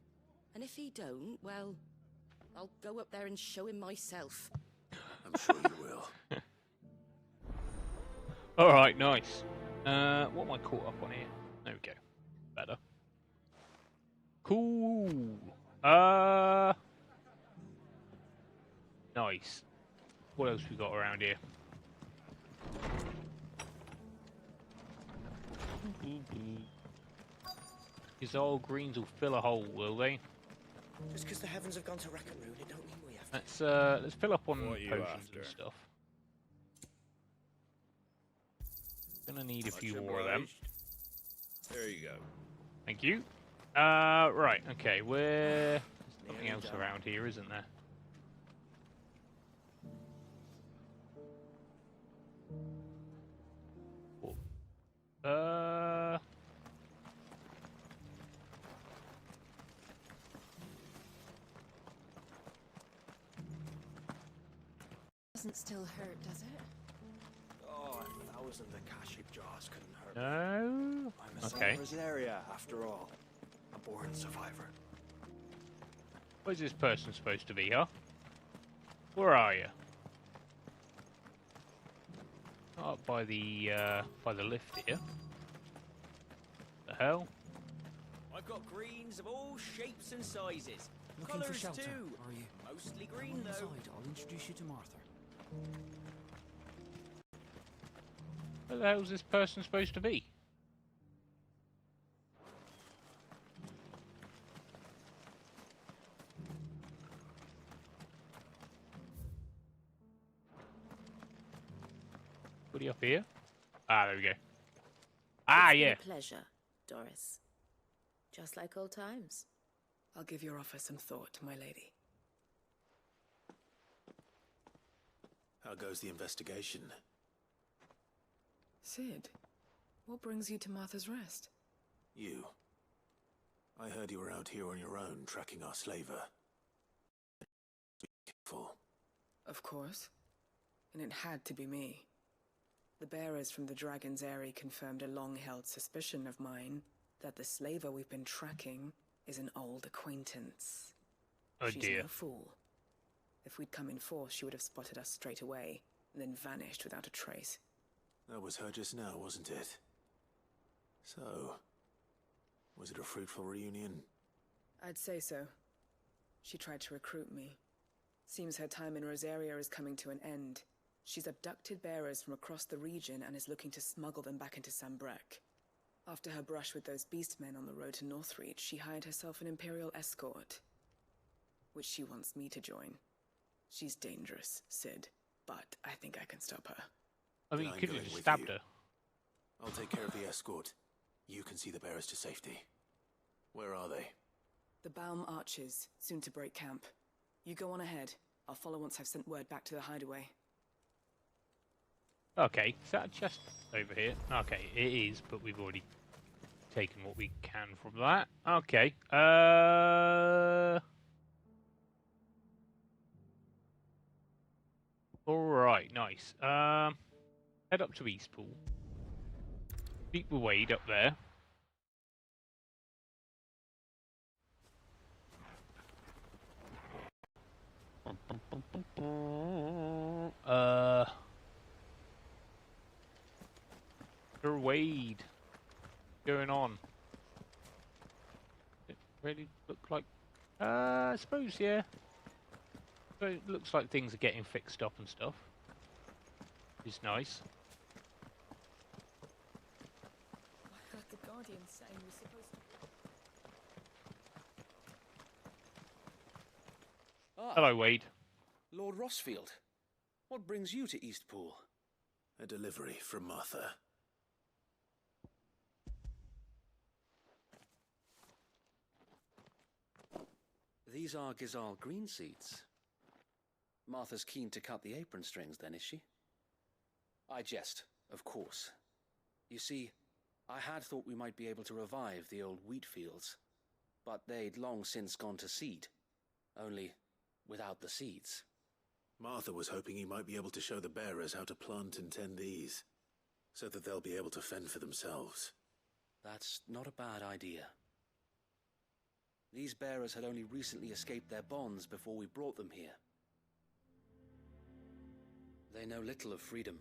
And if he don't, well, I'll go up there and show him myself. I'm sure you will. Alright, nice. What am I caught up on here? There we go. Better. Cool. Nice. What else we got around here? These old greens will fill a hole, will they? Just because the heavens have gone to Rackaroon, it don't mean we have to. Let's fill up on What are you potions after? and stuff. Gonna need a few more of them. There you go. Thank you. Right, okay, there's nothing else around here, isn't there? Oh. Doesn't still hurt, does it? Oh, 1,000 Akashic jars couldn't hurt. No? I'm a Okay. Rosaria, after all. A born survivor. Where's this person supposed to be, huh? Where are you? Up by the lift here. The hell? I've got greens of all shapes and sizes. Looking for Colours shelter, too. are you? Mostly Come green on though. inside, I'll introduce you to Martha. Where the hell's this person supposed to be? What are you up here? Ah, there we go. Ah, It's been yeah. a pleasure, Doris. Just like old times. I'll give your offer some thought, my lady. How goes the investigation? Sid, what brings you to Martha's Rest? You. I heard you were out here on your own, tracking our slaver. Be careful. Of course. And it had to be me. The bearers from the Dragon's Eyrie confirmed a long-held suspicion of mine that the slaver we've been tracking is an old acquaintance. Oh She's dear. no fool. If we'd come in force, she would have spotted us straight away, and then vanished without a trace. That was her just now, wasn't it? So, was it a fruitful reunion? I'd say so. She tried to recruit me. Seems her time in Rosaria is coming to an end. She's abducted bearers from across the region and is looking to smuggle them back into Sambrek. After her brush with those beastmen on the road to Northreach, she hired herself an Imperial escort, which she wants me to join. She's dangerous, Sid, but I think I can stop her. I mean, Then you I'm could going have just with stabbed you. her. I'll take care of the escort. You can see the bearers to safety. Where are they? The Baum Archers, soon to break camp. You go on ahead. I'll follow once I've sent word back to the hideaway. Okay, is that a chest over here? Okay, it is, but we've already taken what we can from that. Okay, alright, nice. Head up to Eastpool. Beat the Wade up there. Sir Wade, going on? It really look like, I suppose, yeah. So it looks like things are getting fixed up and stuff. It's nice. I heard the Guardian saying we're supposed to... Ah, Hello, Wade. Lord Rossfield. What brings you to Eastpool? A delivery from Martha. These are Gizal green seeds. Martha's keen to cut the apron strings, then, is she? I jest, of course. You see, I had thought we might be able to revive the old wheat fields, but they'd long since gone to seed, only without the seeds. Martha was hoping he might be able to show the bearers how to plant and tend these, so that they'll be able to fend for themselves. That's not a bad idea. These bearers had only recently escaped their bonds before we brought them here. They know little of freedom,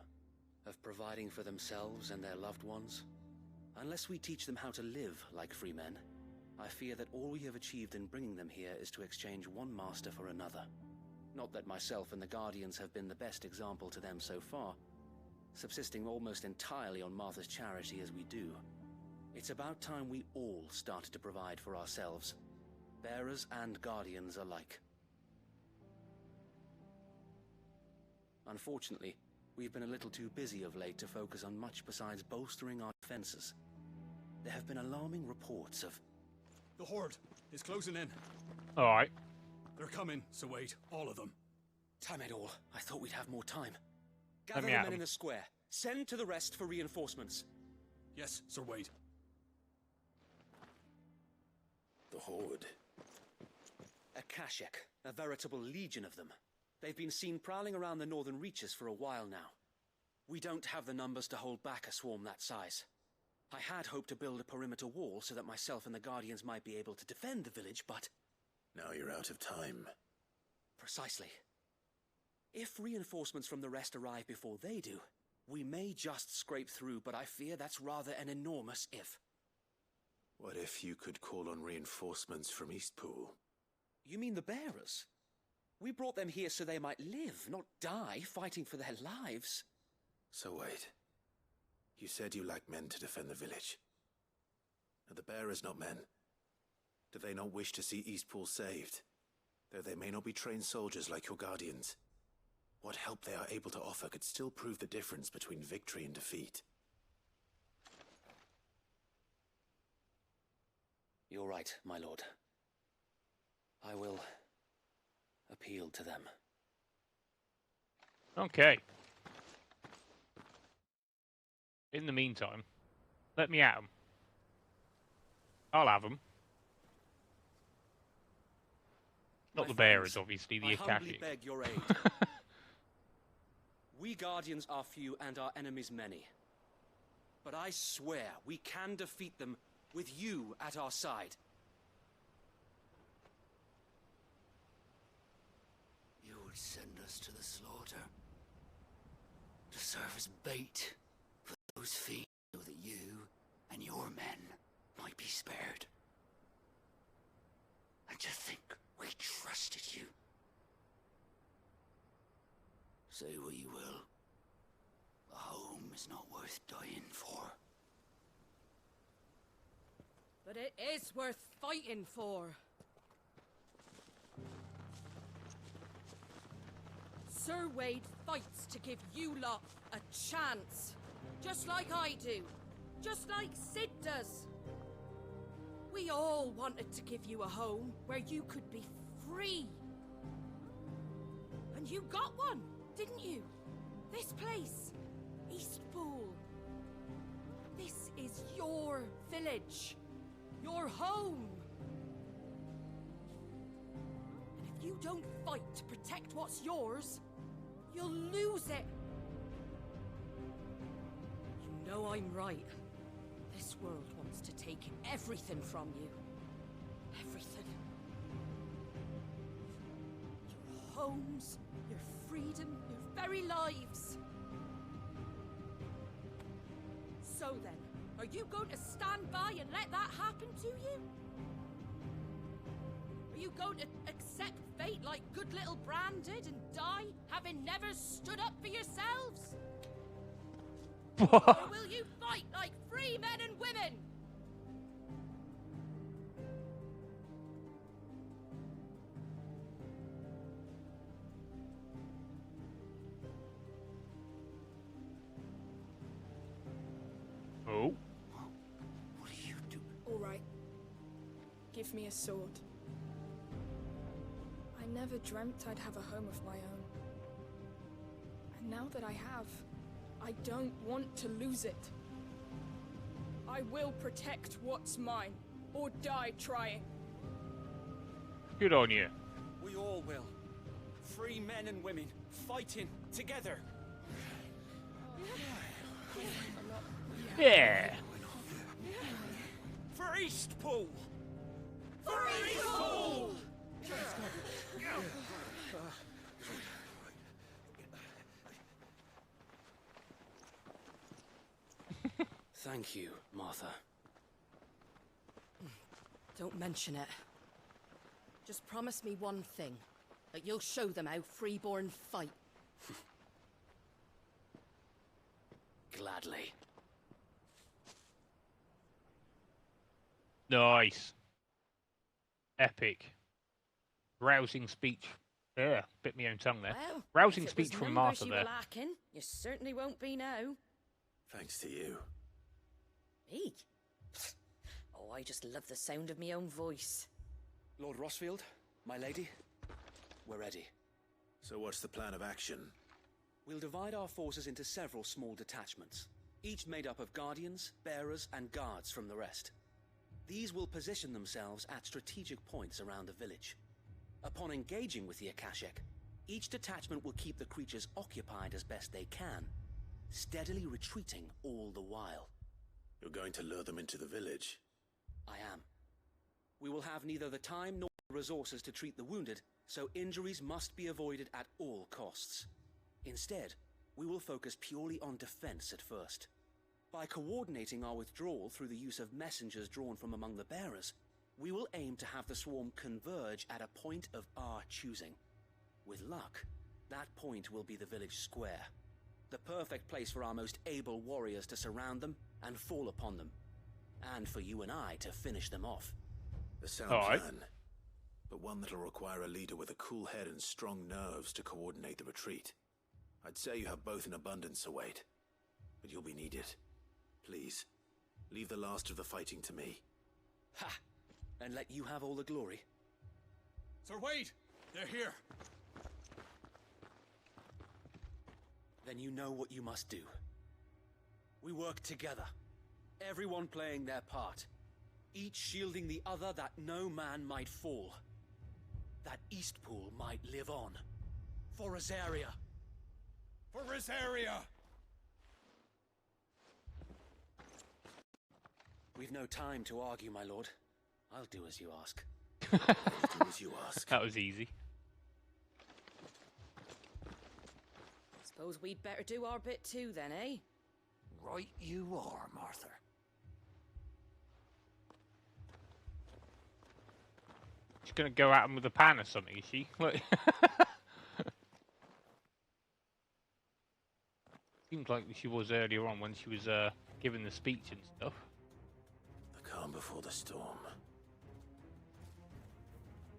of providing for themselves and their loved ones. Unless we teach them how to live like free men, I fear that all we have achieved in bringing them here is to exchange one master for another. Not that myself and the Guardians have been the best example to them so far, subsisting almost entirely on Martha's charity as we do. It's about time we all started to provide for ourselves, bearers and Guardians alike. Unfortunately, we've been a little too busy of late to focus on much besides bolstering our defenses. There have been alarming reports of... The Horde is closing in. Alright. They're coming, so wait, all of them. Damn it all, I thought we'd have more time. Let Gather me the at men 'em. in the square. Send to the rest for reinforcements. Yes, Sir Wade. The Horde. A Kashek, a veritable legion of them. They've been seen prowling around the northern reaches for a while now. We don't have the numbers to hold back a swarm that size. I had hoped to build a perimeter wall so that myself and the Guardians might be able to defend the village, but... Now you're out of time. Precisely. If reinforcements from the rest arrive before they do, we may just scrape through, but I fear that's rather an enormous if. What if you could call on reinforcements from Eastpool? You mean the bearers? We brought them here so they might live, not die, fighting for their lives. So wait. You said you lacked men to defend the village. Are the bearers not men? Do they not wish to see Eastpool saved? Though they may not be trained soldiers like your Guardians. What help they are able to offer could still prove the difference between victory and defeat. You're right, my lord. I will appeal to them. Okay. In the meantime, let me at 'em. I'll have 'em. Not the bearers, obviously, the I humbly Akashi. beg your aid. We Guardians are few and our enemies many. But I swear we can defeat them with you at our side. You would send us to the slaughter, to serve as bait for those fiends, so that you and your men might be spared. And to think we trusted you. Say what you will. A home is not worth dying for. But it is worth fighting for. Sir Wade fights to give you lot a chance. Just like I do. Just like Sid does. We all wanted to give you a home where you could be free. And you got one, didn't you? This place, Eastpool. This is your village. Your home. And if you don't fight to protect what's yours, you'll lose it. You know I'm right. This world wants to take everything from you. Everything. Your homes, your freedom, your very lives. So then, are you going to stand by and let that happen to you? Are you going to accept fate like good little Bran did and die, having never stood up for yourselves? Or will you fight like free men and women? Oh. What do you do? All right. Give me a sword. never dreamt I'd have a home of my own. And now that I have, I don't want to lose it. I will protect what's mine, or die trying. Good on you. We all will. Free men and women, fighting together. Yeah. For Eastpool! For Eastpool! Thank you, Martha. Don't mention it. Just promise me one thing. That you'll show them how freeborn fight. Gladly. Nice. Epic. Rousing speech. Yeah, bit me own tongue there. Well, rousing if it was speech from numbers Martha you there. were lacking, you certainly won't be now. Thanks to you. Me? Oh, I just love the sound of my own voice. Lord Rossfield, my lady, we're ready. So what's the plan of action? We'll divide our forces into several small detachments, each made up of guardians, bearers, and guards from the rest. These will position themselves at strategic points around the village. Upon engaging with the Akashic, each detachment will keep the creatures occupied as best they can, steadily retreating all the while. You're going to lure them into the village? I am. We will have neither the time nor the resources to treat the wounded, so injuries must be avoided at all costs. Instead, we will focus purely on defense at first. By coordinating our withdrawal through the use of messengers drawn from among the bearers, we will aim to have the swarm converge at a point of our choosing. With luck, that point will be the village square, the perfect place for our most able warriors to surround them and fall upon them, and for you and I to finish them off. A sound plan, but one that'll require a leader with a cool head and strong nerves to coordinate the retreat. I'd say you have both in abundance, Sir Wade, but you'll be needed. Please, leave the last of the fighting to me. Ha! And let you have all the glory. Sir Wade! They're here! Then you know what you must do. We work together, everyone playing their part, each shielding the other that no man might fall, that Eastpool might live on. For Rosaria! For Rosaria! We've no time to argue, my lord. I'll do as you ask. Do as you ask. That was easy. Suppose we'd better do our bit too then, eh? Right you are, Martha. She's gonna go at him with a pan or something, is she? Look. Seems like she was earlier on when she was giving the speech and stuff. The calm before the storm.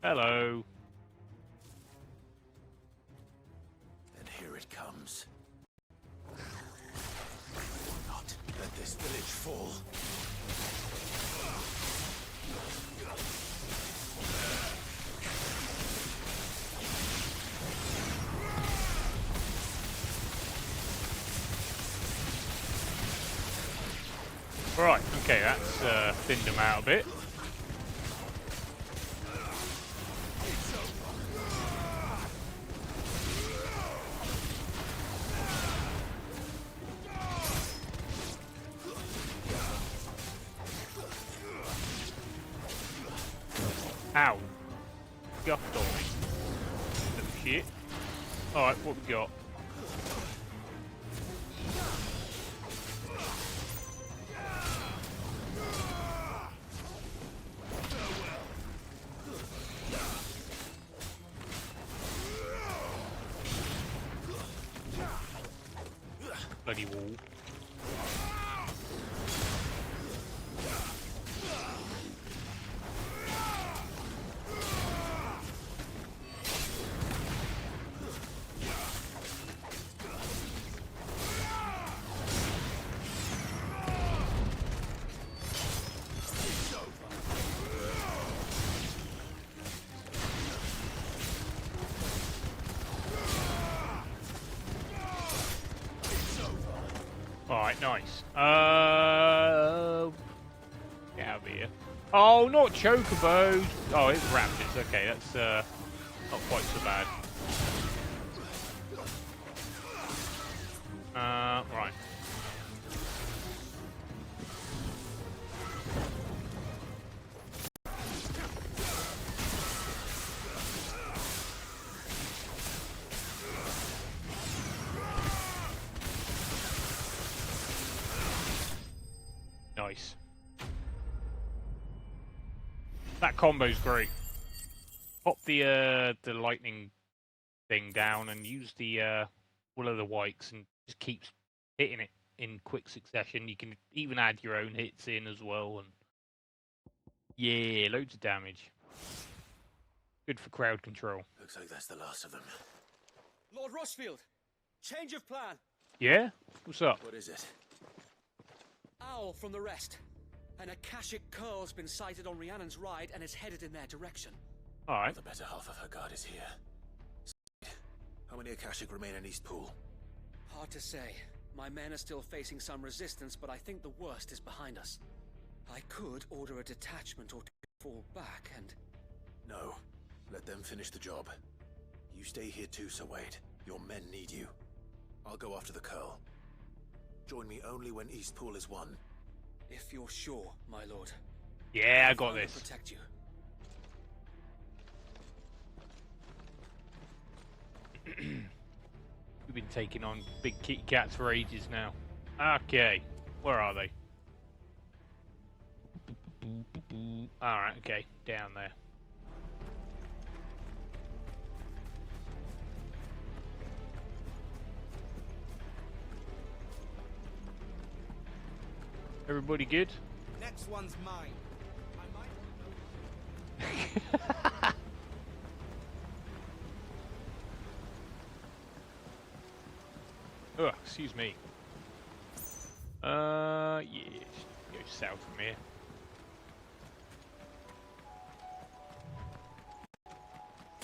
Hello. And here it comes. Not let this village fall. Right, okay, that's thinned him out a bit. Ow. Guffed on me. Little shit. Alright, what we got? Bloody wall. Nice. Get out of here. Oh, not chocobos. Oh, it's raptors. Okay, that's not quite so bad. Right. Nice. That combo's great. Pop the lightning thing down and use the Will o' the Wikes and just keeps hitting it in quick succession. You can even add your own hits in as well, and yeah, loads of damage. Good for crowd control. Looks like that's the last of them. Lord Rushfield, change of plan. Yeah? What's up? What is it? Owl from the rest. An Akashic curl's been sighted on Rhiannon's ride and is headed in their direction. Alright. The better half of her guard is here. How many Akashic remain in East Pool? Hard to say. My men are still facing some resistance, but I think the worst is behind us. I could order a detachment or two to fall back and... No. Let them finish the job. You stay here too, Sir Wade. Your men need you. I'll go after the curl. Join me only when East Pool is won. If you're sure, my lord. Yeah, I got this. Protect you. We've been taking on big kitty cats for ages now. Okay, where are they? Alright, okay, down there. Everybody good? Next one's mine. Oh, excuse me. Yeah, just go south from here.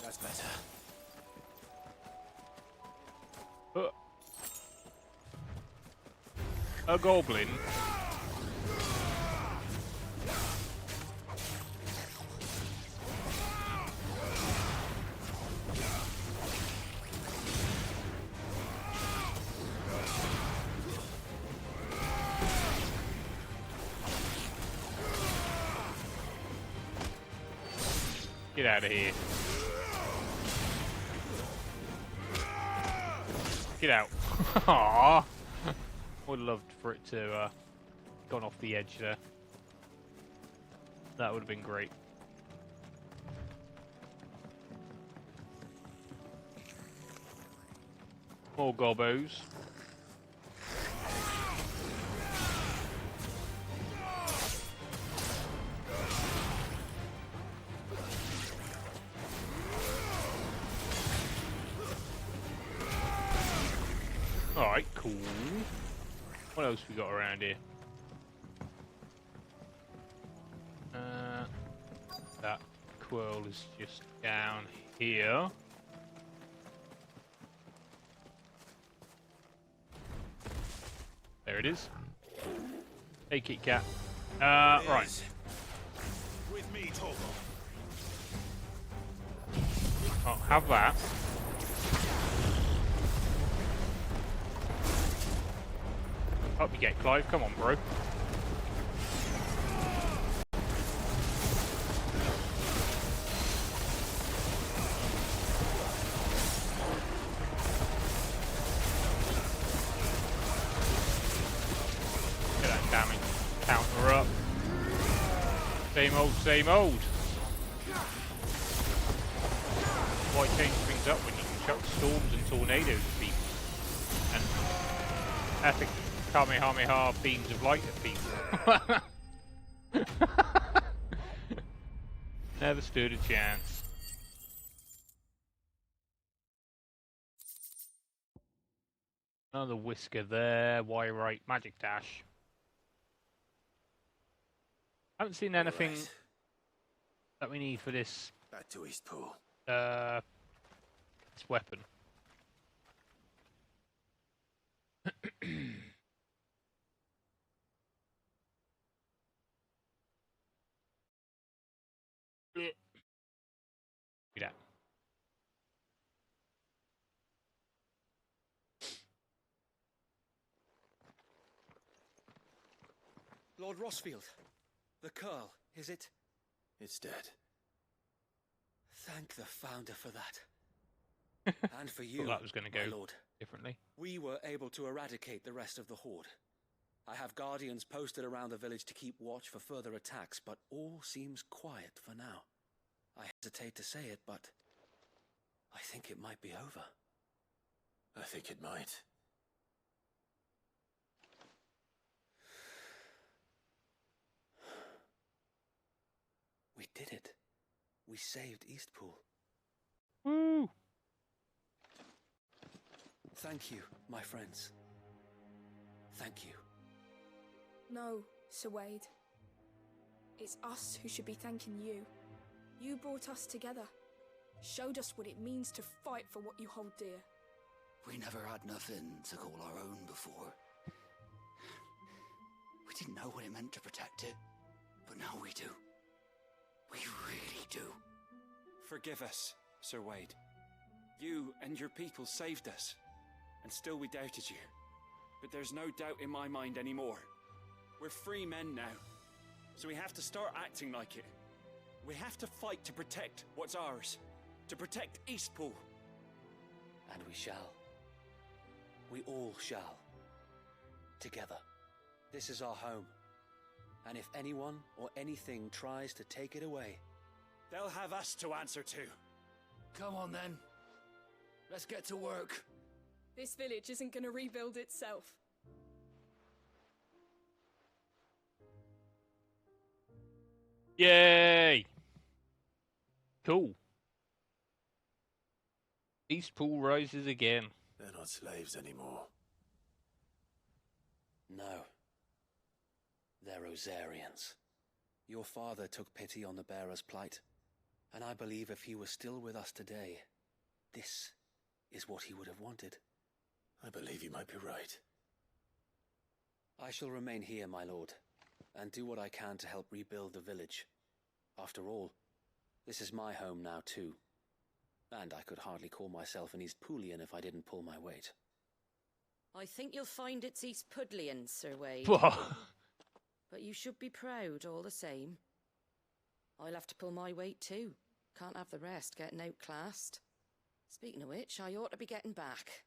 That's better. A goblin. Get out of here. Get out. Aww. Would have loved for it to gone off the edge there. That would have been great. More gobos. Alright, cool. What else we got around here? That quirl is just down here. There it is. Hey, Kit Kat. Right. With me, Togo. I'll have that. Up you get, Clive. Come on, bro. Get that damage counter up. Same old, same old. Why change things up when you can chuck storms and tornadoes at people? And epic Kamehameha beams of light at people. Never stood a chance. Another whisker there. Why right? Magic dash. Haven't seen anything that we need for this. Back to East Pool. This weapon. Lord Rossfield. The Curl, is it? It's dead. Thank the Founder for that. And for you, Thought that was going to go my lord. differently. We were able to eradicate the rest of the Horde. I have guardians posted around the village to keep watch for further attacks, but all seems quiet for now. I hesitate to say it, but I think it might be over. I think it might. We did it. We saved Eastpool. Woo! Thank you, my friends. Thank you. No, Sir Wade. It's us who should be thanking you. You brought us together. Showed us what it means to fight for what you hold dear. We never had nothing to call our own before. We didn't know what it meant to protect it, but now we do. We really do. Forgive us, Sir Wade. You and your people saved us, and still we doubted you. But there's no doubt in my mind anymore. We're free men now, so we have to start acting like it. We have to fight to protect what's ours, to protect Eastpool. And we shall. We all shall. Together. This is our home. And if anyone or anything tries to take it away, they'll have us to answer to. Come on then. Let's get to work. This village isn't going to rebuild itself. Yay! Cool. Eastpool rises again. They're not slaves anymore. no. They're Rosarians. Your father took pity on the bearer's plight, and I believe if he were still with us today, this is what he would have wanted. I believe you might be right. I shall remain here, my lord, and do what I can to help rebuild the village. After all, this is my home now too, and I could hardly call myself an Eastpoolian if I didn't pull my weight. I think you'll find it's Eastpudlian, Sir Wade. But you should be proud all the same. I'll have to pull my weight too. Can't have the rest getting outclassed. Speaking of which, I ought to be getting back.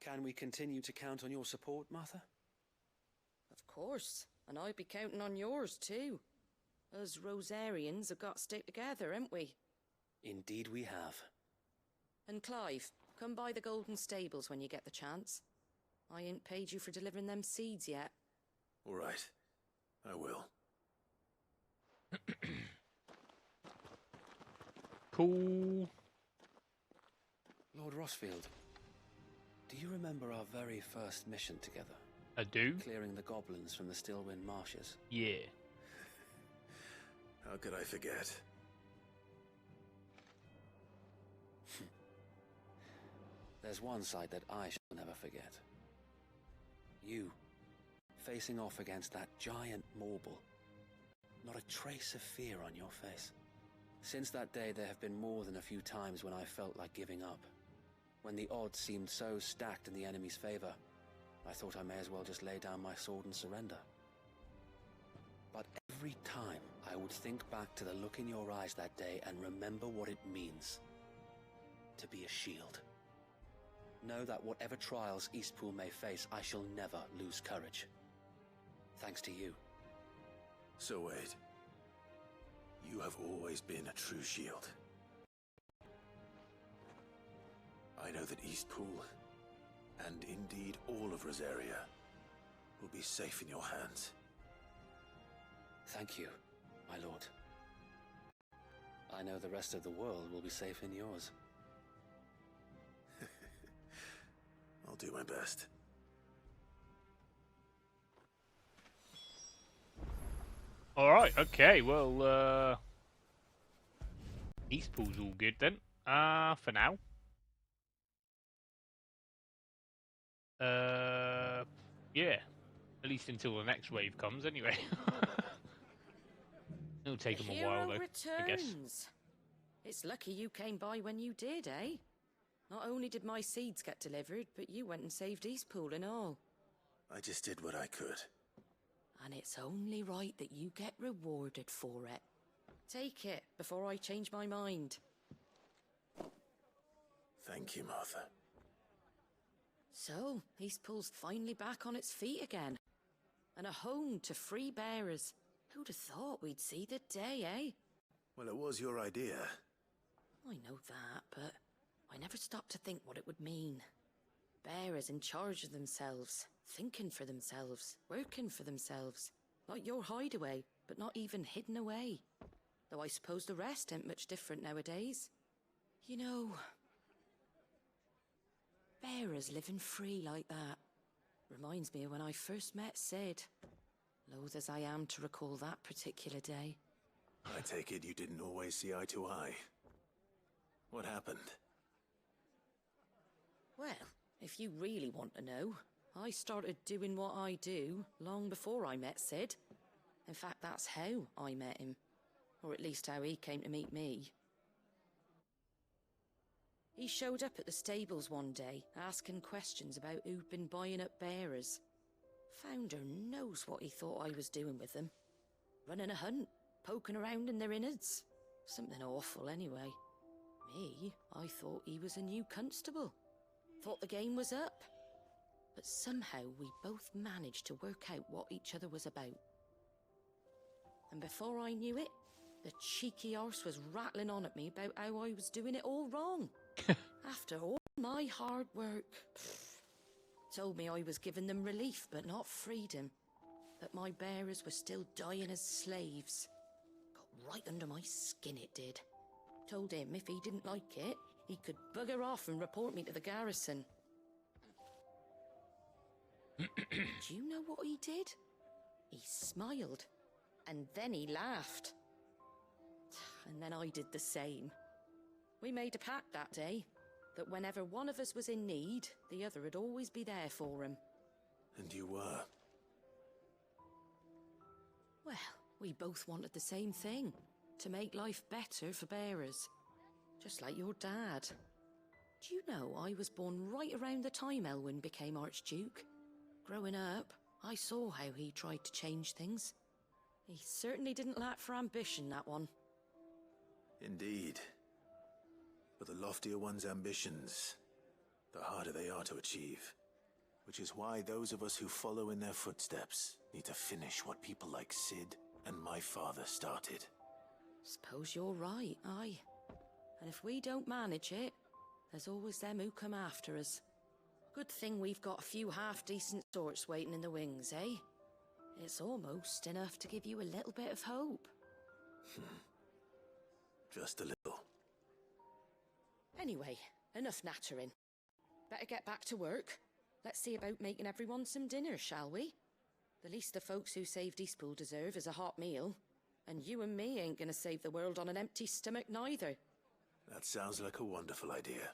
Can we continue to count on your support, Martha? Of course, and I'd be counting on yours too. Us Rosarians have got to stick together, haven't we? Indeed we have. And Clive, come by the Golden Stables when you get the chance. I ain't paid you for delivering them seeds yet. All right. I will. Cool. Lord Rossfield, do you remember our very first mission together? I do. Clearing the goblins from the Stillwind marshes? Yeah. How could I forget? There's one sight that I shall never forget. You, facing off against that giant Morble. Not a trace of fear on your face. Since that day, there have been more than a few times when I felt like giving up. When the odds seemed so stacked in the enemy's favor, I thought I may as well just lay down my sword and surrender. But every time, I would think back to the look in your eyes that day and remember what it means to be a shield. Know that whatever trials Eastpool may face, I shall never lose courage. Thanks to you. So Wade, you have always been a true shield. I know that Eastpool, and indeed all of Rosaria, will be safe in your hands. Thank you, my lord. I know the rest of the world will be safe in yours. I'll do my best. Alright, okay, well, Eastpool's all good then. For now. Yeah. At least until the next wave comes, anyway. It'll take them a while, though, I guess. It's lucky you came by when you did, eh? Not only did my seeds get delivered, but you went and saved Eastpool and all. I just did what I could. and it's only right that you get rewarded for it. Take it before I change my mind. Thank you, Martha. So, Eastpool's finally back on its feet again. And a home to free bearers. Who'd have thought we'd see the day, eh? Well, it was your idea. I know that, but I never stopped to think what it would mean. Bearers in charge of themselves, thinking for themselves, working for themselves. Like your hideaway, but not even hidden away. Though I suppose the rest ain't much different nowadays. You know, bearers living free like that reminds me of when I first met Sid. Loath as I am to recall that particular day. I take it you didn't always see eye to eye. What happened? Well, if you really want to know, I started doing what I do long before I met Sid. In fact, that's how I met him. Or at least how he came to meet me. He showed up at the stables one day, asking questions about who'd been buying up bearers. Founder knows what he thought I was doing with them. Running a hunt, poking around in their innards. Something awful, anyway. Me, I thought he was a new constable. Thought the game was up. But somehow we both managed to work out what each other was about. And before I knew it, the cheeky arse was rattling on at me about how I was doing it all wrong. After all my hard work. Told me I was giving them relief, but not freedom. That my bearers were still dying as slaves. Got right under my skin, it did. Told him if he didn't like it, he could bugger off and report me to the garrison. Do you know what he did? He smiled. And then he laughed. And then I did the same. We made a pact that day, that whenever one of us was in need, the other would always be there for him. And you were? Well, we both wanted the same thing. To make life better for bearers. Just like your dad. Do you know I was born right around the time Elwyn became Archduke? Growing up, I saw how he tried to change things. He certainly didn't lack for ambition, that one. Indeed. But the loftier one's ambitions, the harder they are to achieve. Which is why those of us who follow in their footsteps need to finish what people like Sid and my father started. Suppose you're right, aye. And if we don't manage it, there's always them who come after us. Good thing we've got a few half-decent sorts waiting in the wings, eh? It's almost enough to give you a little bit of hope. Just a little. Anyway, enough nattering. Better get back to work. Let's see about making everyone some dinner, shall we? The least the folks who saved Eastpool deserve is a hot meal. And you and me ain't gonna save the world on an empty stomach neither. That sounds like a wonderful idea.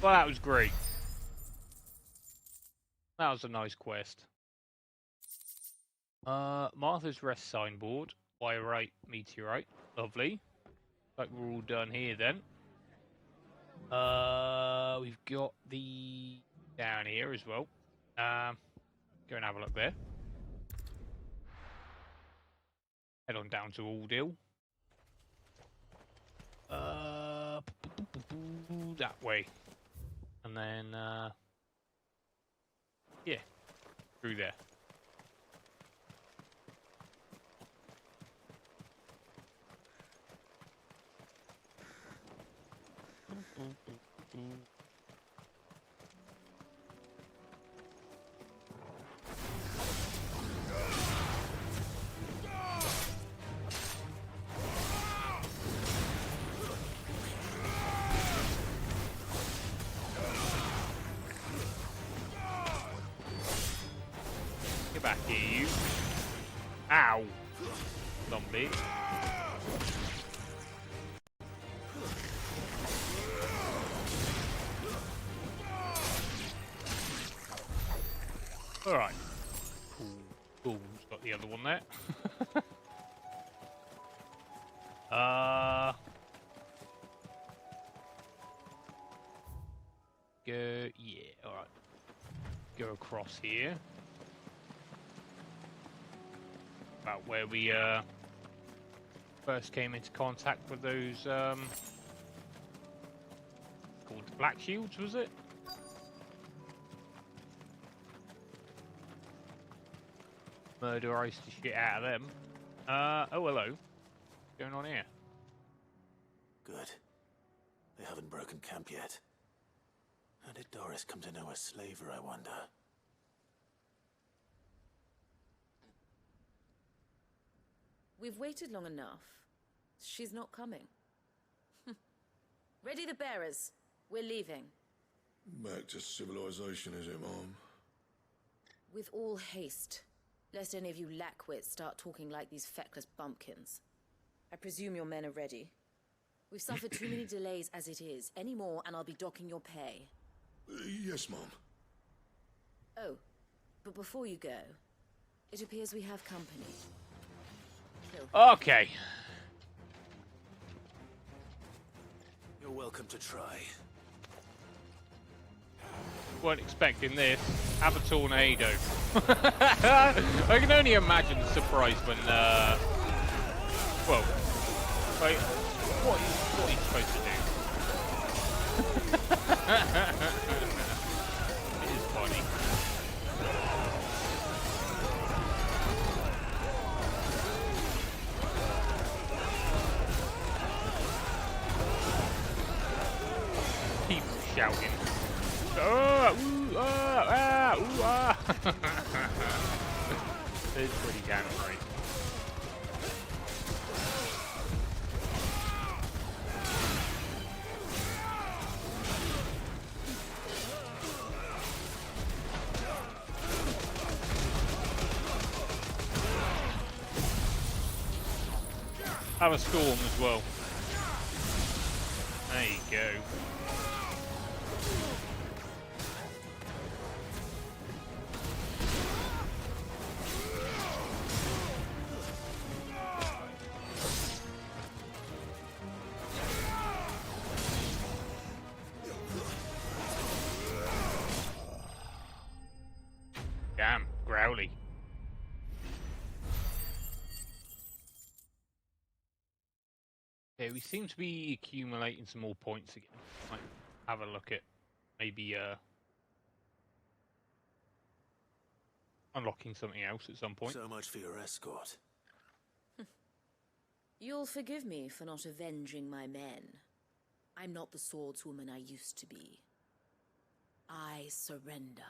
Well, that was great. That was a nice quest. Martha's Rest signboard. Wyrite meteorite. Lovely. Like we're all done here then. We've got the down here as well. Go and have a look there. Head on down to Aldill. That way. And then, yeah, through there. Get back here, you. Ow. Zombie. Alright. Cool. Cool. Got the other one there. go... Yeah, alright. Go across here. About where we first came into contact with those called the Black Shields, was it? Murderized the shit out of them. Oh hello. What's going on here? Good. They haven't broken camp yet. How did Doris come to know a slaver, I wonder? We've waited long enough. She's not coming. Ready the bearers. We're leaving. Back to civilization, is it, Mom? With all haste. Lest any of you lackwits start talking like these feckless bumpkins. I presume your men are ready. We've suffered too many delays as it is. Any more and I'll be docking your pay. Yes, Mom. Oh, but before you go, it appears we have company. Okay. You're welcome to try. Weren't expecting this. Have a tornado. I can only imagine the surprise when, well, like, what are you supposed to do? It is funny. People shouting. It's pretty damn great. Have a storm as well. There you go. Damn, growly. Yeah, we seem to be accumulating some more points again. Might have a look at maybe unlocking something else at some point. So much for your escort. You'll forgive me for not avenging my men. I'm not the swordswoman I used to be. I surrender.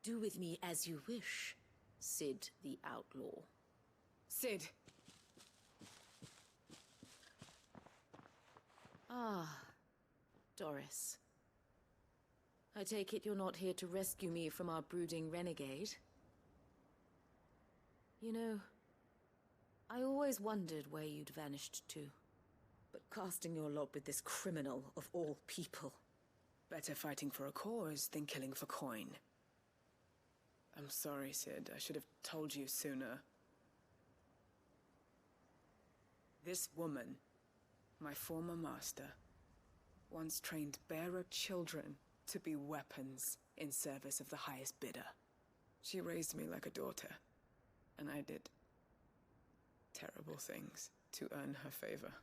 Do with me as you wish, Sid the Outlaw. Sid. Ah, Doris. I take it you're not here to rescue me from our brooding renegade? You know, I always wondered where you'd vanished to. But casting your lot with this criminal of all people. Better fighting for a cause than killing for coin. I'm sorry, Sid. I should have told you sooner. This woman, my former master, once trained bearer children to be weapons in service of the highest bidder. She raised me like a daughter, and I did terrible things to earn her favor.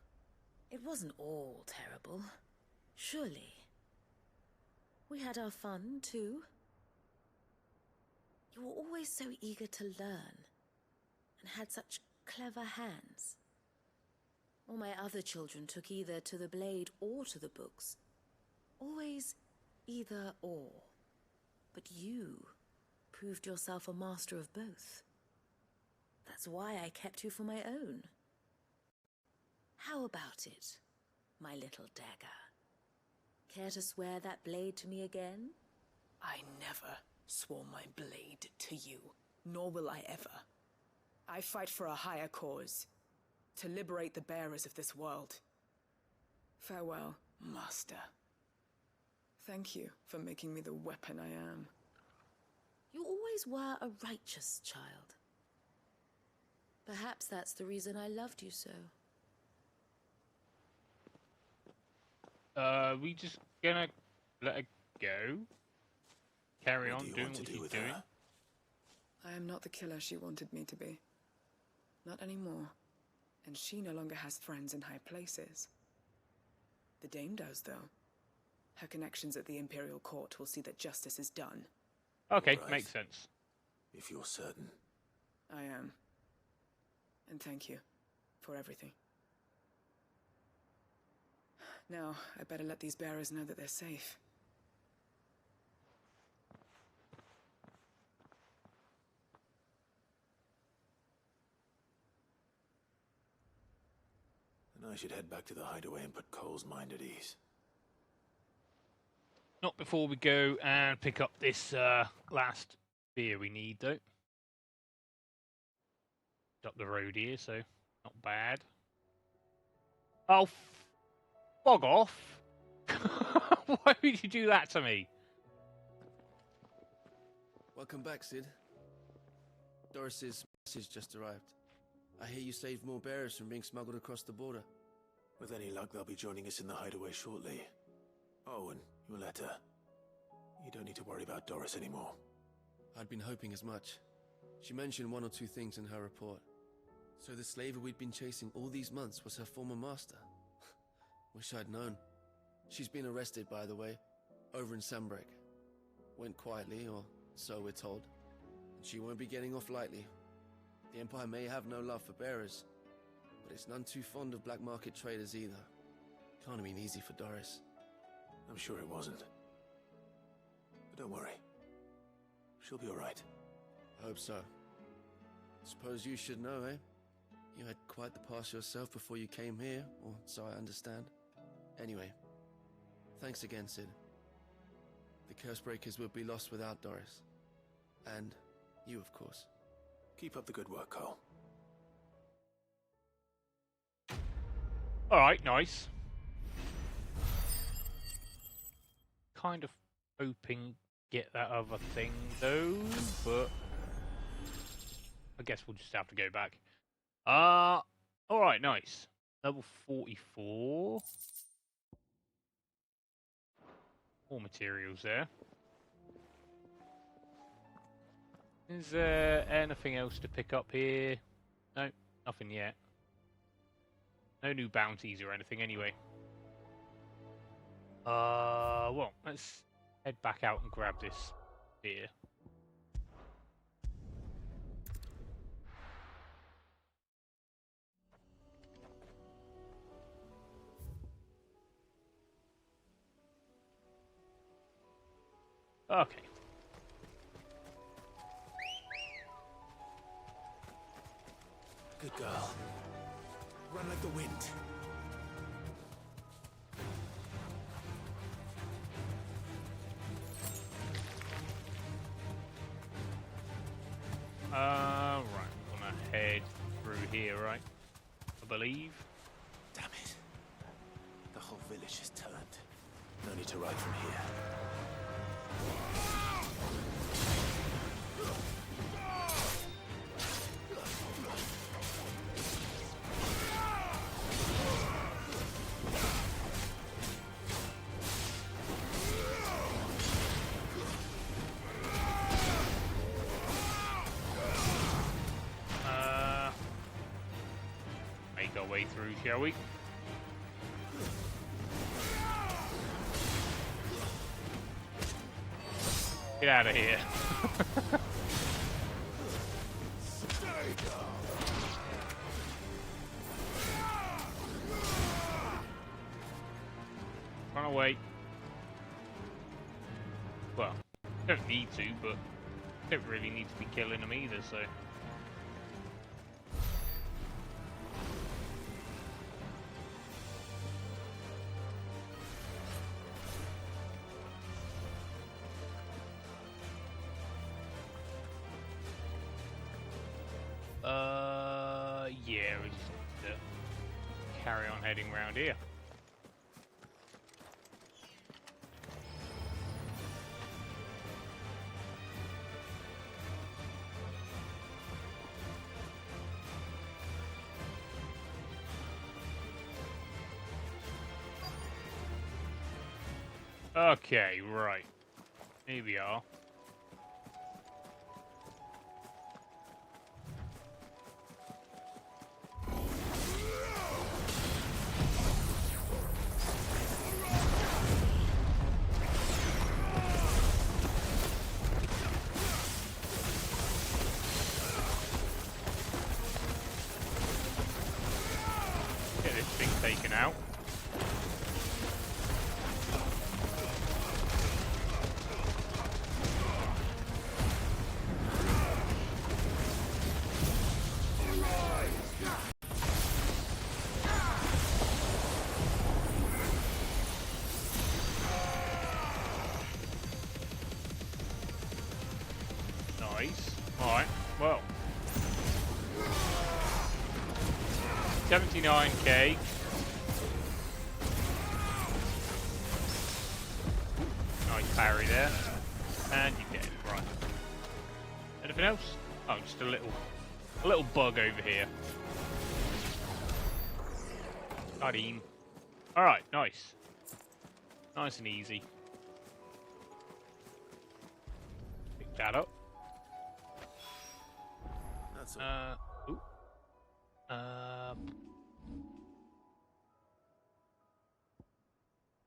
It wasn't all terrible, surely. We had our fun, too. You were always so eager to learn, and had such clever hands. All my other children took either to the blade or to the books. Always either or. But you proved yourself a master of both. That's why I kept you for my own. How about it, my little dagger? Care to swear that blade to me again? I never swore my blade to you, nor will I ever. I fight for a higher cause, to liberate the bearers of this world. Farewell, Master. Thank you for making me the weapon I am. You always were a righteous child. Perhaps that's the reason I loved you so. We just gonna let her go. Carry What on do you doing want to what do she's with doing. her? I am not the killer she wanted me to be. Not anymore. And she no longer has friends in high places. The Dame does, though. Her connections at the Imperial Court will see that justice is done. Okay, Right. makes sense. If you're certain. I am. And thank you for everything. Now, I better let these bearers know that they're safe. And I should head back to the hideaway and put Cole's mind at ease. Not before we go and pick up this last beer we need, though. Up the road here, so not bad. Oh, fog off! Why would you do that to me? Welcome back, Sid. Doris's message just arrived. I hear you saved more bearers from being smuggled across the border. With any luck, they'll be joining us in the hideaway shortly. Oh, and your letter. You don't need to worry about Doris anymore. I'd been hoping as much. She mentioned one or two things in her report. So the slaver we'd been chasing all these months was her former master. Wish I'd known. She's been arrested, by the way, over in Sambrek. Went quietly, or so we're told. And she won't be getting off lightly. The Empire may have no love for bearers, but it's none too fond of black market traders either. Can't have been easy for Doris. I'm sure it wasn't. But don't worry. She'll be alright. I hope so. Suppose you should know, eh? You had quite the past yourself before you came here, or so I understand. Anyway, thanks again, Sid. The Cursebreakers would be lost without Doris. And you, of course. Keep up the good work, Cole. Alright, nice. Kind of hoping get that other thing, though, but I guess we'll just have to go back. Alright, nice. Level 44. More materials there. Is there anything else to pick up here? No, nothing yet. No new bounties or anything anyway. Well, let's head back out and grab this beer. Okay. Good girl. Run like the wind. Right, I'm gonna head through here, right? I believe. Damn it. The whole village is turned. No need to ride from here. Make our way through, shall we? Get out of here. Run away. Well, don't need to, but don't really need to be killing them either, so. Yeah, we just need to carry on heading around here. Okay, right. Here we are. Get this thing taken out. Nice. Alright, well. 79k. Nice parry there. And you get it. Right. Anything else? Oh, just a little bug over here. Got him. Alright, nice. Nice and easy. Pick that up. That's all. Ooh.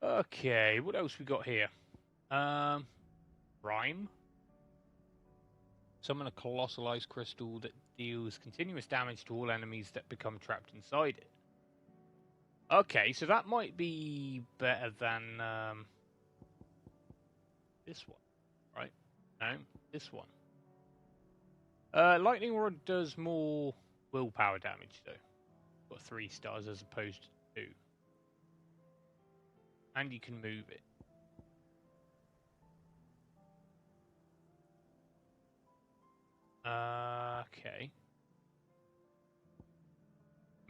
Okay, what else we got here? Rhyme. Summon a colossal ice crystal that deals continuous damage to all enemies that become trapped inside it. Okay, so that might be better than this one, right? No, this one. Lightning Rod does more willpower damage, though. Got 3 stars as opposed to 2. And you can move it. Okay.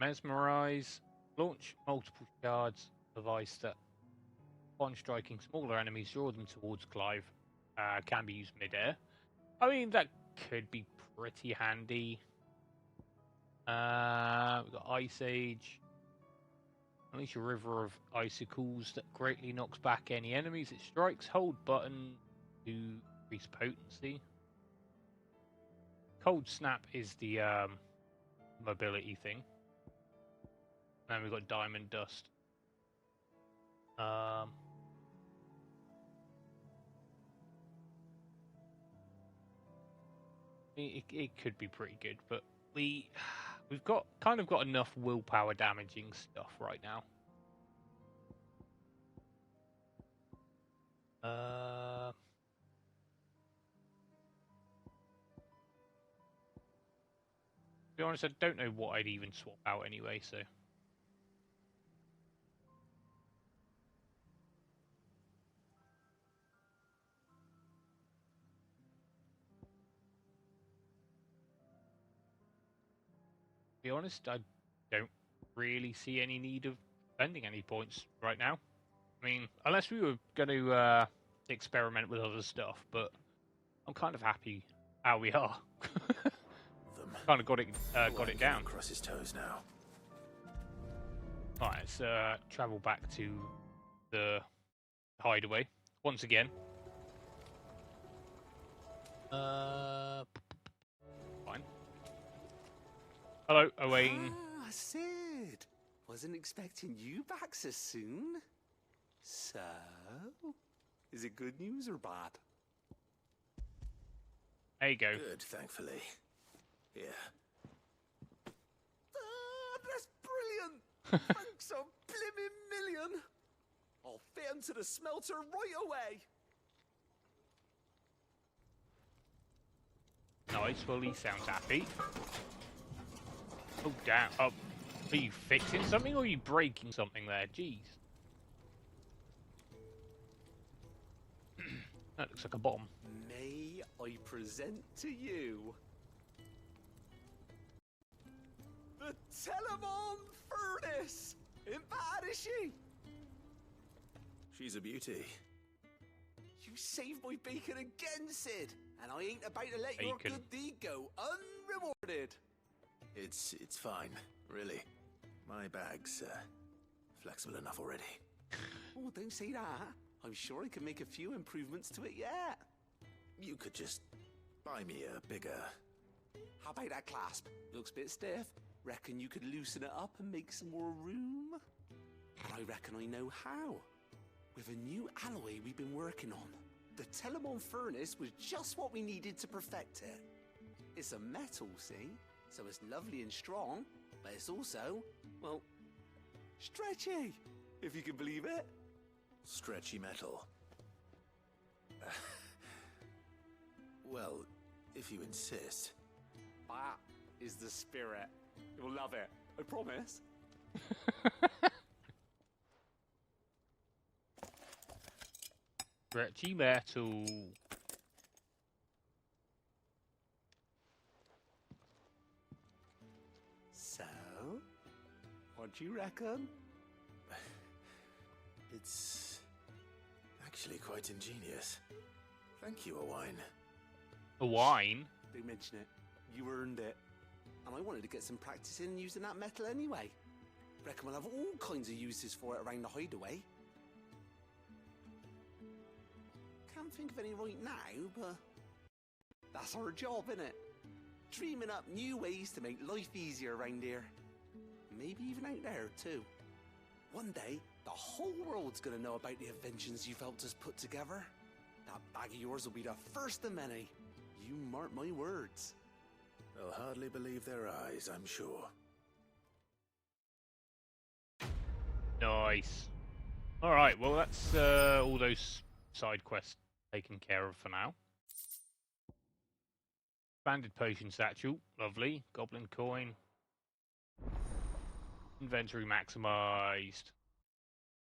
Mesmerize. Launch multiple shards of ice that, upon striking smaller enemies, draw them towards Clive. Can be used mid-air. I mean, that could be pretty handy. We've got Ice Age. Unleash a river of icicles that greatly knocks back any enemies it strikes. Hold button to increase potency. Cold Snap is the mobility thing. And then we've got Diamond Dust. It could be pretty good, but we've got enough willpower damaging stuff right now. To be honest, I don't know what I'd even swap out anyway, so. To be honest, I don't really see any need of spending any points right now. I mean, unless we were going to experiment with other stuff, but I'm kind of happy how we are. Kind of got it down. Across his toes now. All right, let's travel back to the hideaway once again. Fine. Hello, Owain. Ah, Sid. Wasn't expecting you back so soon. So, is it good news or bad? There you go. Good, thankfully. Yeah. Ah, that's brilliant! Thanks a blimmin' million! I'll fit him to the smelter right away! Nice, well, he sounds happy. Oh, damn. Oh, are you fixing something or are you breaking something there? Jeez. That looks like a bomb. May I present to you the Telemon Furnace! Ain't bad, is she? She's a beauty. You saved my bacon again, Sid, and I ain't about to let your good deed go unrewarded. It's fine, really. My bag's flexible enough already. Oh, don't say that. I'm sure I can make a few improvements to it yet. You could just buy me a bigger... How about that clasp? Looks a bit stiff. Reckon you could loosen it up and make some more room? I reckon I know how. With a new alloy we've been working on. The Telemon furnace was just what we needed to perfect it. It's a metal, see? So it's lovely and strong, but it's also, well, stretchy, if you can believe it. Stretchy metal. Well, if you insist. That is the spirit. You'll love it, I promise. Stretchy metal. So, what do you reckon? It's actually quite ingenious. Thank you, Owain. A wine? Don't mention it. You earned it. And I wanted to get some practice in using that metal anyway. Reckon we'll have all kinds of uses for it around the hideaway. Can't think of any right now, but that's our job, innit? Dreaming up new ways to make life easier around here. Maybe even out there, too. One day, the whole world's gonna know about the inventions you've helped us put together. That bag of yours will be the first of many. You mark my words. They'll hardly believe their eyes, I'm sure. Nice. Alright, well that's all those side quests taken care of for now. Banded potion satchel, lovely. Goblin coin. Inventory maximized.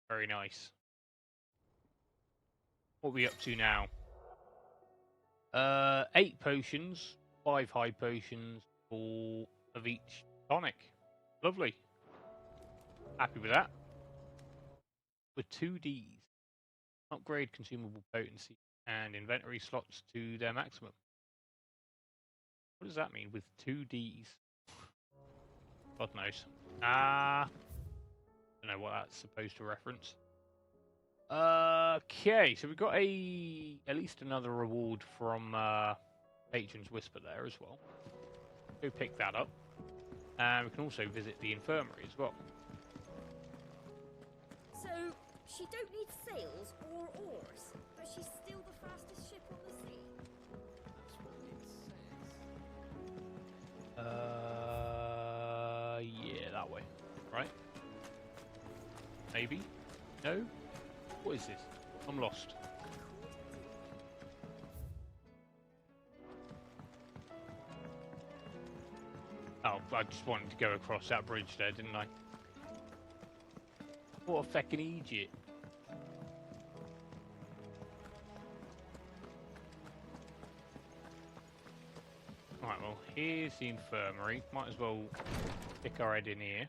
Very nice. What are we up to now? 8 potions, 5 high potions, 4 of each tonic. Lovely. Happy with that. With 2 Ds. Upgrade consumable potency and inventory slots to their maximum. What does that mean with 2 Ds? God knows. Don't know what that's supposed to reference. Okay, so we've got at least another reward from Patron's Whisper there as well. Go pick that up. And we can also visit the infirmary as well. So, she don't need sails or oars, but she's still the fastest ship on the sea. That's what it says. Yeah, that way. Right? Maybe? No? What is this? I'm lost. Oh, I just wanted to go across that bridge there, didn't I? What a feckin' Egypt. Right, well, here's the infirmary. Might as well stick our head in here.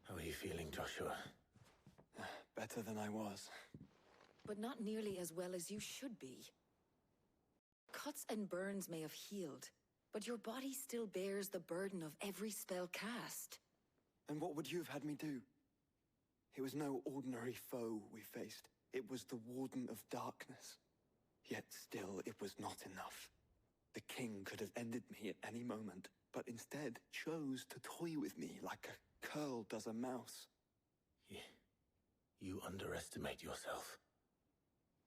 How are you feeling, Joshua? Better than I was. But not nearly as well as you should be. Cuts and burns may have healed, but your body still bears the burden of every spell cast. And what would you have had me do? It was no ordinary foe we faced. It was the Warden of Darkness. Yet still, it was not enough. The king could have ended me at any moment, but instead chose to toy with me like a curl does a mouse. You underestimate yourself.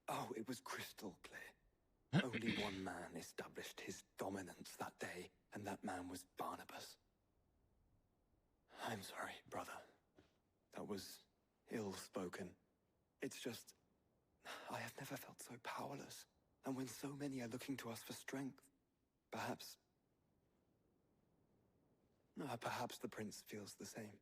Oh, it was crystal clear. Only one man established his dominance that day, and that man was Barnabas. I'm sorry, brother. That was ill-spoken. It's just, I have never felt so powerless. And when so many are looking to us for strength, perhaps the prince feels the same.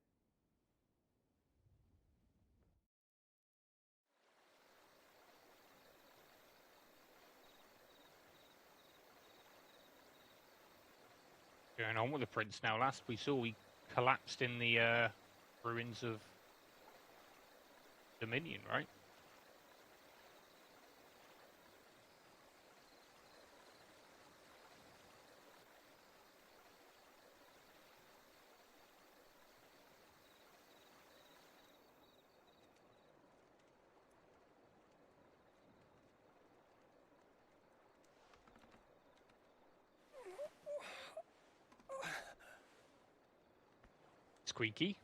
Going on with the prince now. Last we saw, he collapsed in the ruins of Dominion, right? squeaky.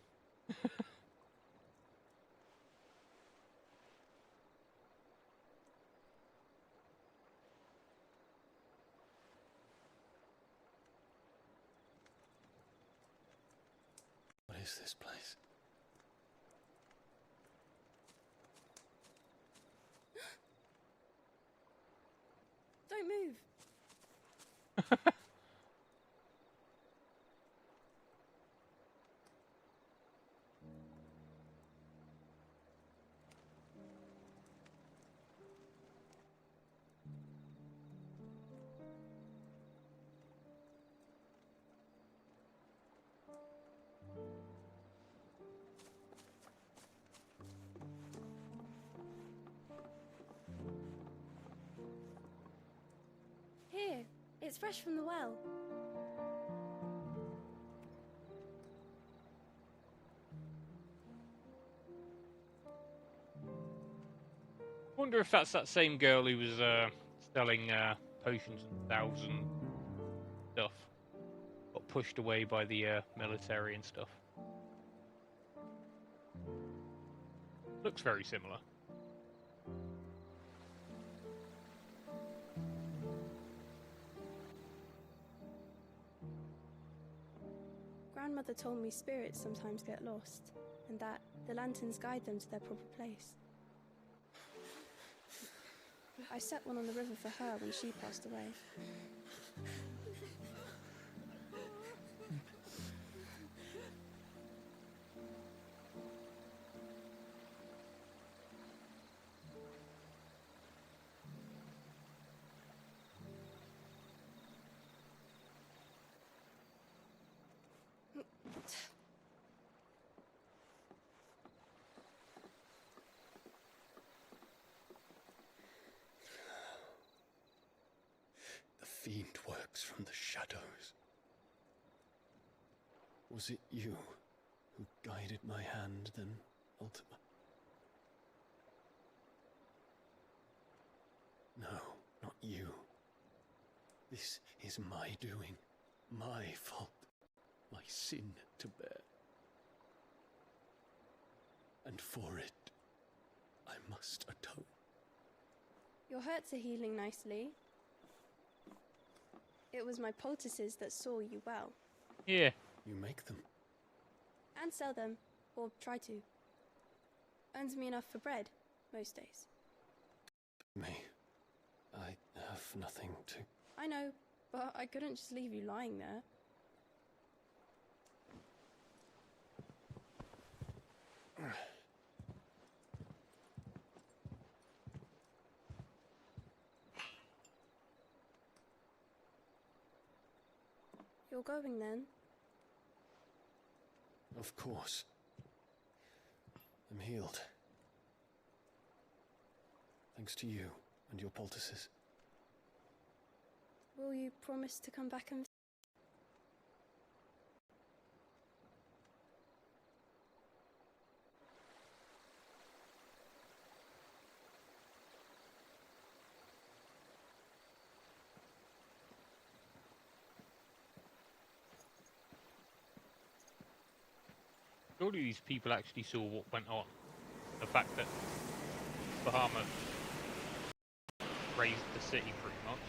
What is this place? Don't move. Here, it's fresh from the well. Wonder if that's that same girl who was selling potions and salves and stuff. Got pushed away by the military and stuff. Looks very similar. Grandmother told me spirits sometimes get lost, and that the lanterns guide them to their proper place. I set one on the river for her when she passed away. The fiend works from the shadows. Was it you who guided my hand, then ultimately? No, not you. This is my doing, my fault, my sin to bear. And for it, I must atone. Your hurts are healing nicely. It was my poultices that saw you well. Yeah. You make them? And sell them, or try to. Earns me enough for bread, most days. Me? I have nothing to... I know, but I couldn't just leave you lying there. You're going then? Of course. I'm healed. Thanks to you and your poultices. Will you promise to come back and... Surely these people actually saw what went on. The fact that Bahamut raised the city pretty much.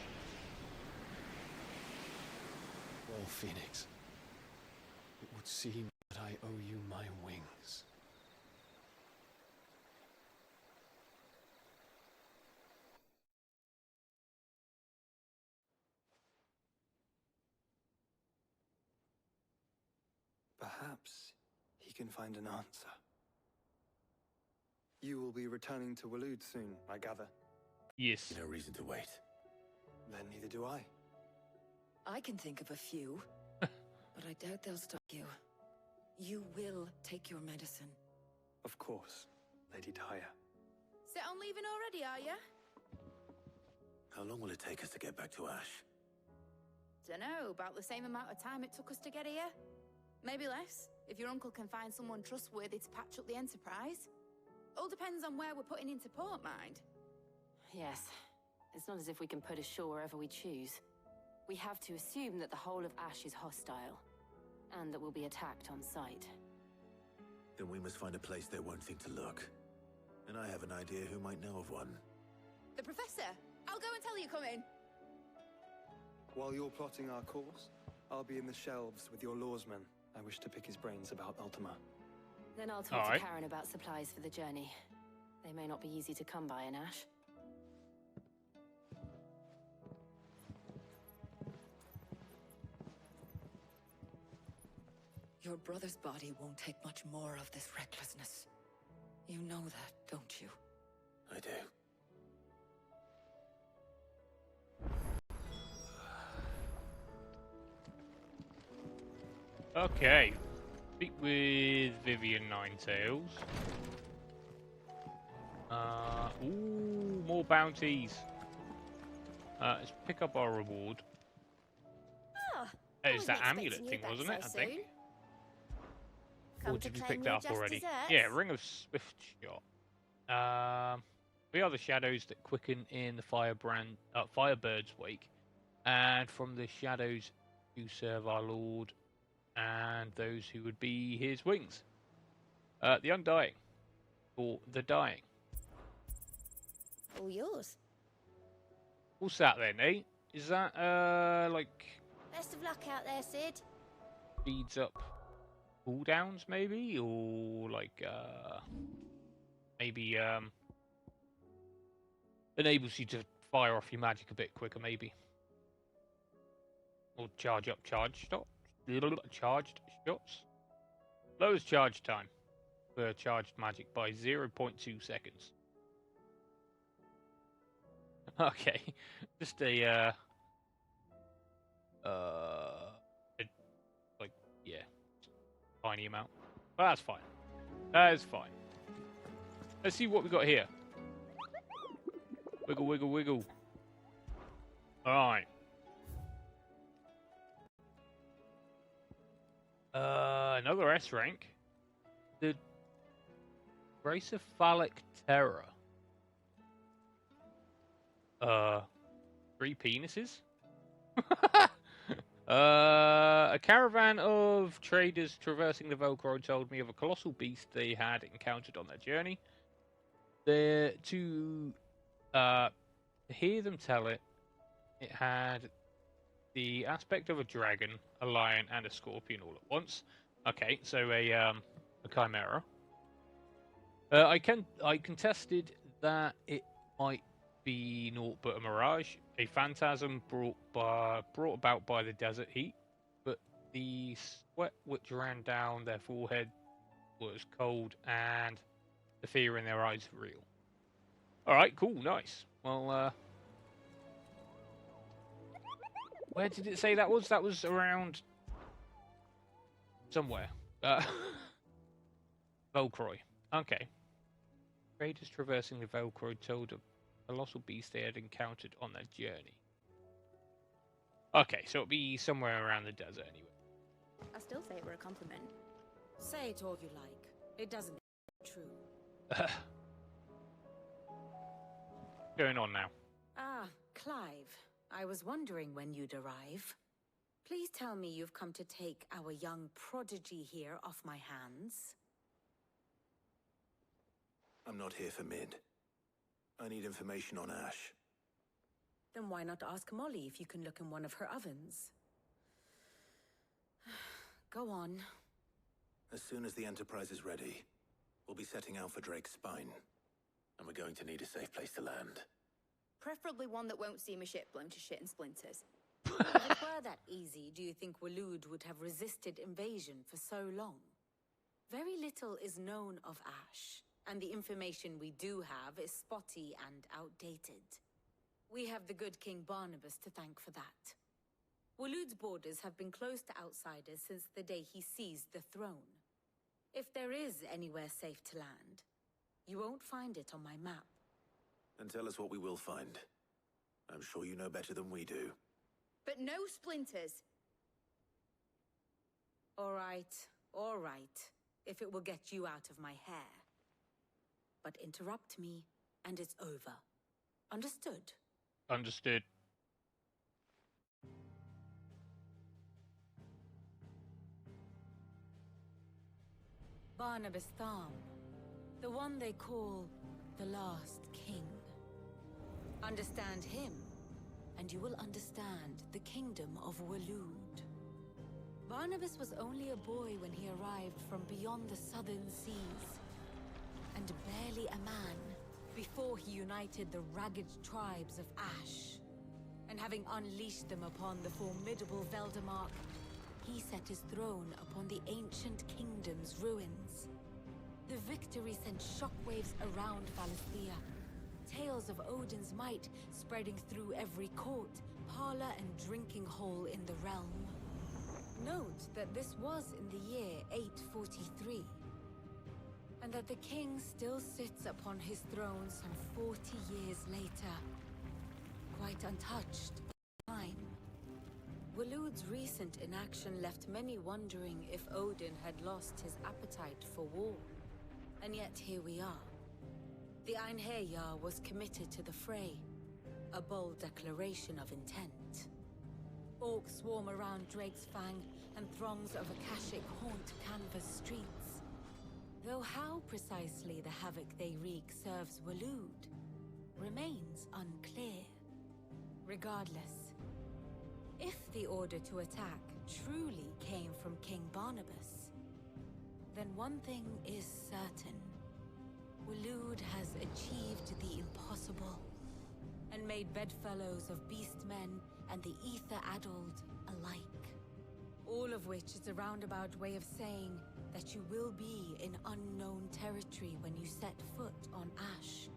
Well, Phoenix, it would seem that I owe you my wings. Perhaps he can find an answer. You will be returning to Waloed soon, I gather. Yes. No reason to wait. Then neither do I. I can think of a few, but I doubt they'll stop you. You will take your medicine. Of course, Lady Daya. Set on leaving already, are you? How long will it take us to get back to Ash? Dunno, about the same amount of time it took us to get here. Maybe less, if your uncle can find someone trustworthy to patch up the Enterprise. All depends on where we're putting into port, mind. Yes. It's not as if we can put ashore wherever we choose. We have to assume that the whole of Ash is hostile, and that we'll be attacked on sight. Then we must find a place they won't think to look. And I have an idea who might know of one. The Professor! I'll go and tell you come in. While you're plotting our course, I'll be in the shelves with your lawsman. I wish to pick his brains about Ultima. Then I'll talk to Karen about supplies for the journey. They may not be easy to come by in Ash. Your brother's body won't take much more of this recklessness. You know that, don't you? I do. Okay. Speak with Vivian Ninetails. Ooh, more bounties. Let's pick up our reward. Oh, It's that amulet thing, wasn't it? I think. Come Or to did we claim pick your that up just already? desserts? Yeah, Ring of Swift Shot. We are the shadows that quicken in the Firebird's wake, and from the shadows you serve our Lord and those who would be his wings. The Undying, or the Dying. All yours. What's that then, eh? Is that like Best of luck out there, Sid. speeds up cooldowns maybe, or like maybe enables you to fire off your magic a bit quicker maybe, or charge up charged shots. Lowers charge time for charged magic by 0.2 seconds. Okay, just a like, yeah, tiny amount. But that's fine. That is fine. Let's see what we got here. Wiggle, wiggle, wiggle. Alright. Another S rank. The Bracephalic Terror. 3 penises? A caravan of traders traversing the Velcro told me of a colossal beast they had encountered on their journey. To hear them tell it, it had the aspect of a dragon, a lion, and a scorpion all at once. Okay, so a chimera. I contested that it might be naught but a mirage, a phantasm brought about by the desert heat, but the sweat which ran down their forehead was cold, and the fear in their eyes real. Alright, cool, nice. Well, where did it say that was? That was around somewhere. Velcroy. Okay. Raiders traversing the Velcroy told of a colossal beast they had encountered on their journey. Okay, so it'll be somewhere around the desert anyway. I still say it were a compliment. Say it all you like. It doesn't make it true. Going on now. Ah, Clive. I was wondering when you'd arrive. Please tell me you've come to take our young prodigy here off my hands. I'm not here for Mid. I need information on Ash. Then why not ask Molly if you can look in one of her ovens? Go on. As soon as the Enterprise is ready, we'll be setting out for Drake's Spine. And we're going to need a safe place to land. Preferably one that won't see my ship blown to shit and splinters. If it were that easy, do you think Waloed would have resisted invasion for so long? Very little is known of Ash, and the information we do have is spotty and outdated. We have the good King Barnabas to thank for that. Waloed's borders have been closed to outsiders since the day he seized the throne. If there is anywhere safe to land, you won't find it on my map. Then tell us what we will find. I'm sure you know better than we do. But no splinters. All right, if it will get you out of my hair. But interrupt me, and it's over. Understood? Understood. Barnabas Tharm, the one they call the Last King. Understand him, and you will understand the kingdom of Waloed. Barnabas was only a boy when he arrived from beyond the southern seas, and barely a man before he united the ragged tribes of Ash. And having unleashed them upon the formidable Veldemark, he set his throne upon the ancient kingdom's ruins. The victory sent shockwaves around Valisthea, tales of Odin's might spreading through every court, parlor, and drinking hole in the realm. Note that this was in the year 843, and that the king still sits upon his throne some 40 years later, quite untouched by time. Waloed's recent inaction left many wondering if Odin had lost his appetite for war. And yet here we are. The Einherjar was committed to the fray, a bold declaration of intent. Orcs swarm around Drakesfang, and throngs of Akashic haunt canvas streets. Though how precisely the havoc they wreak serves Waloed remains unclear. Regardless, if the order to attack truly came from King Barnabas, then one thing is certain. Waloed has achieved the impossible, and made bedfellows of beastmen and the ether-addled alike. All of which is a roundabout way of saying that you will be in unknown territory when you set foot on Ash.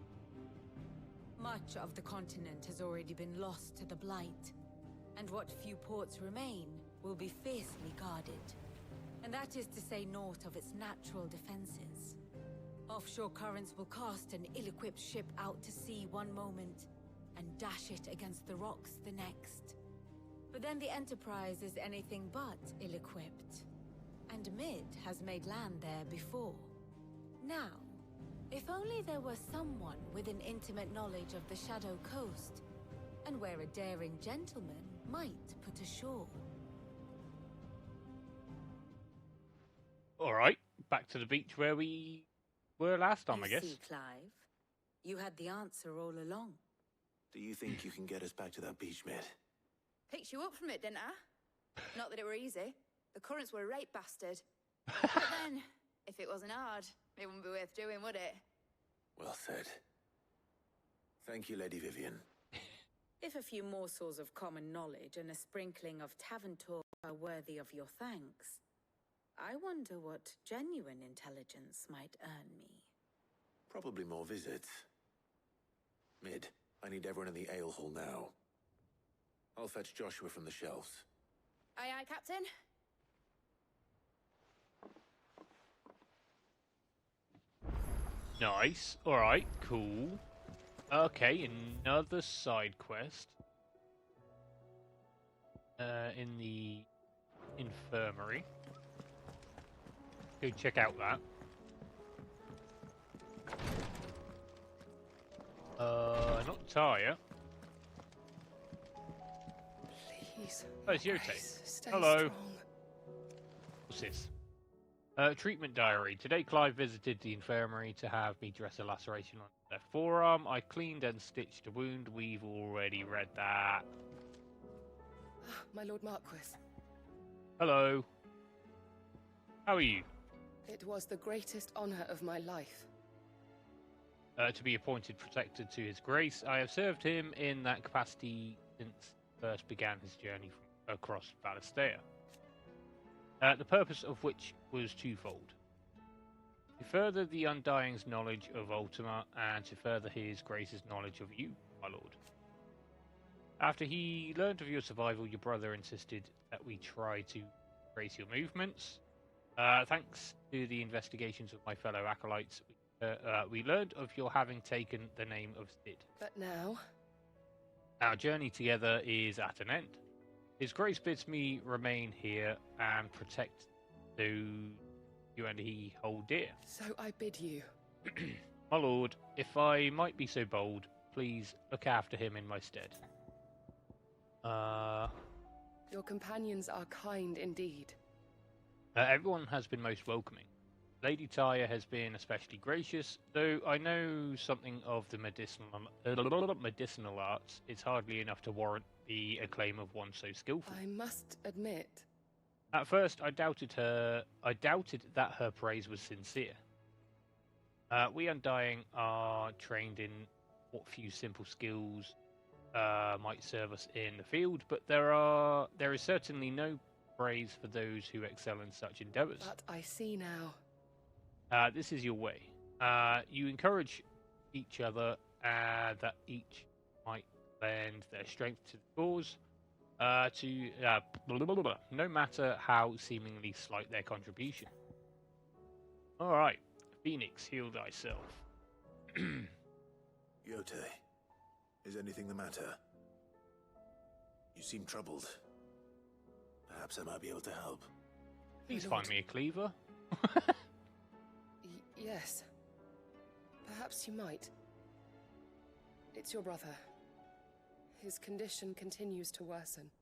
Much of the continent has already been lost to the Blight, and what few ports remain will be fiercely guarded. And that is to say naught of its natural defenses. Offshore currents will cast an ill-equipped ship out to sea one moment, and dash it against the rocks the next. But then the Enterprise is anything but ill-equipped, and Mid has made land there before. Now, if only there were someone with an intimate knowledge of the Shadow Coast, and where a daring gentleman might put ashore. Alright, back to the beach where we were last time, I guess. See, Clive, you had the answer all along. Do you think you can get us back to that beach, Mid? Picked you up from it, didn't I? Not that it were easy. The currents were a right bastard. But then, if it wasn't hard, it wouldn't be worth doing, would it? Well said. Thank you, Lady Vivian. If a few morsels of common knowledge and a sprinkling of tavern talk are worthy of your thanks, I wonder what genuine intelligence might earn me. Probably more visits. Mid, I need everyone in the ale hall now. I'll fetch Joshua from the shelves. Aye, aye, Captain. Nice. Alright, cool. Okay, another side quest. In the infirmary. Go check out that. Not Taya. Please. Oh, it's Yote. Stay Hello. strong. What's this? Treatment diary. Today Clive visited the infirmary to have me dress a laceration on their forearm. I cleaned and stitched the wound. We've already read that. My Lord Marquis. Hello. How are you? It was the greatest honor of my life. To be appointed protector to His Grace. I have served him in that capacity since first began his journey across Valisthea. The purpose of which was twofold. To further the Undying's knowledge of Ultima, and to further His Grace's knowledge of you, my lord. After he learned of your survival, your brother insisted that we try to trace your movements. Thanks to the investigations of my fellow acolytes, we learned of your having taken the name of Sid. But now? Our journey together is at an end. His Grace bids me remain here and protect those you and he hold dear. So I bid you. My lord, if I might be so bold, please look after him in my stead. Your companions are kind indeed. Everyone has been most welcoming. Lady Tyre has been especially gracious, though I know something of the medicinal arts. It's hardly enough to warrant the acclaim of one so skillful. I must admit. At first, I doubted that her praise was sincere. We Undying are trained in what few simple skills might serve us in the field, but there is certainly no praise for those who excel in such endeavours. But I see now. This is your way. You encourage each other that each might lend their strength to the cause, no matter how seemingly slight their contribution. All right, Phoenix, heal thyself. Yote, is anything the matter? You seem troubled. Perhaps I might be able to help. Please find me a cleaver. Yes. Perhaps you might. It's your brother. His condition continues to worsen,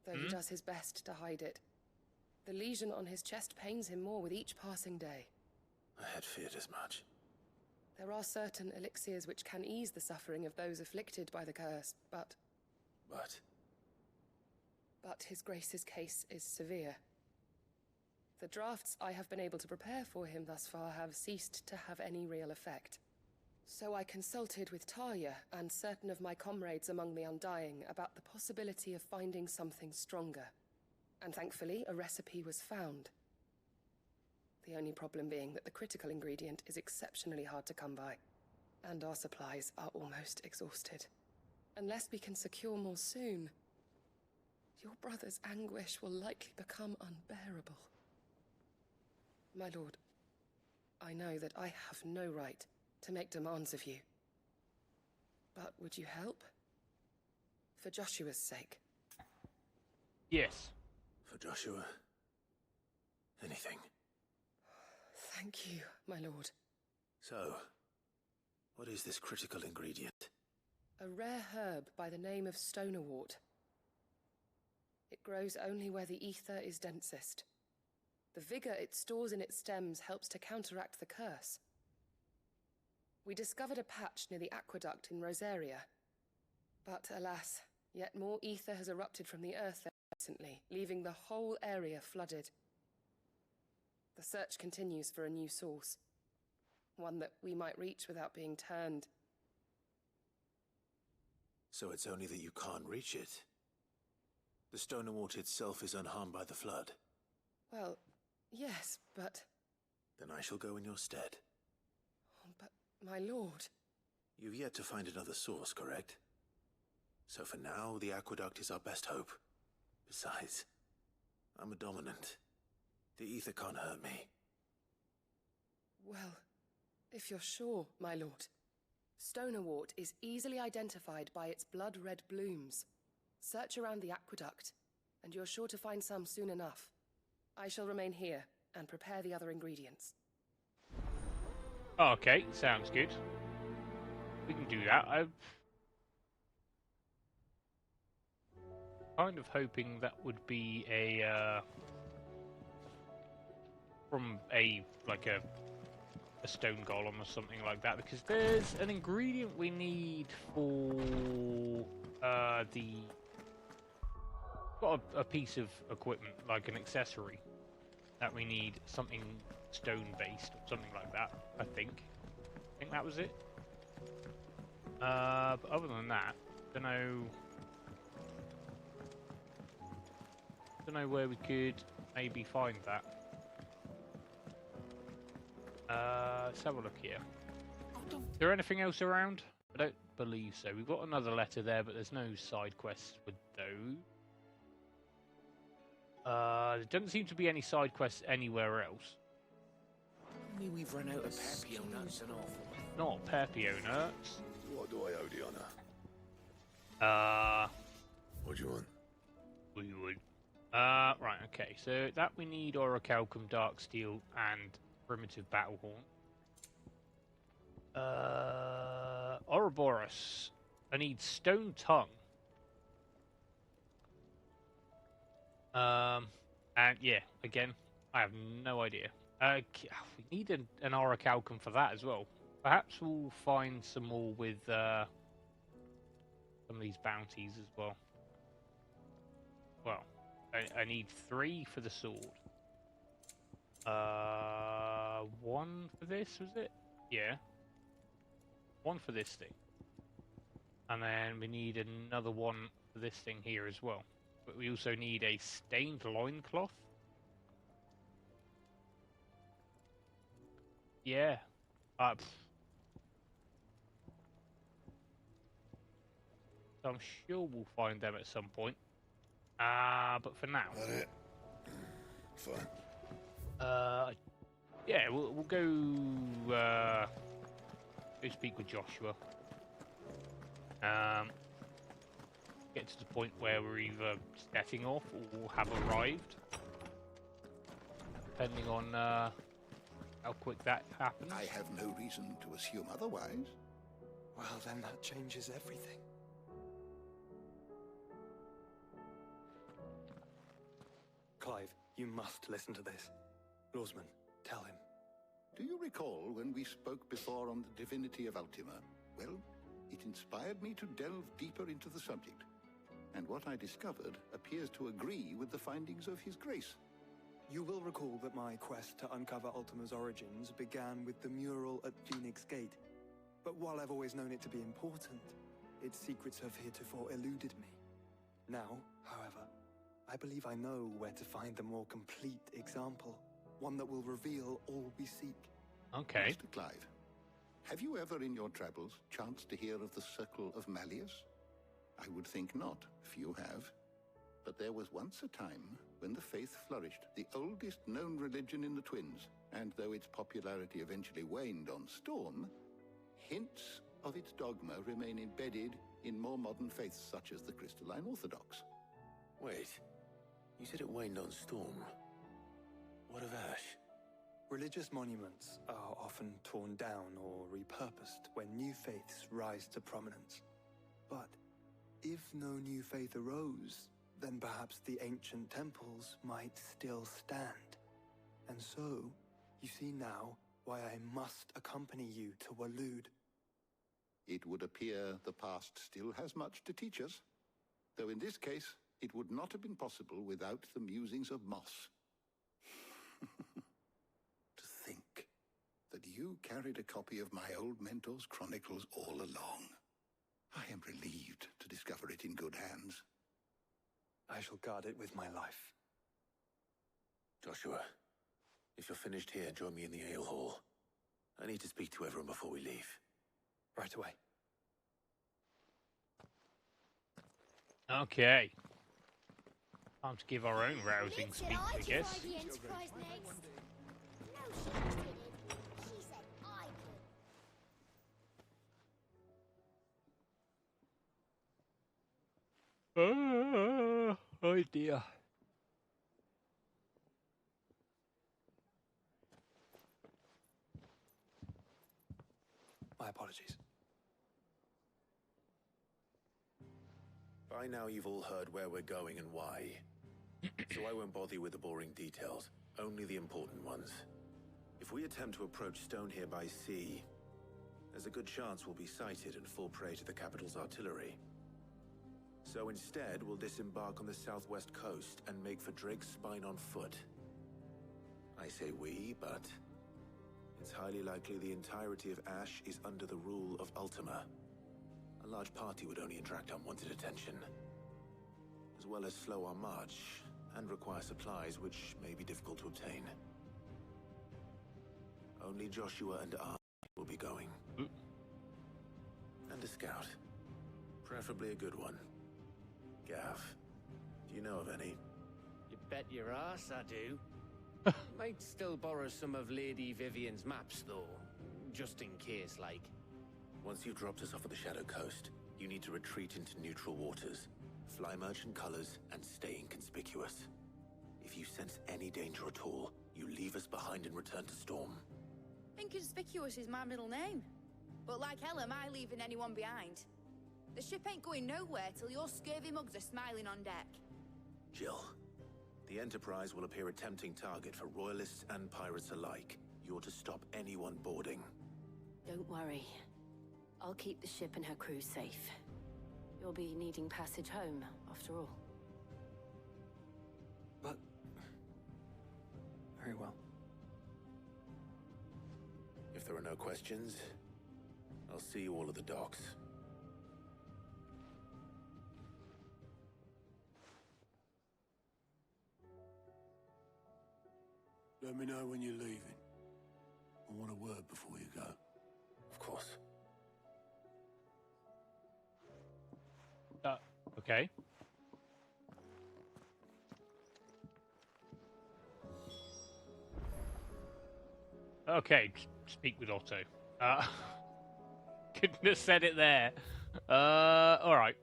though he does his best to hide it. The lesion on his chest pains him more with each passing day. I had feared as much. There are certain elixirs which can ease the suffering of those afflicted by the curse, but... But His Grace's case is severe. The drafts I have been able to prepare for him thus far have ceased to have any real effect. So I consulted with Talia and certain of my comrades among the Undying about the possibility of finding something stronger. And thankfully, a recipe was found. The only problem being that the critical ingredient is exceptionally hard to come by, and our supplies are almost exhausted. Unless we can secure more soon, your brother's anguish will likely become unbearable. My lord, I know that I have no right to make demands of you. But would you help? For Joshua's sake. Yes. For Joshua? Anything. Thank you, my lord. So, what is this critical ingredient? A rare herb by the name of stonerwort. It grows only where the ether is densest. The vigor it stores in its stems helps to counteract the curse. We discovered a patch near the aqueduct in Rosaria. But alas, yet more ether has erupted from the earth there recently, leaving the whole area flooded. The search continues for a new source. One that we might reach without being turned. So it's only that you can't reach it. The stonerwort itself is unharmed by the flood. Well, yes, but... Then I shall go in your stead. Oh, but, my lord... You've yet to find another source, correct? So for now, the aqueduct is our best hope. Besides, I'm a dominant. The ether can't hurt me. Well, if you're sure, my lord. Stonerwort is easily identified by its blood-red blooms. Search around the aqueduct, and you're sure to find some soon enough. I shall remain here and prepare the other ingredients. Okay, sounds good. We can do that. I'm kind of hoping that would be a from a stone golem or something like that, because there's an ingredient we need for got a piece of equipment, like an accessory, that we need something stone based or something like that. I think that was it. But other than that, don't know where we could maybe find that. Let's have a look here. Is there anything else around? I don't believe so. We've got another letter there, but there's no side quests with those. There doesn't seem to be any side quests anywhere else. I mean, we've run out of Pepio nuts and all. Not Pepio nuts. What do I owe the honor? What do you want? We would. Right, okay. So that we need Orichalcum, Darksteel, and Primitive Battlehorn. Ouroboros. I need Stone Tongue. And yeah, again, I have no idea. We need an orichalcum for that as well. Perhaps we'll find some more with some of these bounties as well. Well, I need 3 for the sword. 1 for this, was it? Yeah. 1 for this thing. And then we need another 1 for this thing here as well. But we also need a stained loincloth. Yeah. So I'm sure we'll find them at some point. But for now... Fine. Yeah, we'll go speak with Joshua. Get to the point where we're either setting off or have arrived. Depending on how quick that happens. I have no reason to assume otherwise. Well, then that changes everything. Clive, you must listen to this. Lawsman, tell him. Do you recall when we spoke before on the divinity of Ultima? Well, it inspired me to delve deeper into the subject. And what I discovered appears to agree with the findings of His Grace. You will recall that my quest to uncover Ultima's origins began with the mural at Phoenix Gate. But while I've always known it to be important, its secrets have heretofore eluded me. Now, however, I believe I know where to find the more complete example. One that will reveal all we seek. Okay. Mr. Clive, have you ever in your travels chanced to hear of the Circle of Malleus? I would think not, few have. But there was once a time when the faith flourished, the oldest known religion in the Twins, and though its popularity eventually waned on Storm, hints of its dogma remain embedded in more modern faiths such as the Crystalline Orthodox. Wait, you said it waned on Storm. What of Ash? Religious monuments are often torn down or repurposed when new faiths rise to prominence. But if no new faith arose, then perhaps the ancient temples might still stand. And so, you see now why I must accompany you to Waloed. It would appear the past still has much to teach us, though in this case, it would not have been possible without the musings of Moss. To think that you carried a copy of my old mentor's chronicles all along. I am relieved to discover it in good hands. I shall guard it with my life. Joshua, if you're finished here, join me in the ale hall. I need to speak to everyone before we leave. Right away. Okay. Time to give our own rousing speech, I guess. Oh dear. My apologies. By now you've all heard where we're going and why. So I won't bother you with the boring details, only the important ones. If we attempt to approach Stone here by sea, there's a good chance we'll be sighted and fall prey to the capital's artillery. So instead, we'll disembark on the southwest coast and make for Drake's Spine on foot. I say we, but it's highly likely the entirety of Ash is under the rule of Ultima. A large party would only attract unwanted attention, as well as slow our march and require supplies which may be difficult to obtain. Only Joshua and I will be going. And a scout. Preferably a good one. Gav, do you know of any? You bet your ass I do. Might still borrow some of Lady Vivian's maps, though. Just in case, like. Once you've dropped us off at the Shadow Coast, you need to retreat into neutral waters, fly merchant colors, and stay inconspicuous. If you sense any danger at all, you leave us behind and return to Storm. Inconspicuous is my middle name. But like hell am I leaving anyone behind. The ship ain't going nowhere till your scurvy mugs are smiling on deck. Jill, The Enterprise will appear a tempting target for royalists and pirates alike. You're to stop anyone boarding. Don't worry. I'll keep the ship and her crew safe. You'll be needing passage home, after all. But... very well. If there are no questions, I'll see you all at the docks. Let me know when you're leaving. I want a word before you go. Of course. Okay. Okay, speak with Otto. Couldn't have said it there. Alright.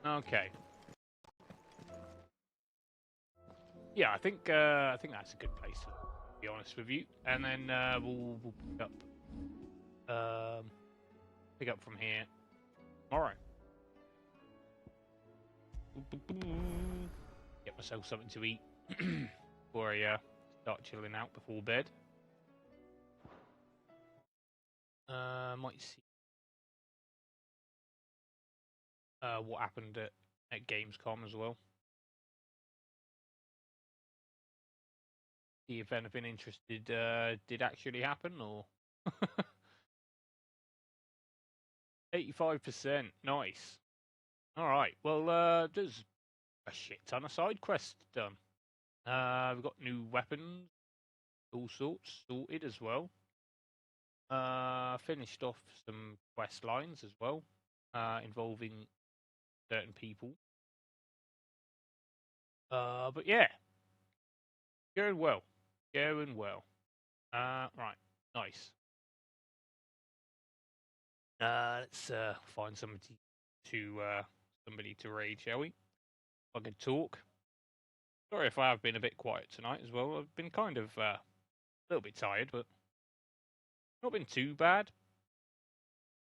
Okay. Yeah, I think that's a good place to be honest with you. And then we'll pick up from here tomorrow. Get myself something to eat before I start chilling out before bed. Might see what happened at Gamescom as well. See if anything interested did actually happen, or 85%. Nice. All right. Well, there's a shit ton of side quests done. We've got new weapons, all sorts sorted as well. Finished off some quest lines as well, involving certain people. But yeah, going well. Going well. Right. Nice. Let's find somebody to raid, shall we? I can talk. Sorry if I have been a bit quiet tonight as well. I've been kind of a little bit tired, but not been too bad.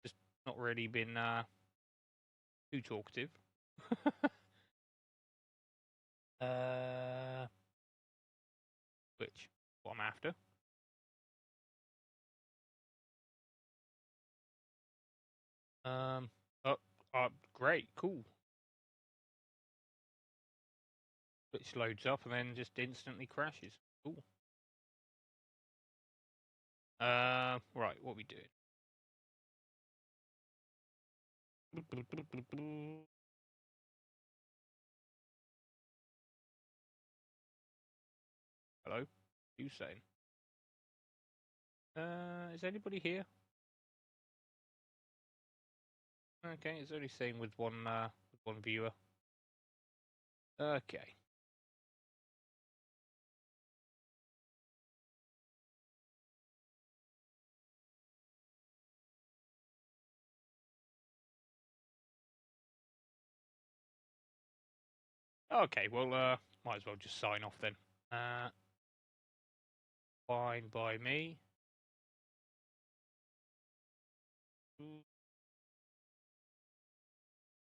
Just not really been too talkative. Which what I'm after. Great, cool. Which loads up and then just instantly crashes. Cool. Right, what are we doing? Hello? You saying? Is anybody here? Okay, it's only saying with one viewer. Okay. Okay, well, might as well just sign off then. Fine by me.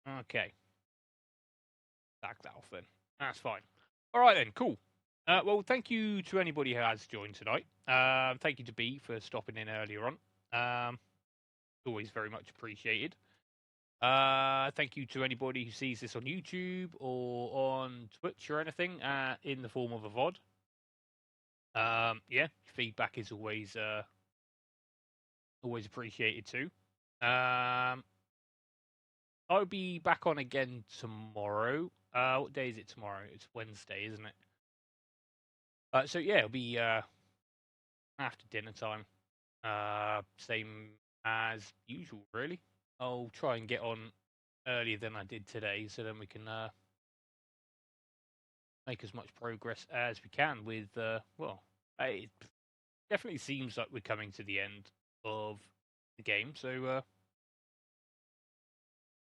Okay. Back that off then. That's fine. All right then, cool. Well, thank you to anybody who has joined tonight. Thank you to B for stopping in earlier on. Always very much appreciated. Thank you to anybody who sees this on YouTube or on Twitch or anything in the form of a VOD. Yeah, feedback is always appreciated too. I'll be back on again tomorrow. What day is it tomorrow? It's Wednesday, isn't it? So yeah, it'll be after dinner time. Same as usual, really. I'll try and get on earlier than I did today, so then we can make as much progress as we can with, well, it definitely seems like we're coming to the end of the game, so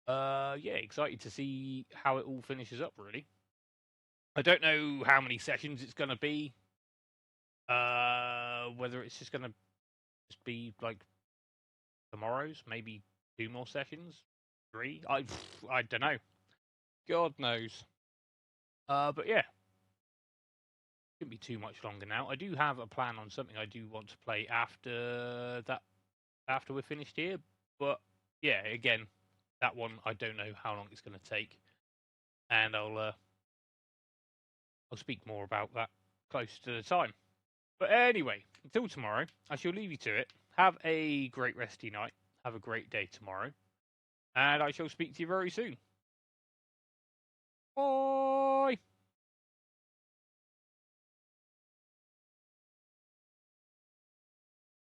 yeah, excited to see how it all finishes up, really. I don't know how many sessions it's going to be, whether it's just going to be like tomorrow's, maybe 2 more sessions, 3. I don't know. God knows. But yeah, shouldn't be too much longer now. I do have a plan on something I do want to play after that, after we're finished here. But yeah, again, that one I don't know how long it's going to take, and I'll speak more about that close to the time. But anyway, until tomorrow, I shall leave you to it. Have a great rest of your night. Have a great day tomorrow, and I shall speak to you very soon. Bye.